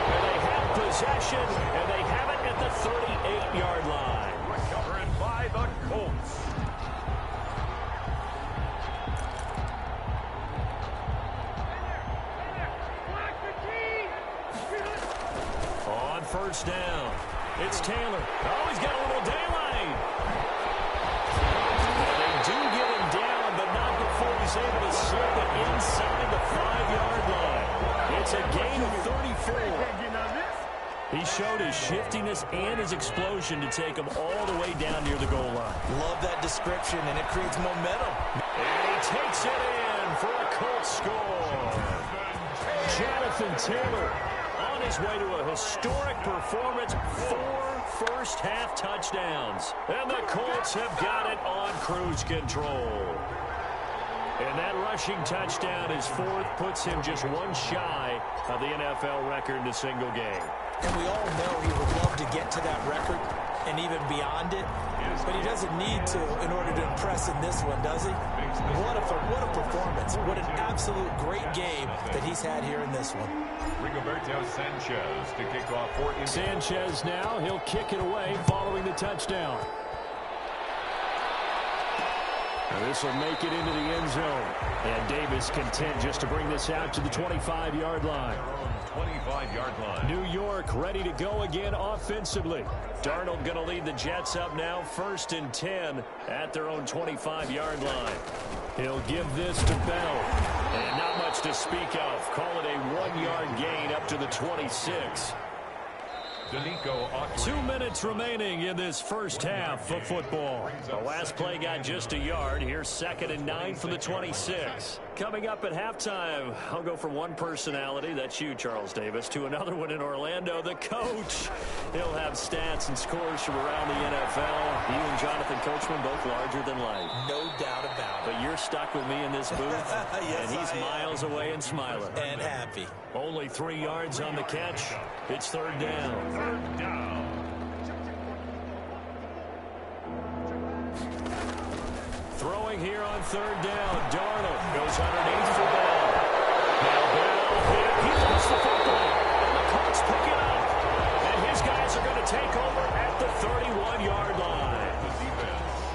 And they have possession. And they have it at the 38-yard line. Recovered by the Colts. On first down, it's Taylor. Oh, he's got a little daylight. They do get him down, but not before he's able to slip it inside the 5-yard line. It's a gain of 34. He showed his shiftiness and his explosion to take him all the way down near the goal line. Love that description, and it creates momentum. And he takes it in for a Colts score. Jonathan Taylor on his way to a historic performance. 4 first-half touchdowns. And the Colts have got it on cruise control. And that rushing touchdown, his 4th, puts him just 1 shy of the NFL record in a single game. And we all know he would love to get to that record and even beyond it. But he doesn't need to in order to impress in this one, does he? What a performance. What an absolute great game that he's had here in this one. Rigoberto Sanchez to kick off for Indiana. Sanchez now, he'll kick it away following the touchdown. Now this will make it into the end zone. And Davis content just to bring this out to the 25-yard line. 25-yard line. New York ready to go again offensively. Darnold going to lead the Jets up now, 1st and 10 at their own 25-yard line. He'll give this to Bell. And not much to speak of. Call it a 1-yard gain up to the 26. 2 minutes remaining in this first half of football. The last play got just a yard. Here's 2nd and 9 from the 26. Coming up at halftime, I'll go from one personality, that's you, Charles Davis, to another one in Orlando, the coach. He'll have stats and scores from around the NFL. You and Jonathan Coachman both larger than life. No doubt about it. But you're stuck with me in this booth, yes, and he's miles away and smiling. And happy. Only 3 yards on the catch. It's 3rd down. Third down. Throwing here on 3rd down. Darnold goes underneath for Bell. Now Bell, he lost the football. And the Colts pick it up. And his guys are going to take over at the 31-yard line.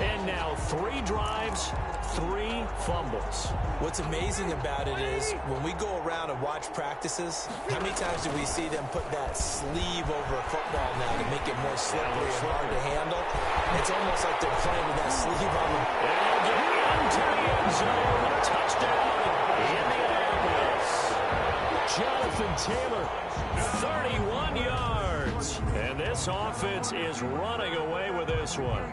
And now 3 drives, 3 fumbles. What's amazing about it is when we go around and watch practices, how many times do we see them put that sleeve over a football now to make it more slippery and hard to handle? It's almost like they're playing with that sleeve on them. And get into the end zone. Touchdown, Indianapolis. Jonathan Taylor, 31 yards. And this offense is running away with this one.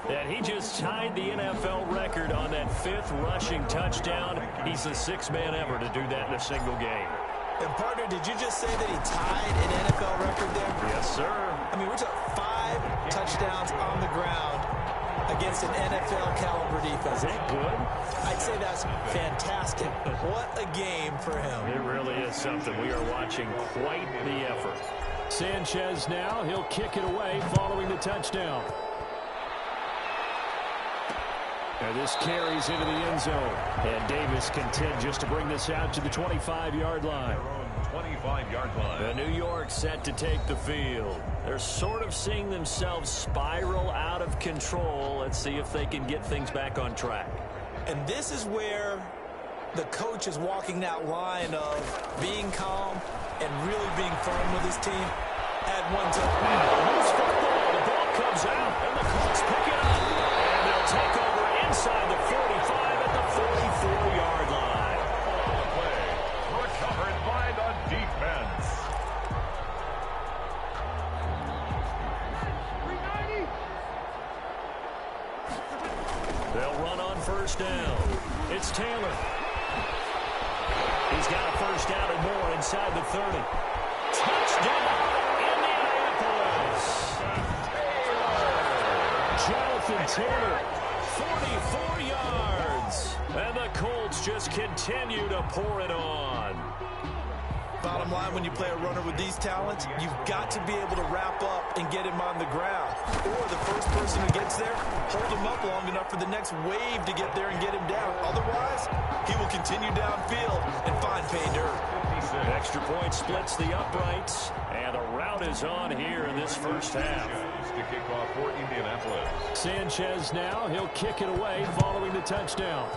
And he just tied the NFL record on that 5th rushing touchdown. He's the 6th man ever to do that in a single game. And, partner, did you just say that he tied an NFL record there? Yes, sir. I mean, we're talking 5 touchdowns on the ground against an NFL-caliber defense. Is that good? I'd say that's fantastic. What a game for him. It really is something. We are watching quite the effort. Sanchez now. He'll kick it away following the touchdown. And this carries into the end zone. And Davis content just to bring this out to the 25-yard line. 25-yard line. The New York set to take the field. They're sort of seeing themselves spiral out of control. Let's see if they can get things back on track. And this is where the coach is walking that line of being calm and really being firm with his team. At one time. Loose football. The ball comes out, and the Colts pick it up. And they'll take over inside the 45 at the 44-yard line. On the play, recovered by the defense. They'll run on first down. It's Taylor. He's got a first down and more inside the 30. Touchdown, Indianapolis. Jonathan Taylor, 44 yards. And the Colts just continue to pour it on. Bottom line, when you play a runner with these talents, you've got to be able to wrap up and get him on the ground. Or the first person who gets there, hold him up long enough for the next wave to get there and get him down. Otherwise, he will continue downfield and find pay dirt. Extra point splits the uprights, and the route is on here in this first half. To kick off for Indianapolis. Sanchez now, he'll kick it away following the touchdown.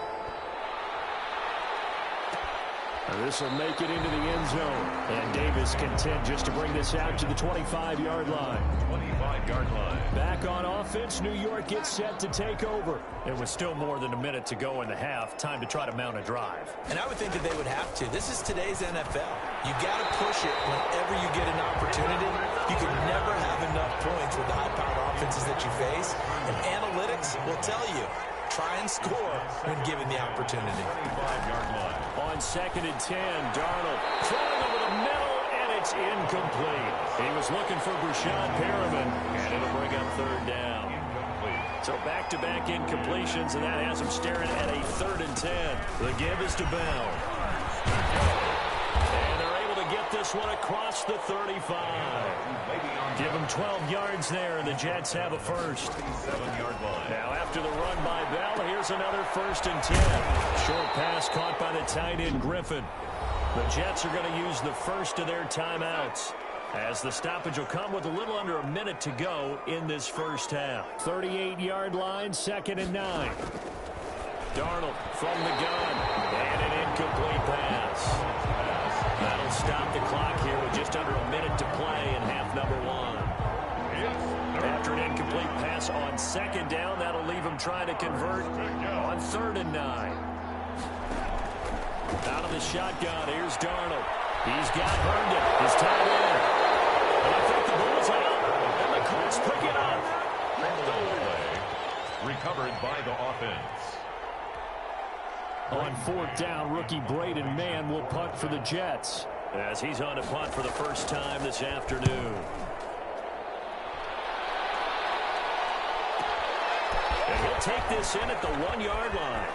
And this will make it into the end zone. And Davis content just to bring this out to the 25-yard line. 25-yard line. Back on offense, New York gets set to take over. It was still more than a minute to go in the half. Time to try to mount a drive. And I would think that they would have to. This is today's NFL. You got to push it whenever you get an opportunity. You can never have enough points with the high-powered offenses that you face. And analytics will tell you, try and score when given the opportunity. 25-yard line. On 2nd and 10, Darnold throwing over the middle, and it's incomplete. He was looking for Brashad Perriman, and it'll bring up 3rd down. So back-to-back incompletions, and that has him staring at a 3rd and 10. The give is to Bell. And they're able to get this one across the 35. Give him 12 yards there, and the Jets have a first. 7-yard line. Now after the run by Bell, here's another 1st and 10. Short pass caught by the tight end Griffin. The Jets are going to use the first of their timeouts, as the stoppage will come with a little under a minute to go in this first half. 38-yard line, 2nd and 9. Darnold from the gun, and an incomplete pass. That'll stop the clock here with just under a minute to play in half number 1. After an incomplete pass on 2nd down, that'll leave him trying to convert on 3rd and 9. Out of the shotgun, here's Darnold. He's got Herndon, his tight end. And I think the ball's out, and the Colts pick it up. Recovered by the offense. On 4th down, rookie Braden Mann will punt for the Jets, as he's on to punt for the first time this afternoon. And he'll take this in at the 1-yard line.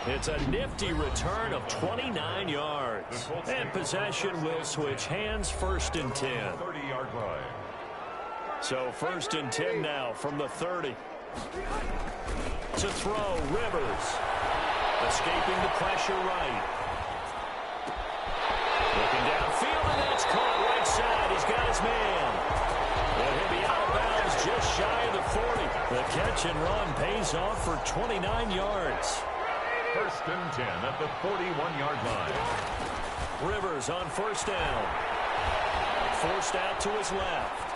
It's a nifty return of 29 yards. And possession will switch hands, 1st and 10. 30-yard line. So 1st and 10 now from the 30. To throw, Rivers. Escaping the pressure right. Looking downfield, and that's caught right side. He's got his man. And he'll be out of bounds just shy of the 40. The catch and run pays off for 29 yards. 1st and 10 at the 41-yard line. Rivers on 1st down. Forced out to his left.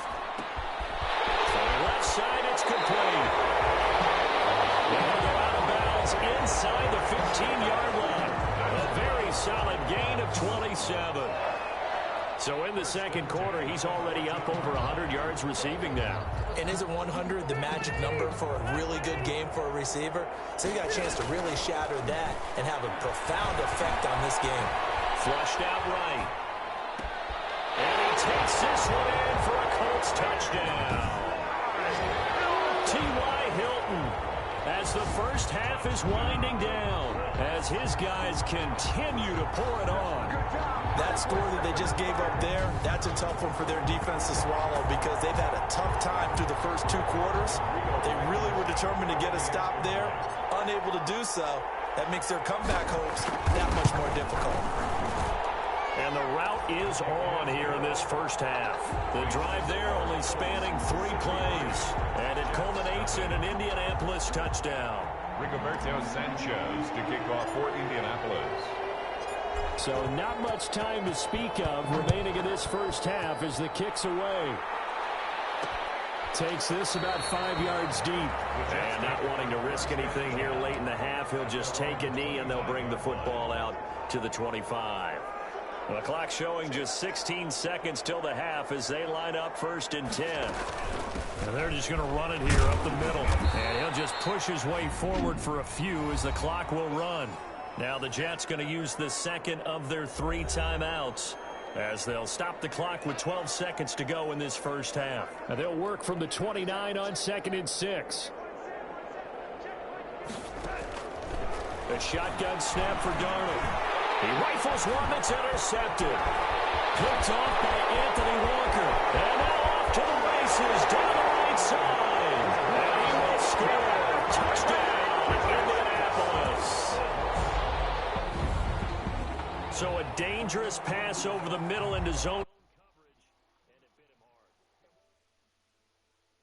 On the left side, it's complete. They'll go out of bounds inside the 15-yard line. A very solid gain of 27. So in the second quarter, he's already up over 100 yards receiving now. And isn't 100 the magic number for a really good game for a receiver? So you got a chance to really shatter that and have a profound effect on this game. Flushed out right. And he takes this one in for a Colts touchdown. T.Y. Hilton, as the first half is winding down, as his guys continue to pour it on. That score that they just gave up there, that's a tough one for their defense to swallow because they've had a tough time through the first 2 quarters. They really were determined to get a stop there, unable to do so. That makes their comeback hopes that much more difficult. And the route is on here in this first half. The drive there only spanning 3 plays, and it culminates in an Indianapolis touchdown. Rigoberto Sanchez to kick off for Indianapolis. So not much time to speak of remaining in this first half as the kick's away. Takes this about 5 yards deep. And not wanting to risk anything here late in the half, he'll just take a knee and they'll bring the football out to the 25. The clock showing just 16 seconds till the half as they line up 1st and 10. And they're just going to run it here up the middle. And he'll just push his way forward for a few as the clock will run. Now the Jets going to use the second of their 3 timeouts as they'll stop the clock with 12 seconds to go in this first half. And they'll work from the 29 on 2nd and 6. A shotgun snap for Darnold. He rifles one that's intercepted. Picked off by Anthony Walker. And now off to the races down the right side. And he will score. Touchdown, Indianapolis. So a dangerous pass over the middle into zone.